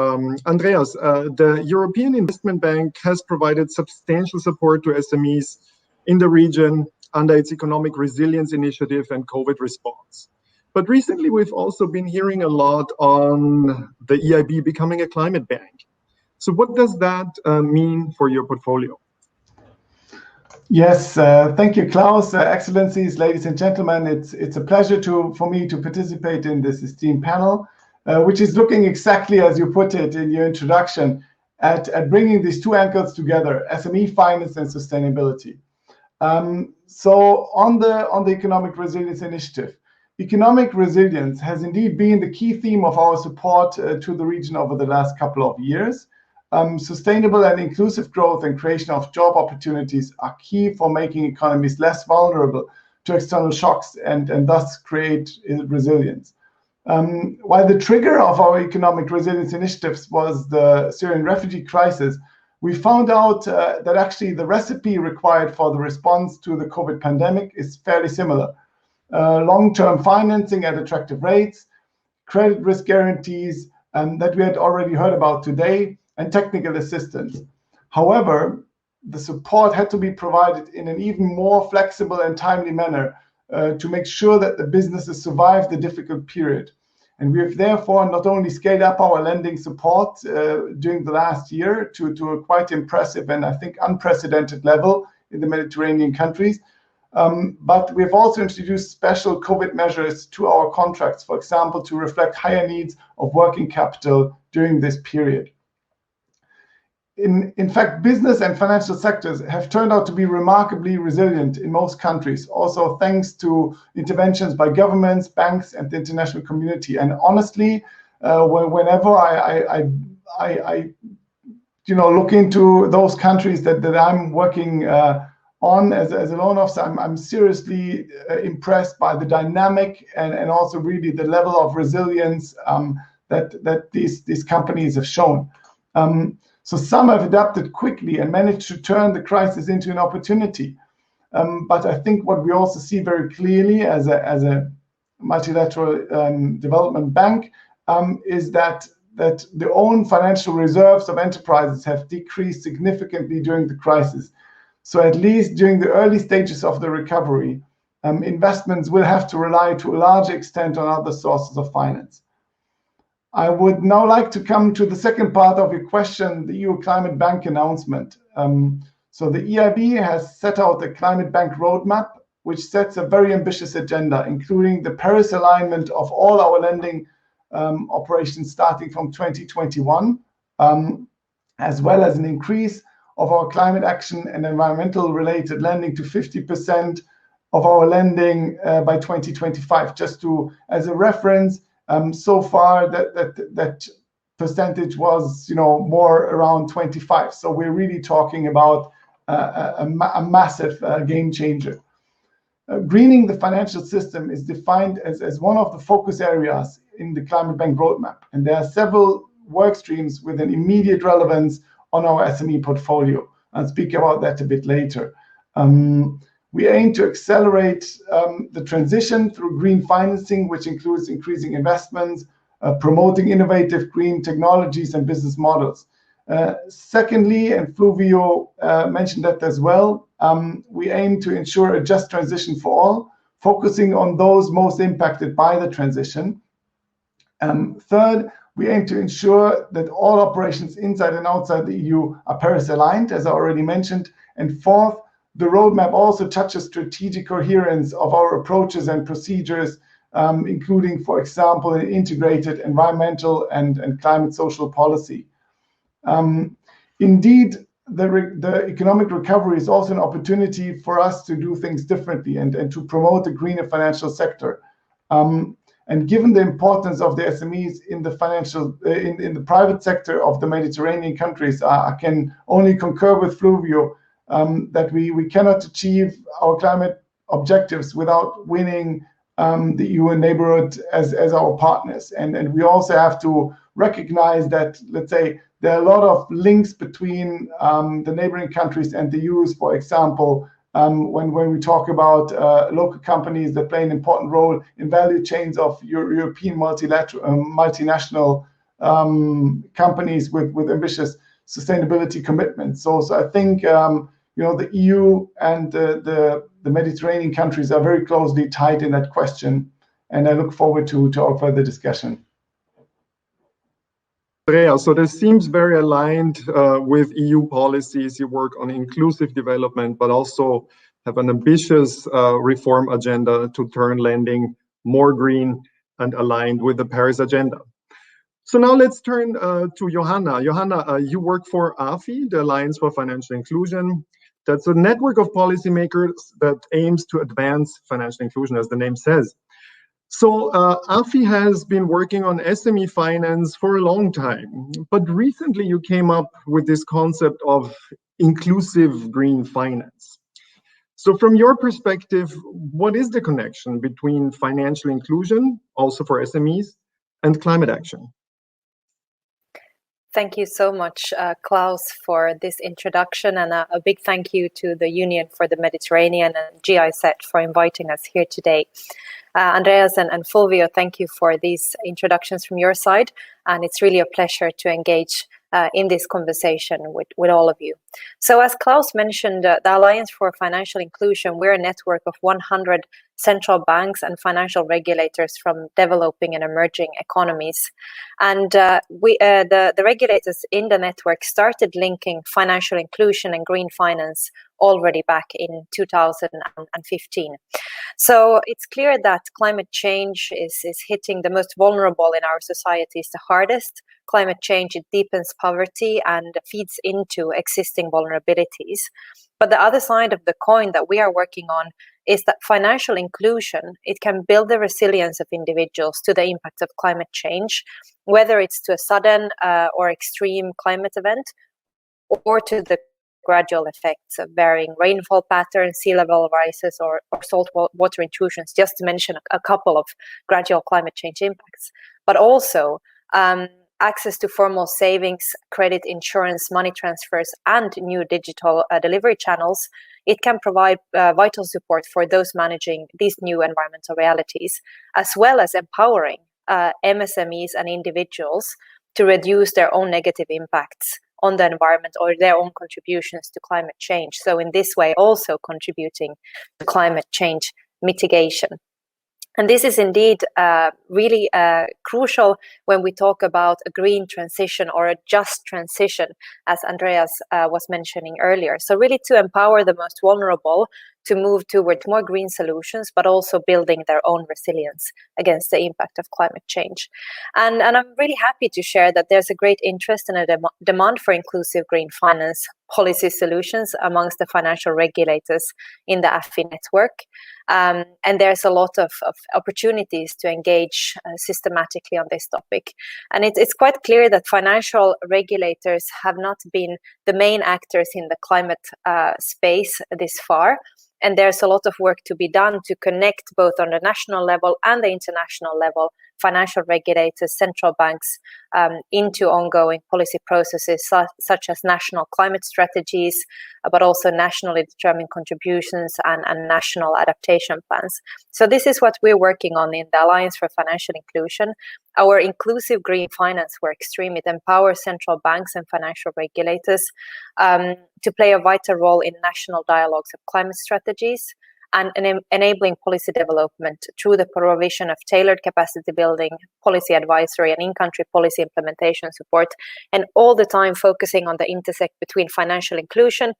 Speaker 14: Andreas, the European Investment Bank has provided substantial support to SMEs in the region under its Economic Resilience Initiative and COVID response. But recently, we've also been hearing a lot on the EIB becoming a climate bank. So what does that mean for your portfolio?
Speaker 17: Yes, thank you, Klaus. Excellencies, ladies and gentlemen, it's a pleasure for me to participate in this esteemed panel, which is looking exactly as you put it in your introduction at bringing these two anchors together, SME finance and sustainability. So on the Economic Resilience Initiative, economic resilience has indeed been the key theme of our support to the region over the last couple of years. Sustainable and inclusive growth and creation of job opportunities are key for making economies less vulnerable to external shocks and thus create resilience. While the trigger of our economic resilience initiatives was the Syrian refugee crisis, we found out that actually the recipe required for the response to the COVID pandemic is fairly similar. Long-term financing at attractive rates, credit risk guarantees that we had already heard about today, and technical assistance. However, the support had to be provided in an even more flexible and timely manner to make sure that the businesses survive the difficult period. And we have therefore not only scaled up our lending support during the last year to a quite impressive and I think unprecedented level in the Mediterranean countries, but we've also introduced special COVID measures to our contracts, for example, to reflect higher needs of working capital during this period. In fact, business and financial sectors have turned out to be remarkably resilient in most countries, also thanks to interventions by governments, banks, and the international community. And honestly, whenever I look into those countries that I'm working on as a loan officer, I'm seriously impressed by the dynamic and also really the level of resilience that these companies have shown. So some have adapted quickly and managed to turn the crisis into an opportunity. But I think what we also see very clearly as a multilateral development bank is that the own financial reserves of enterprises have decreased significantly during the crisis. So at least during the early stages of the recovery, investments will have to rely to a large extent on other sources of finance. I would now like to come to the second part of your question, the EU Climate Bank announcement. So the EIB has set out a climate bank roadmap, which sets a very ambitious agenda, including the Paris alignment of all our lending operations starting from 2021, as well as an increase of our climate action and environmental related lending to 50% of our lending by 2025. Just as a reference, so far that percentage was more around 25. So we're really talking about a massive game changer. Greening the financial system is defined as one of the focus areas in the Climate Bank roadmap. And there are several work streams with an immediate relevance on our SME portfolio. I'll speak about that a bit later. We aim to accelerate the transition through green financing, which includes increasing investments, promoting innovative green technologies and business models. Secondly, and Fluvio mentioned that as well, we aim to ensure a just transition for all, focusing on those most impacted by the transition. Third, we aim to ensure that all operations inside and outside the EU are Paris aligned, as I already mentioned. And fourth, the roadmap also touches strategic coherence of our approaches and procedures, including, for example, an integrated environmental and climate social policy. Indeed, the economic recovery is also an opportunity for us to do things differently and to promote a greener financial sector. And given the importance of the SMEs in the in the private sector of the Mediterranean countries, I can only concur with Fluvio that we cannot achieve our climate objectives without winning the EU and neighborhood as our partners. And we also have to recognize that, let's say, there are a lot of links between the neighboring countries and the EU. For example, when we talk about local companies that play an important role in value chains of European multinational companies with ambitious sustainability commitments. So I think the EU and the Mediterranean countries are very closely tied in that question, and I look forward to our further discussion.
Speaker 14: Andrea, so this seems very aligned with EU policies. You work on inclusive development, but also have an ambitious reform agenda to turn lending more green and aligned with the Paris Agenda. So now let's turn to Johanna. Johanna, you work for AFI, the Alliance for Financial Inclusion. That's a network of policymakers that aims to advance financial inclusion, as the name says. So AFI has been working on SME finance for a long time, but recently you came up with this concept of inclusive green finance. So from your perspective, what is the connection between financial inclusion, also for SMEs, and climate action?
Speaker 18: Thank you so much, Klaus, for this introduction, and a big thank you to the Union for the Mediterranean and GIZ for inviting us here today. Andreas and Fulvio, thank you for these introductions from your side, and it's really a pleasure to engage in this conversation with all of you. So as Klaus mentioned, the Alliance for Financial Inclusion, we're a network of 100 central banks and financial regulators from developing and emerging economies. And the regulators in the network started linking financial inclusion and green finance already back in 2015. So it's clear that climate change is hitting the most vulnerable in our societies the hardest. Climate change, it deepens poverty and feeds into existing vulnerabilities. But the other side of the coin that we are working on is that financial inclusion, it can build the resilience of individuals to the impact of climate change, whether it's to a sudden or extreme climate event, or to the gradual effects of varying rainfall patterns, sea level rises, or salt water intrusions, just to mention a couple of gradual climate change impacts. But also access to formal savings, credit, insurance, money transfers, and new digital delivery channels, it can provide vital support for those managing these new environmental realities, as well as empowering MSMEs and individuals to reduce their own negative impacts on the environment or their own contributions to climate change. So in this way, also contributing to climate change mitigation. And this is indeed really crucial when we talk about a green transition or a just transition, as Andreas was mentioning earlier. So really to empower the most vulnerable to move towards more green solutions, but also building their own resilience against the impact of climate change. And I'm really happy to share that there's a great interest and a demand for inclusive green finance policy solutions amongst the financial regulators in the AFI network. And there's a lot of opportunities to engage systematically on this topic. And it's quite clear that financial regulators have not been the main actors in the climate space this far. And there's a lot of work to be done to connect both on the national level and the international level financial regulators, central banks, into ongoing policy processes such as national climate strategies, but also nationally determined contributions and national adaptation plans. So this is what we're working on in the Alliance for Financial Inclusion. Our inclusive green finance work stream, it empowers central banks and financial regulators to play a vital role in national dialogues of climate strategies, and enabling policy development through the provision of tailored capacity building, policy advisory, and in-country policy implementation support, and all the time focusing on the intersect between financial inclusion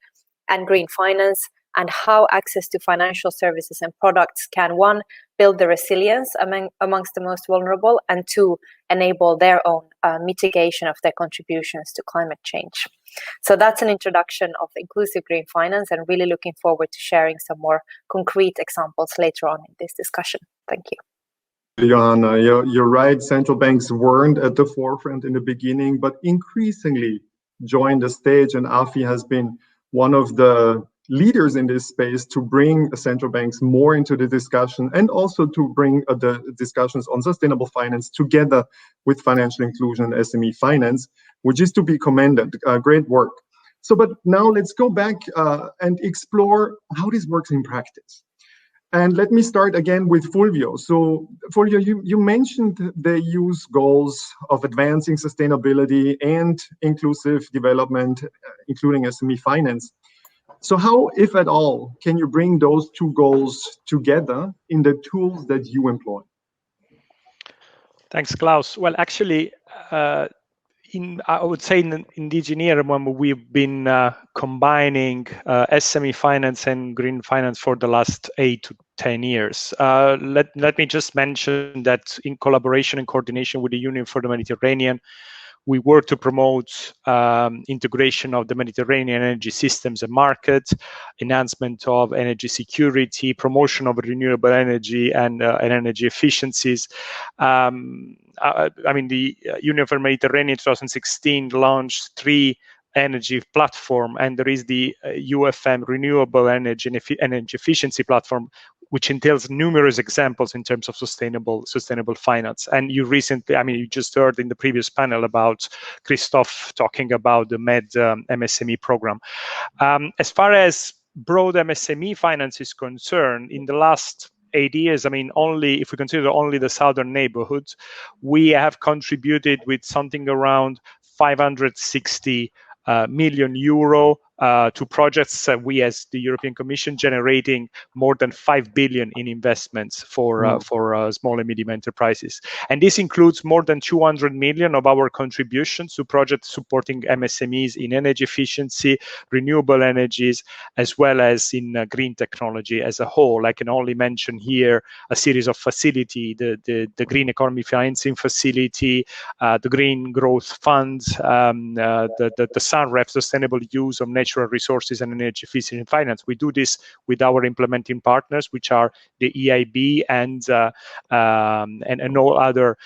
Speaker 18: and green finance, and how access to financial services and products can, one, build the resilience amongst the most vulnerable, and two, enable their own mitigation of their contributions to climate change. So that's an introduction of inclusive green finance, and really looking forward to sharing some more concrete examples later on in this discussion. Thank you.
Speaker 14: Johanna, you're right. Central banks weren't at the forefront in the beginning, but increasingly joined the stage, and AFI has been one of the leaders in this space to bring central banks more into the discussion, and also to bring the discussions on sustainable finance together with financial inclusion and SME finance, which is to be commended. Great work. So, but now let's go back and explore how this works in practice. And let me start again with Fulvio. So, Fulvio, you mentioned the EU's goals of advancing sustainability and inclusive development, including SME finance. So how, if at all, can you bring those two goals together in the tools that you employ?
Speaker 16: Thanks, Klaus. Well, actually, I would say in DG we've been combining SME finance and green finance for the last 8 to 10 years. Let me just mention that in collaboration and coordination with the Union for the Mediterranean, we work to promote integration of the Mediterranean energy systems and markets, enhancement of energy security, promotion of renewable energy and energy efficiencies. I mean, the Union for the Mediterranean 2016 launched 3 energy platform, and there is the UfM renewable energy and energy efficiency platform, which entails numerous examples in terms of sustainable finance. And you recently, I mean, you just heard in the previous panel about Christoph talking about the MED MSME program. As far as broad MSME finance is concerned, in the last 8 years, I mean, only if we consider only the southern neighborhood, we have contributed with something around 560 million euro to projects. We, as the European Commission, generating more than 5 billion in investments for small and medium enterprises. And this includes more than 200 million of our contributions to projects supporting MSMEs in energy efficiency, renewable energies, as well as in green technology as a whole. I can only mention here a series of facilities, the Green Economy Financing Facility, the Green Growth Fund, the SUNREF, Sustainable Use of Natural Resources and Energy Efficient Finance. We do this with our implementing partners, which are the EIB and all other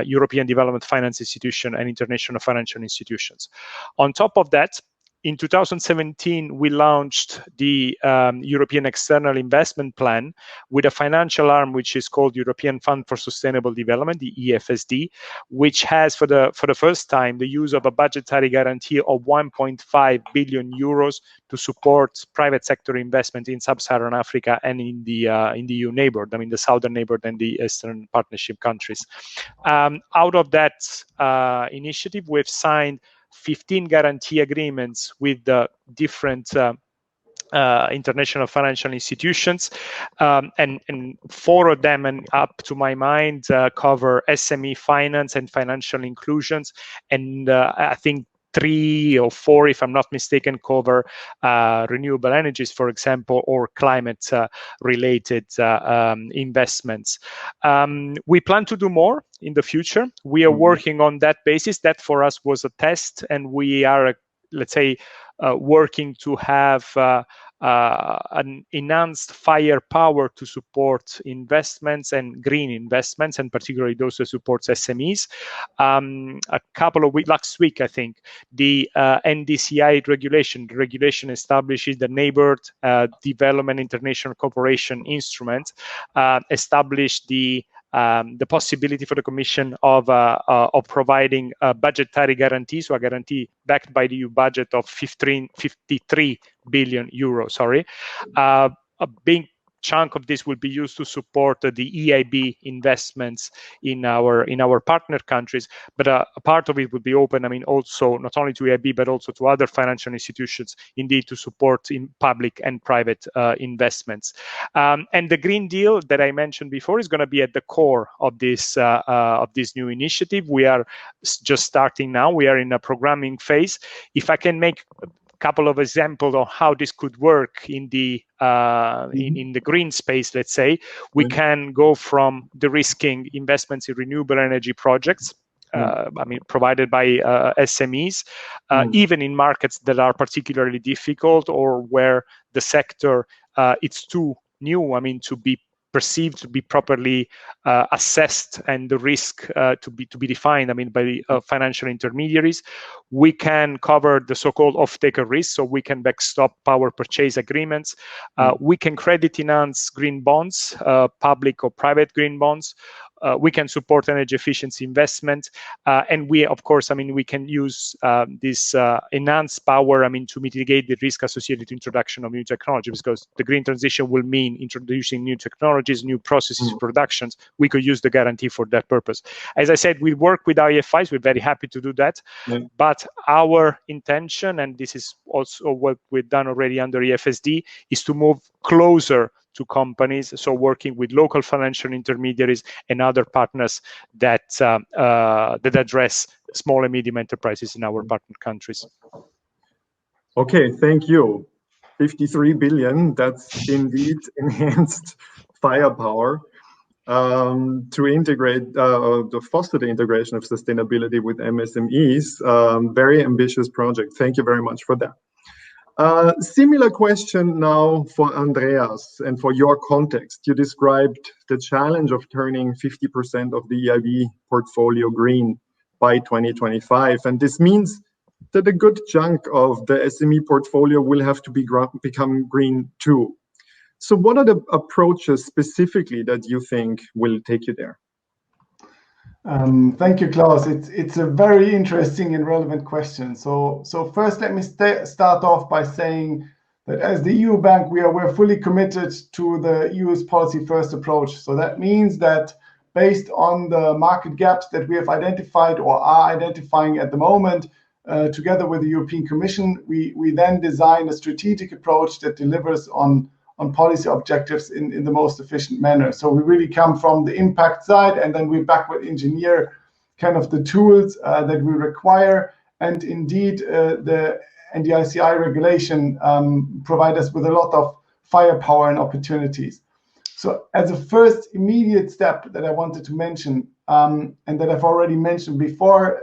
Speaker 16: European Development Finance Institution and international financial institutions. On top of that, in 2017, we launched the European External Investment Plan with a financial arm which is called European Fund for Sustainable Development, the EFSD, which has for the first time the use of a budgetary guarantee of 1.5 billion euros to support private sector investment in sub-Saharan Africa and in the EU neighborhood, I mean the southern neighborhood and the Eastern Partnership countries. Out of that initiative, we've signed 15 guarantee agreements with the different international financial institutions, and 4 of them, and up to my mind, cover SME finance and financial inclusions, and I think 3 or 4, if I'm not mistaken, cover renewable energies, for example, or climate-related investments. We plan to do more in the future. We are working on that basis. That for us was a test, and we are, let's say, working to have an enhanced firepower to support investments and green investments, and particularly those that support SMEs. A couple of weeks, last week, I think, the NDCI regulation establishes the Neighborhood Development International Cooperation Instrument, established the possibility for the Commission of providing a budgetary guarantee, so a guarantee backed by the EU budget of 53 billion euros. A big chunk of this will be used to support the EIB investments in our partner countries, but a part of it will be open, I mean, also not only to EIB, but also to other financial institutions, indeed, to support in public and private investments. And the Green Deal that I mentioned before is going to be at the core of this new initiative. We are just starting now. We are in a programming phase. If I can make couple of examples on how this could work in the green space, let's say, we can go from de-risking investments in renewable energy projects, I mean, provided by SMEs, even in markets that are particularly difficult or where the sector it's too new, I mean, to be perceived to be properly assessed and the risk to be defined, by the financial intermediaries. We can cover the so-called off-taker risk, so we can backstop power purchase agreements. We can credit enhance green bonds, public or private green bonds. We can support energy efficiency investment, and we, of course, we can use this enhanced power, to mitigate the risk associated to introduction of new technologies, because the green transition will mean introducing new technologies, new processes, productions. We could use the guarantee for that purpose. As I said, we work with IFIs. We're very happy to do that. But our intention, and this is also what we've done already under EFSD, is to move closer to companies, so working with local financial intermediaries and other partners that address small and medium enterprises in our partner countries.
Speaker 14: Okay, thank you. 53 billion, that's indeed enhanced firepower to integrate, to foster the integration of sustainability with MSMEs. Very ambitious project. Thank you very much for that. Similar question now for Andreas and for your context. You described the challenge of turning 50% of the EIB portfolio green by 2025. And this means that a good chunk of the SME portfolio will have to become green too. So what are the approaches specifically that you think will take you there?
Speaker 17: Thank you, Klaus. It's a very interesting and relevant question. So first, let me start off by saying that as the EU bank, we're fully committed to the EU's policy first approach. So that means that based on the market gaps that we have identified or are identifying at the moment, together with the European Commission, we then design a strategic approach that delivers on policy objectives in the most efficient manner. So we really come from the impact side, and then we backward engineer kind of the tools that we require. And indeed, the NDICI regulation provide us with a lot of firepower and opportunities. So as a first immediate step that I wanted to mention, and that I've already mentioned before,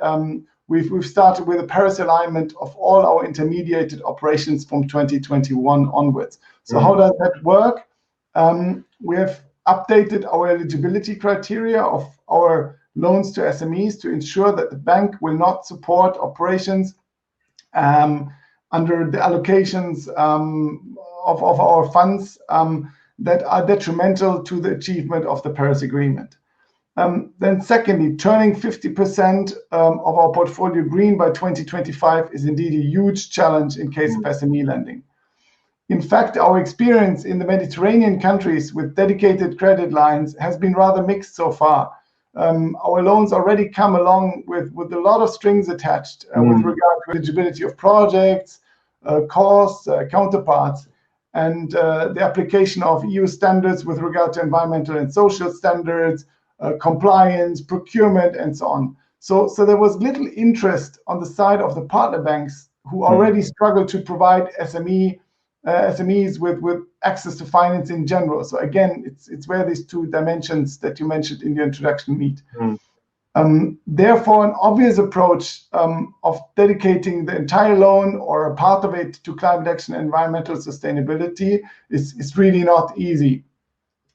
Speaker 17: we've started with a Paris alignment of all our intermediated operations from 2021 onwards. So how does that work? We have updated our eligibility criteria of our loans to SMEs to ensure that the bank will not support operations under the allocations of our funds that are detrimental to the achievement of the Paris Agreement. Then secondly, turning 50% of our portfolio green by 2025 is indeed a huge challenge in case of SME lending. In fact, our experience in the Mediterranean countries with dedicated credit lines has been rather mixed so far. Our loans already come along with a lot of strings attached with regard to eligibility of projects, costs, counterparts, and the application of EU standards with regard to environmental and social standards, compliance, procurement, and so on. So there was little interest on the side of the partner banks who already struggle to provide SMEs with access to finance in general. So again, it's where these two dimensions that you mentioned in your introduction meet. Therefore, an obvious approach of dedicating the entire loan or a part of it to climate action and environmental sustainability is really not easy.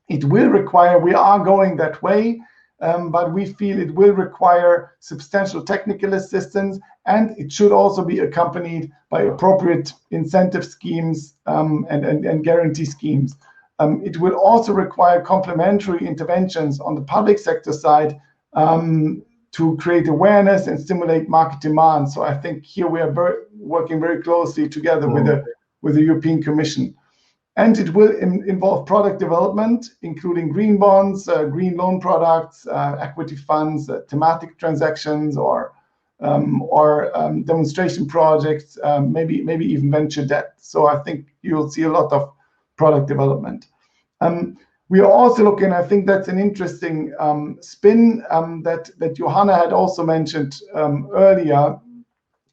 Speaker 17: It will require, we are going that way, but we feel it will require substantial technical assistance, and it should also be accompanied by appropriate incentive schemes and guarantee schemes. It will also require complementary interventions on the public sector side to create awareness and stimulate market demand. So I think here we are working very closely together with the European Commission. And it will involve product development, including green bonds, green loan products, equity funds, thematic transactions, or demonstration projects, maybe even venture debt. So I think you'll see a lot of product development. We are also looking, I think that's an interesting spin that Johanna had also mentioned earlier.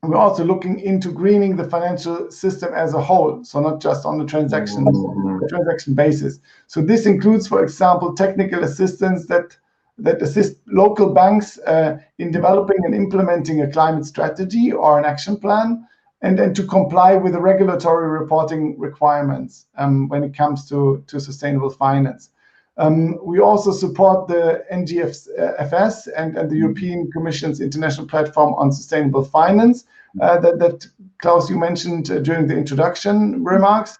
Speaker 17: We're also looking into greening the financial system as a whole, so not just on the transaction basis. So this includes, for example, technical assistance that assist local banks in developing and implementing a climate strategy or an action plan, and then to comply with the regulatory reporting requirements when it comes to sustainable finance. We also support the NGFS and the European Commission's International Platform on Sustainable Finance that Klaus, you mentioned during the introduction remarks,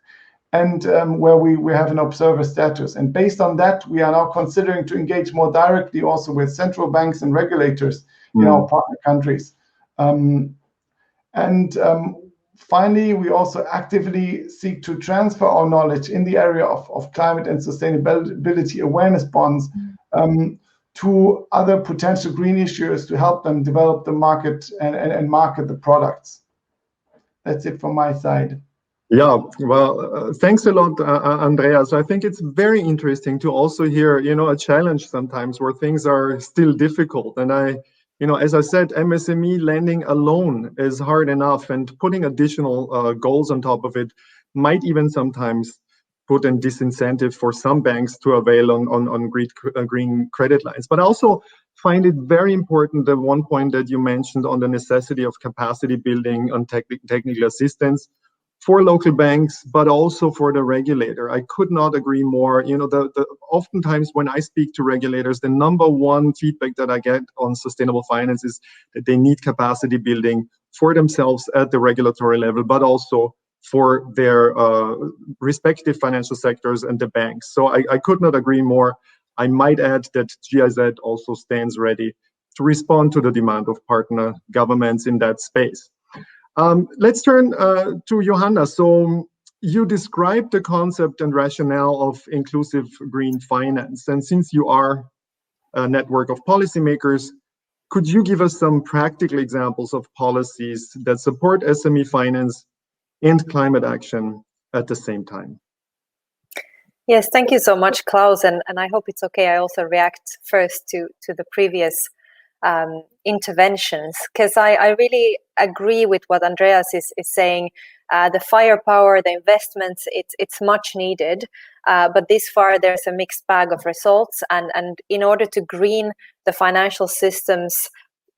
Speaker 17: and where we have an observer status. And based on that, we are now considering to engage more directly also with central banks and regulators in our partner countries. Finally, we also actively seek to transfer our knowledge in the area of climate and sustainability awareness bonds to other potential green issuers to help them develop the market and market the products. That's it from my side.
Speaker 14: Yeah, well, thanks a lot, Andreas. I think it's very interesting to also hear, a challenge sometimes where things are still difficult. And as I said, MSME lending alone is hard enough, and putting additional goals on top of it might even sometimes put a disincentive for some banks to avail on green credit lines. But I also find it very important, the one point that you mentioned on the necessity of capacity building on technical assistance for local banks, but also for the regulator. I could not agree more. Oftentimes when I speak to regulators, the number one feedback that I get on sustainable finance is that they need capacity building for themselves at the regulatory level, but also for their respective financial sectors and the banks. So I could not agree more. I might add that GIZ also stands ready to respond to the demand of partner governments in that space. Let's turn to Johanna. So you described the concept and rationale of inclusive green finance. And since you are a network of policymakers, could you give us some practical examples of policies that support SME finance and climate action at the same time?
Speaker 18: Yes, thank you so much, Klaus. And I hope it's okay. I also react first to the previous interventions, because I really agree with what Andreas is saying. The firepower, the investments, it's much needed, but this far there's a mixed bag of results, and in order to green the financial systems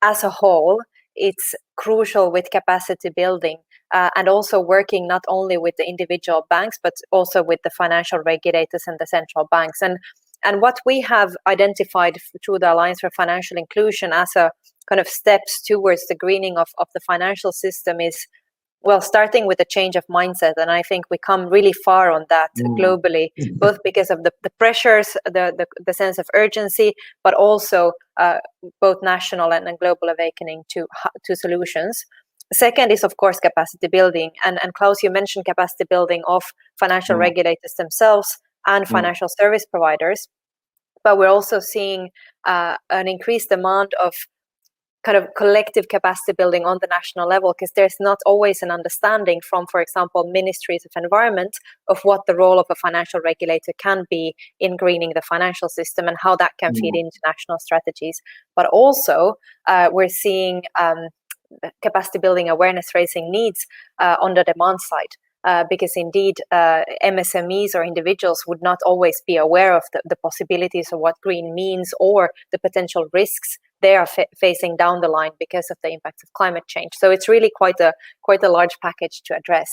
Speaker 18: as a whole, it's crucial with capacity building and also working not only with the individual banks but also with the financial regulators and the central banks. And what we have identified through the Alliance for Financial Inclusion as a kind of steps towards the greening of the financial system is, well, starting with a change of mindset. And I think we come really far on that globally, both because of the pressures, the sense of urgency, but also both national and global awakening to solutions. Second is, of course, capacity building. And Klaus, you mentioned capacity building of financial regulators themselves and financial service providers. But we're also seeing an increased demand of kind of collective capacity building on the national level, because there's not always an understanding from, for example, ministries of environment of what the role of a financial regulator can be in greening the financial system and how that can feed into national strategies. But also we're seeing capacity building awareness raising needs on the demand side. Because indeed, MSMEs or individuals would not always be aware of the possibilities of what green means or the potential risks they are facing down the line because of the impacts of climate change. So it's really quite a large package to address.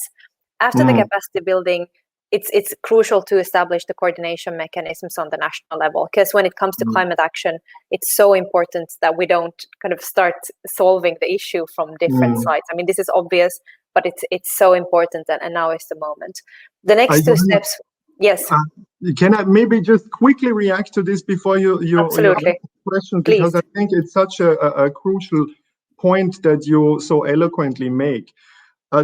Speaker 18: After the capacity building, it's crucial to establish the coordination mechanisms on the national level, because when it comes to climate action, it's so important that we don't kind of start solving the issue from different sides. I mean, this is obvious, but it's so important, and now is the moment. The next two steps, yes.
Speaker 14: Can I maybe just quickly react to this before you
Speaker 18: Absolutely.
Speaker 14: Question? Because I think it's such a crucial point that you so eloquently make.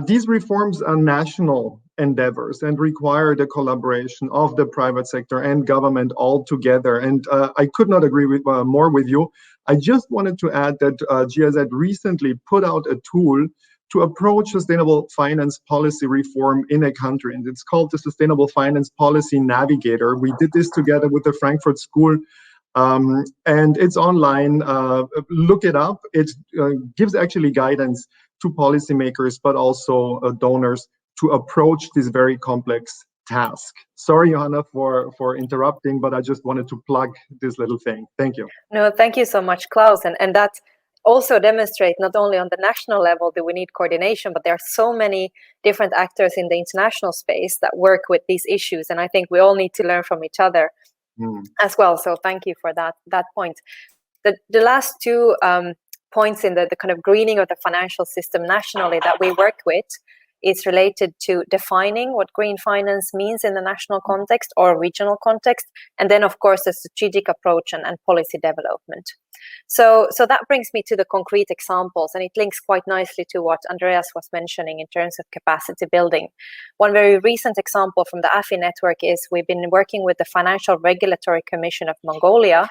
Speaker 14: These reforms are national endeavors and require the collaboration of the private sector and government all together. And I could not agree more with you. I just wanted to add that GIZ recently put out a tool to approach sustainable finance policy reform in a country. And it's called the Sustainable Finance Policy Navigator. We did this together with the Frankfurt School, and it's online. Look it up. It gives actually guidance to policymakers, but also donors to approach this very complex task. Sorry, Johanna, for interrupting, but I just wanted to plug this little thing. Thank you.
Speaker 18: No, thank you so much, Klaus. And that also demonstrate not only on the national level that we need coordination, but there are so many different actors in the international space that work with these issues. And I think we all need to learn from each other. as well. So thank you for that point. The last two points in the kind of greening of the financial system nationally that we work with is related to defining what green finance means in the national context or regional context, and then of course the strategic approach and policy development. So that brings me to the concrete examples, and it links quite nicely to what Andreas was mentioning in terms of capacity building. One very recent example from the AFI network is we've been working with the Financial Regulatory Commission of Mongolia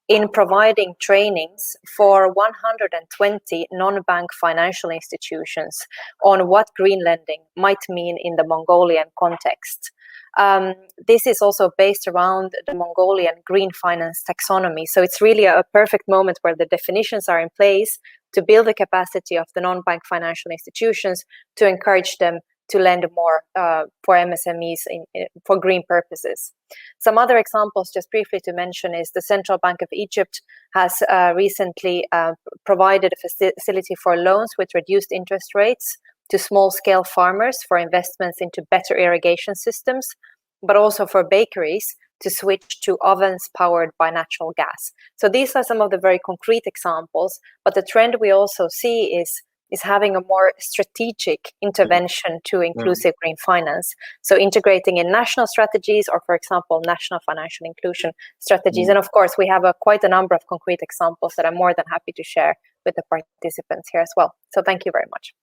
Speaker 18: in providing trainings for 120 non-bank financial institutions on what green lending might mean in the Mongolian context. This is also based around the Mongolian green finance taxonomy. So it's really a perfect moment where the definitions are in place to build the capacity of the non-bank financial institutions to encourage them to lend more for MSMEs for green purposes. Some other examples, just briefly to mention, is the Central Bank of Egypt has recently provided a facility for loans with reduced interest rates to small-scale farmers for investments into better irrigation systems, but also for bakeries to switch to ovens powered by natural gas. So these are some of the very concrete examples, but the trend we also see is having a more strategic intervention to inclusive green finance. So integrating in national strategies or, for example, national financial inclusion strategies. And of course, we have quite a number of concrete examples that I'm more than happy to share with the participants here as well. So thank you very much.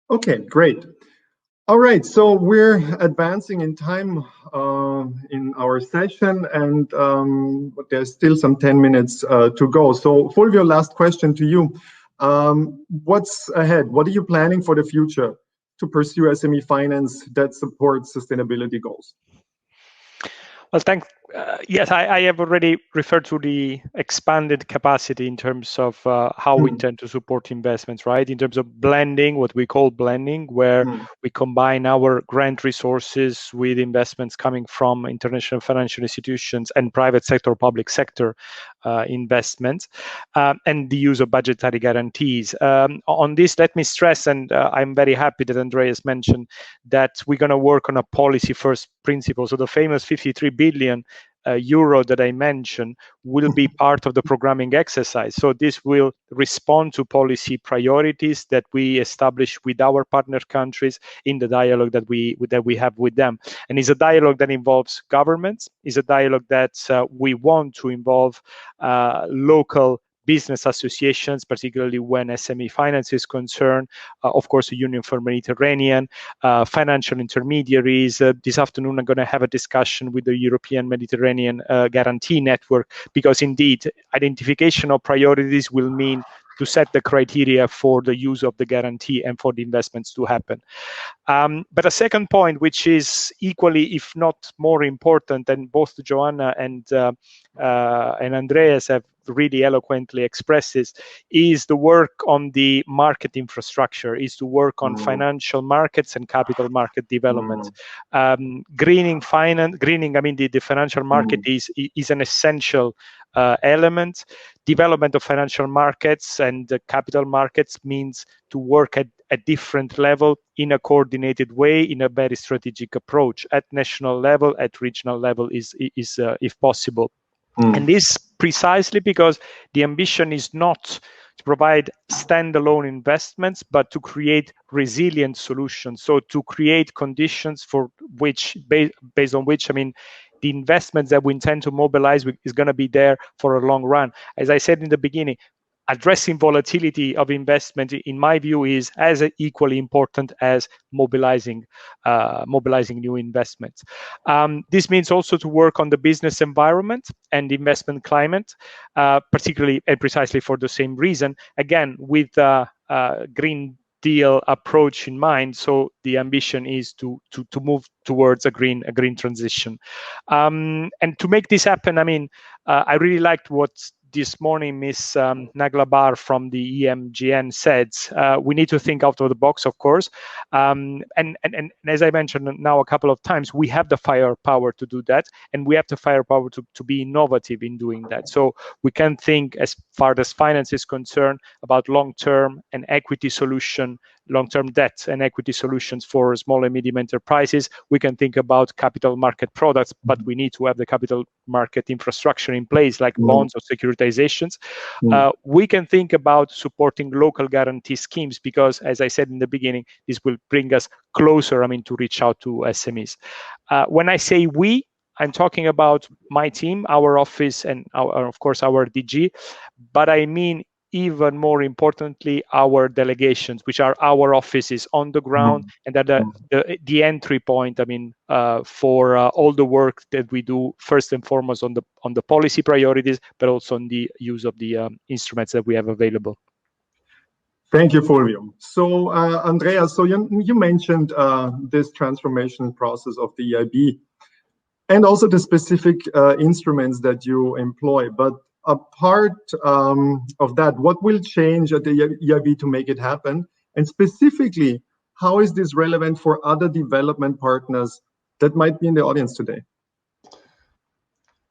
Speaker 14: Okay, great. All right, so we're advancing in time in our session, and but there's still some 10 minutes to go. So Fulvio, last question to you. What's ahead? What are you planning for the future to pursue SME finance that supports sustainability goals?
Speaker 16: Well, yes, I have already referred to the expanded capacity in terms of how we intend to support investments, right? In terms of blending, what we call blending, where we combine our grant resources with investments coming from international financial institutions and private sector, public sector investments, and the use of budgetary guarantees. On this, let me stress, and I'm very happy that Andreas mentioned that we're going to work on a policy first principle. So the famous 53 billion euro that I mentioned will be part of the programming exercise. So this will respond to policy priorities that we establish with our partner countries in the dialogue that we have with them. And it's a dialogue that involves governments. It's a dialogue that we want to involve local business associations, particularly when SME finance is concerned, of course, the Union for Mediterranean, financial intermediaries. This afternoon, I'm going to have a discussion with the European Mediterranean Guarantee Network, because indeed, identification of priorities will mean to set the criteria for the use of the guarantee and for the investments to happen. But a second point, which is equally, if not more important, and both Joanna and Andreas have really eloquently expressed this, is the work on the market infrastructure, is to work on financial markets and capital market development. Greening, I mean, the financial market is an essential element. Development of financial markets and the capital markets means to work at a different level in a coordinated way, in a very strategic approach at national level, at regional level is if possible. And this precisely because the ambition is not to provide standalone investments, but to create resilient solutions. So to create conditions for which, based on which, I mean, the investments that we intend to mobilize is going to be there for a long run. As I said in the beginning, addressing volatility of investment, in my view, is as equally important as mobilizing new investments. This means also to work on the business environment and investment climate, particularly and precisely for the same reason, again, with Green Deal approach in mind. So the ambition is to move towards a green transition. And to make this happen, I mean, I really liked what this morning Ms. Nagla Bahr from the EMGN said. We need to think out of the box, of course. And as I mentioned now a couple of times, we have the firepower to do that, and we have the firepower to be innovative in doing that. So we can think, as far as finance is concerned, about long-term and equity solution long-term debt and equity solutions for small and medium enterprises. We can think about capital market products, but we need to have the capital market infrastructure in place, like bonds or securitizations. We can think about supporting local guarantee schemes because, as I said in the beginning, this will bring us closer, to reach out to SMEs. When I say we, I'm talking about my team, our office, and of course our DG, but I mean even more importantly our delegations, which are our offices on the ground, and that the entry point. For all the work that we do, first and foremost on the policy priorities, but also on the use of the instruments that we have available.
Speaker 14: Thank you, Fulvio. So, Andrea, so you mentioned this transformation process of the EIB and also the specific instruments that you employ. But apart of that, what will change at the EIB to make it happen? And specifically, how is this relevant for other development partners that might be in the audience today?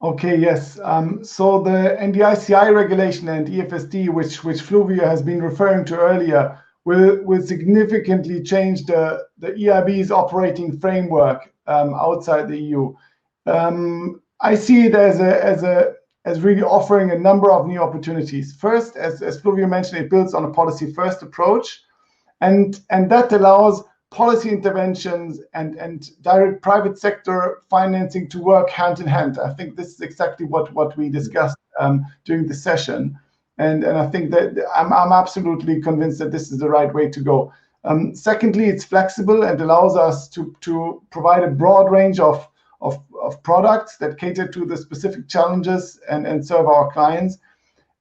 Speaker 17: Okay, yes. So the NDICI regulation and EFSD, which Fulvio has been referring to earlier, will significantly change the EIB's operating framework outside the EU. I see it as really offering a number of new opportunities. First, as Fulvio mentioned, it builds on a policy-first approach, and that allows policy interventions and direct private sector financing to work hand in hand. I think this is exactly what we discussed during the session, and I think that I'm absolutely convinced that this is the right way to go. Secondly, it's flexible and allows us to provide a broad range of products that cater to the specific challenges and serve our clients.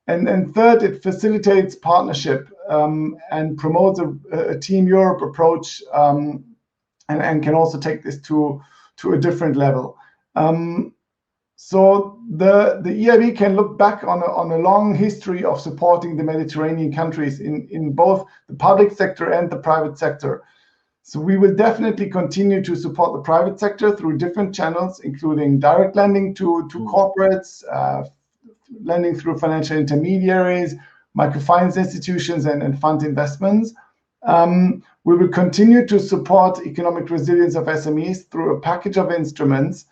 Speaker 17: And third, it facilitates partnership and promotes a Team Europe approach and can also take this to a different level. So the EIB can look back on a long history of supporting the Mediterranean countries in both the public sector and the private sector. So we will definitely continue to support the private sector through different channels, including direct lending to corporates, lending through financial intermediaries, microfinance institutions, and fund investments. We will continue to support economic resilience of SMEs through a package of instruments.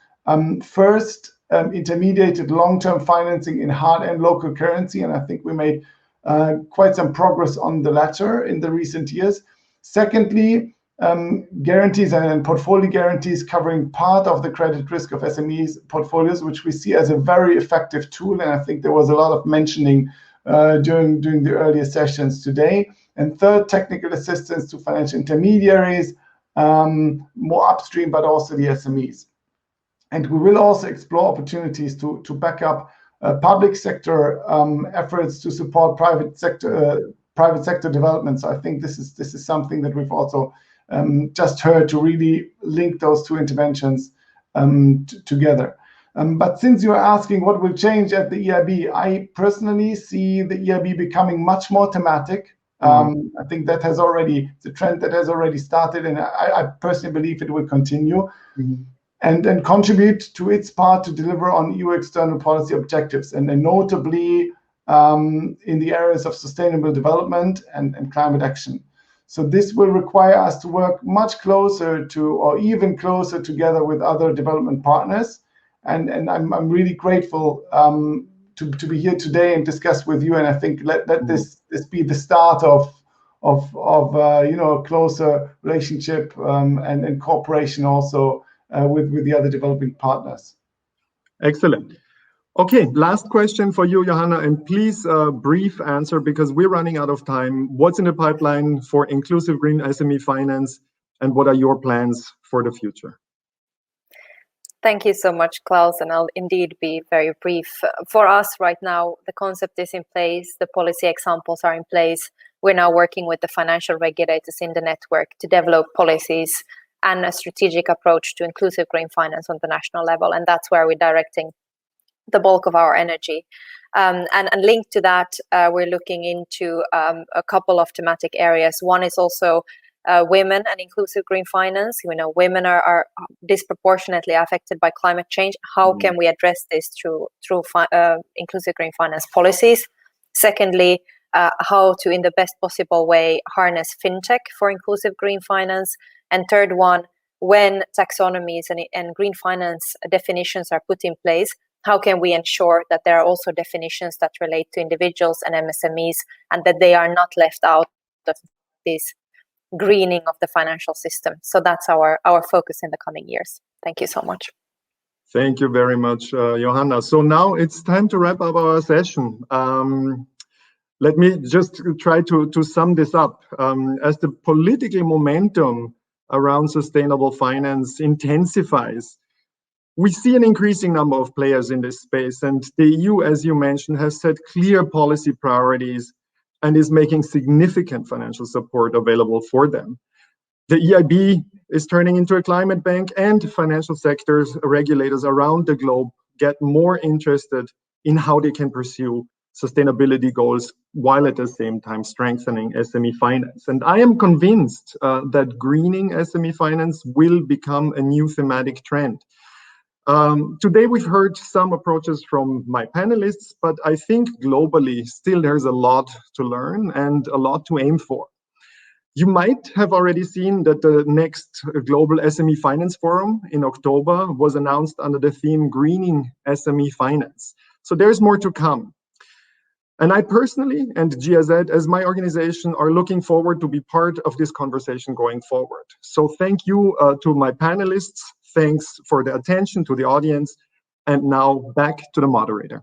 Speaker 17: First, intermediated long-term financing in hard and local currency, and I think we made quite some progress on the latter in the recent years. Secondly, guarantees and portfolio guarantees covering part of the credit risk of SMEs portfolios, which we see as a very effective tool. And I think there was a lot of mentioning during the earlier sessions today. And third, technical assistance to financial intermediaries, more upstream, but also the SMEs. And we will also explore opportunities to back up public sector efforts to support private sector development. So I think this is something that we've also just heard, to really link those two interventions together. But since you're asking what will change at the EIB, I personally see the EIB becoming much more thematic. I think that has already, the trend that has already started, and I personally believe it will continue and contribute to its part to deliver on EU external policy objectives, and notably in the areas of sustainable development and climate action. So this will require us to work much closer to, or even closer together with other development partners. And I'm really grateful to be here today and discuss with you. And I think let this be the start of a closer relationship and cooperation also with the other developing partners.
Speaker 14: Excellent. Okay, last question for you, Johanna, and please brief answer because we're running out of time. What's in the pipeline for inclusive green SME finance, and what are your plans for the future?
Speaker 18: Thank you so much, Klaus, and I'll indeed be very brief. For us right now, the concept is in place, the policy examples are in place. We're now working with the financial regulators in the network to develop policies and a strategic approach to inclusive green finance on the national level, and that's where we're directing the bulk of our energy. And linked to that, we're looking into a couple of thematic areas. One is also women and inclusive green finance. We know women are disproportionately affected by climate change. How can we address this through inclusive green finance policies? Secondly, how to, in the best possible way, harness fintech for inclusive green finance. And third one, when taxonomies and green finance definitions are put in place, how can we ensure that there are also definitions that relate to individuals and MSMEs, and that they are not left out of this greening of the financial system? So that's our focus in the coming years. Thank you so much.
Speaker 14: Thank you very much, Johanna. So now it's time to wrap up our session. Let me just try to sum this up. As the political momentum around sustainable finance intensifies, we see an increasing number of players in this space, and the EU, as you mentioned, has set clear policy priorities and is making significant financial support available for them. The EIB is turning into a climate bank, and financial sectors regulators around the globe get more interested in how they can pursue sustainability goals while at the same time strengthening SME finance. And I am convinced that greening SME finance will become a new thematic trend. Today we've heard some approaches from my panelists, but I think globally still there's a lot to learn and a lot to aim for. You might have already seen that the next Global SME Finance Forum in October was announced under the theme Greening SME Finance. So there's more to come. And I personally, and GIZ as my organization, are looking forward to be part of this conversation going forward. So thank you to my panelists. Thanks for the attention to the audience. And now back to the moderator.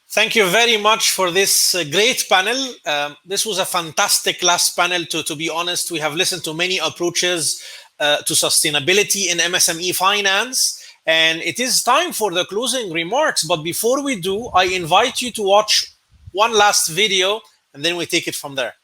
Speaker 1: Thank you very much for this great panel. This was a fantastic last panel, to be honest. We have listened to many approaches to sustainability in MSME finance, and it is time for the closing remarks. But before we do, I invite you to watch one last video, and then we take it from there.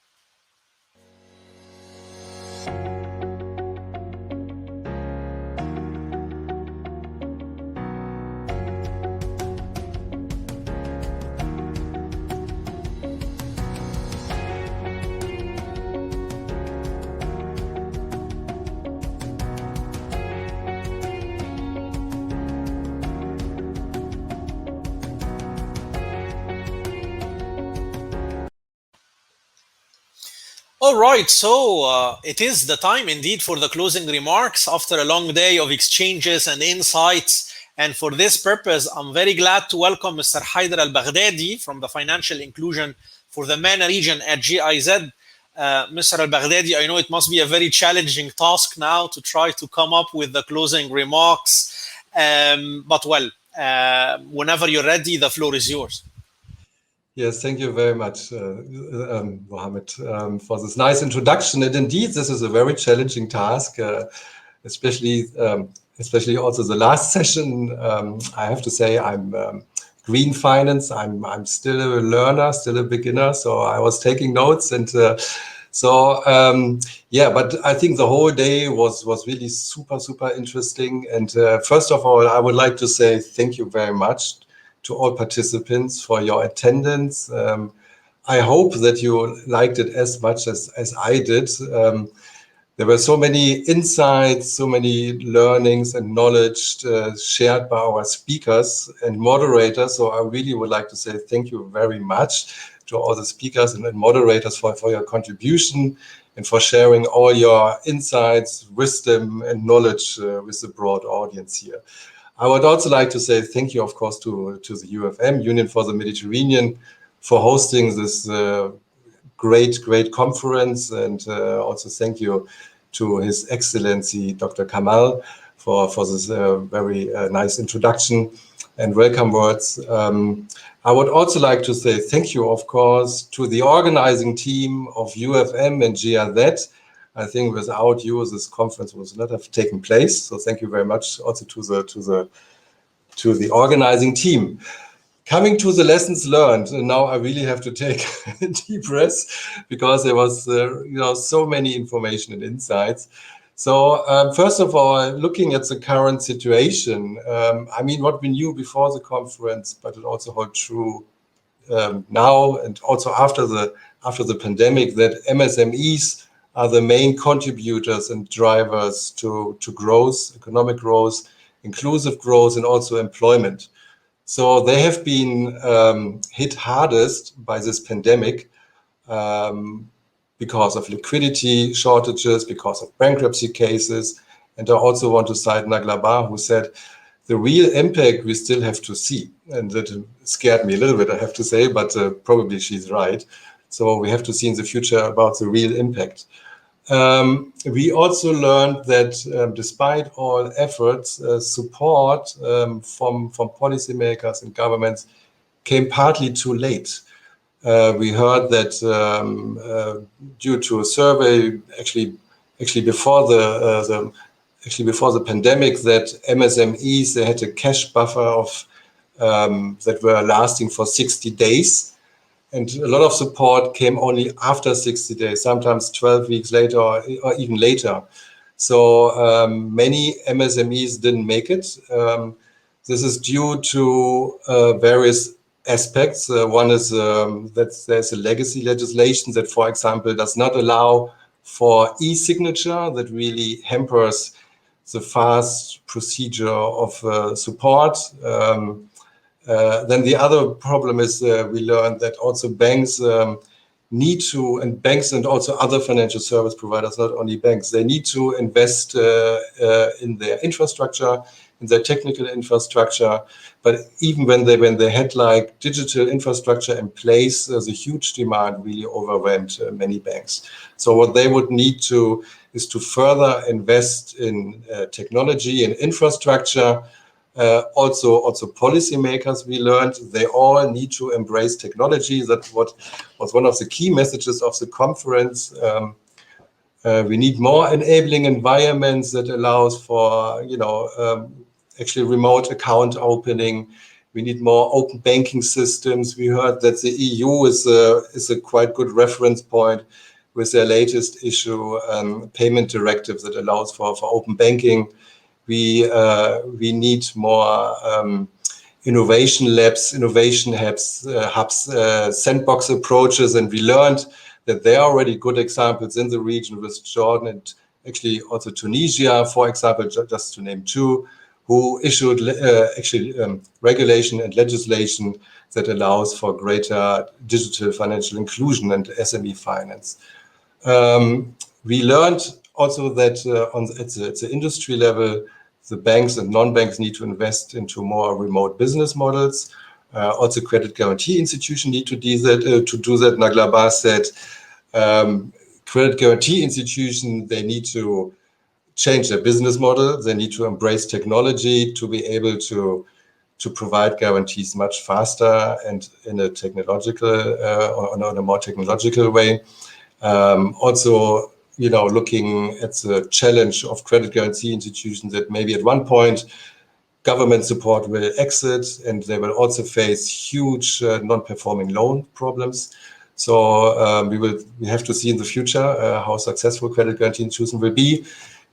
Speaker 1: All right, so it is the time indeed for the closing remarks after a long day of exchanges and insights. And for this purpose, I'm very glad to welcome Mr. Haider Al-Baghdadi from the Financial Inclusion for the MENA region at GIZ. Mr. Al-Baghdadi, I know it must be a very challenging task now to try to come up with the closing remarks. But well, whenever you're ready, the floor is yours.
Speaker 19: Yes, thank you very much, Mohammed, for this nice introduction. And indeed, this is a very challenging task, especially also the last session. I have to say, I'm green finance. I'm still a learner, still a beginner. So I was taking notes, and yeah. But I think the whole day was really super interesting. And first of all, I would like to say thank you very much to all participants for your attendance. I hope that you liked it as much as I did. There were so many insights, so many learnings and knowledge shared by our speakers and moderators. So I really would like to say thank you very much to all the speakers and moderators for your contribution and for sharing all your insights, wisdom, and knowledge with the broad audience here. I would also like to say thank you, of course, to the UfM, Union for the Mediterranean, for hosting this great conference, and also thank you to His Excellency Dr. Kamal for this very nice introduction and welcome words. I would also like to say thank you, of course, to the organizing team of UfM and GIZ. I think without you, this conference would not have taken place. So thank you very much also to the organizing team. Coming to the lessons learned, and now I really have to take a deep breath because there was so many information and insights. So first of all, looking at the current situation, I mean, what we knew before the conference, but it also holds true now and also after the pandemic, that MSMEs are the main contributors and drivers to growth, economic growth, inclusive growth, and also employment. So they have been hit hardest by this pandemic because of liquidity shortages, because of bankruptcy cases. And I also want to cite Nagla Bahr, who said, the real impact we still have to see. And that scared me a little bit, I have to say, but probably she's right. So we have to see in the future about the real impact. We also learned that despite all efforts, support from policymakers and governments came partly too late. We heard that due to a survey, actually before the pandemic, that MSMEs, they had a cash buffer of that were lasting for 60 days. And a lot of support came only after 60 days, sometimes 12 weeks later or even later. So many MSMEs didn't make it. This is due to various aspects. One is that there's a legacy legislation that, for example, does not allow for e-signature, that really hampers the fast procedure of support. Then the other problem is we learned that also banks need to, and banks and also other financial service providers, not only banks, they need to invest in their infrastructure, in their technical infrastructure. But even when they had like digital infrastructure in place, the huge demand really overwhelmed many banks. So what they would need to is to further invest in technology and infrastructure. Also policymakers, we learned, they all need to embrace technology. That's what was one of the key messages of the conference. We need more enabling environments that allows for, actually remote account opening. We need more open banking systems. We heard that the EU is a quite good reference point with their latest issue, payment directive that allows for open banking. We need more innovation labs, innovation hubs, sandbox approaches, and we learned that there are already good examples in the region with Jordan and actually also Tunisia, for example, just to name two, who issued regulation and legislation that allows for greater digital financial inclusion and SME finance. We learned also that at the industry level, the banks and non-banks need to invest into more remote business models. Also, credit guarantee institutions need to do that. Nagla Bahr said, credit guarantee institutions, they need to change their business model. They need to embrace technology to be able to provide guarantees much faster and in a technological or in a more technological way. Also, looking at the challenge of credit guarantee institutions, that maybe at one point government support will exit and they will also face huge non-performing loan problems. So we have to see in the future how successful credit guarantee institutions will be.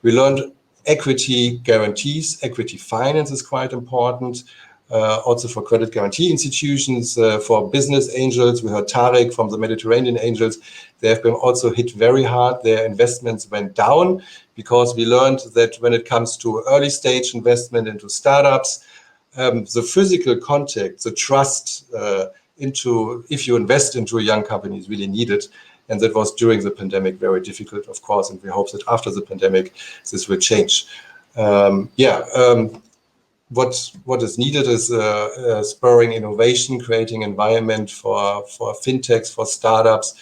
Speaker 19: We learned equity guarantees, equity finance is quite important. Also for credit guarantee institutions, for business angels. We heard Tarek from the Mediterranean Angels. They have been also hit very hard. Their investments went down because we learned that when it comes to early stage investment into startups, the physical contact, the trust if you invest into a young company is really needed. And that was during the pandemic very difficult, of course. And we hope that after the pandemic, this will change. What is needed is spurring innovation, creating environment for fintechs, for startups.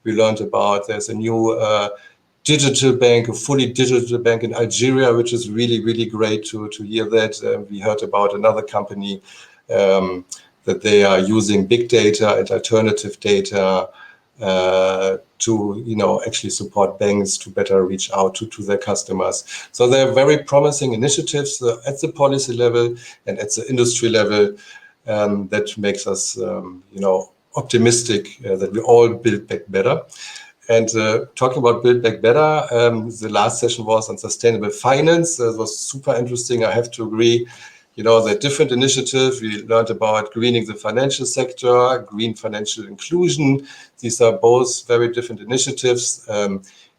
Speaker 19: We learned about there's a new digital bank, a fully digital bank in Algeria, which is really, really great to hear that. We heard about another company that they are using big data and alternative data to actually support banks to better reach out to their customers. So there are very promising initiatives at the policy level and at the industry level that makes us optimistic that we all build back better. And talking about build back better, the last session was on sustainable finance. It was super interesting. I have to agree. There are different initiatives. We learned about greening the financial sector, green financial inclusion. These are both very different initiatives.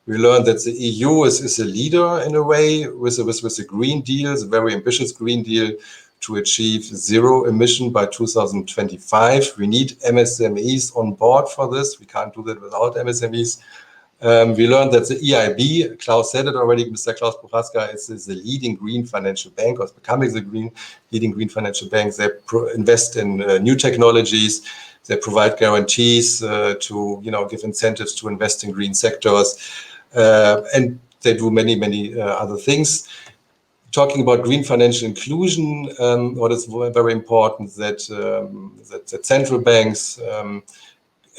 Speaker 19: We learned that the EU is a leader in a way with the Green Deal, a very ambitious Green Deal to achieve zero emission by 2025. We need MSMEs on board for this. We can't do that without MSMEs. We learned that the EIB, Klaus said it already, Mr. Klaus Prochaska is the leading green financial bank, or is becoming the leading green financial bank. They invest in new technologies. They provide guarantees to give incentives to invest in green sectors. And they do many other things. Talking about green financial inclusion, what is very important that central banks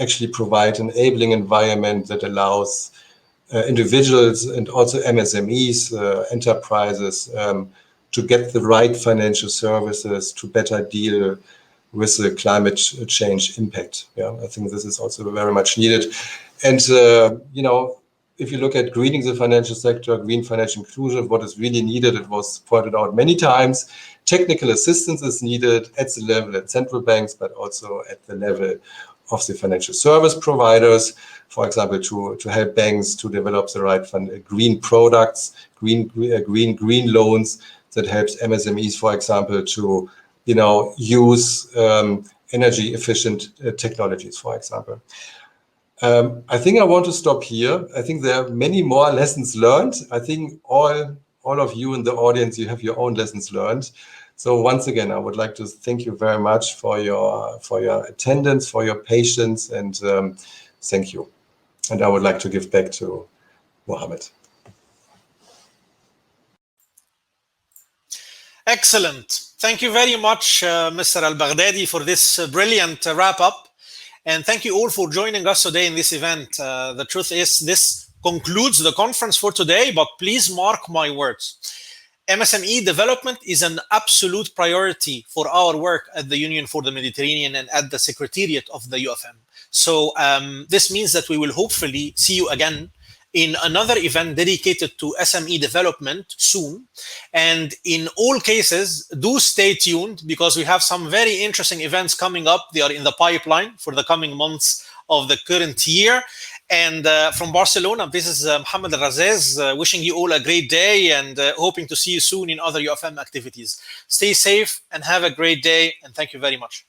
Speaker 19: actually provide an enabling environment that allows individuals and also MSMEs, enterprises, to get the right financial services to better deal with the climate change impact. Yeah, I think this is also very much needed. And, if you look at greening the financial sector, green financial inclusion, what is really needed, it was pointed out many times, technical assistance is needed at the level at central banks, but also at the level of the financial service providers, for example, to help banks to develop the right green products, green loans that helps MSMEs, for example, to use energy efficient technologies, for example. I think I want to stop here. I think there are many more lessons learned. I think all of you in the audience, you have your own lessons learned. So once again, I would like to thank you very much for your attendance, for your patience, and thank you. And I would like to give back to Mohammed.
Speaker 1: Excellent. Thank you very much, Mr. Al-Baghdadi, for this brilliant wrap-up. And thank you all for joining us today in this event. The truth is, this concludes the conference for today, but please mark my words. MSME development is an absolute priority for our work at the Union for the Mediterranean and at the Secretariat of the UfM. So this means that we will hopefully see you again in another event dedicated to SME development soon. And in all cases, do stay tuned because we have some very interesting events coming up. They are in the pipeline for the coming months of the current year. And from Barcelona, this is Mohammed Al-Razez wishing you all a great day and hoping to see you soon in other UfM activities. Stay safe and have a great day. And thank you very much.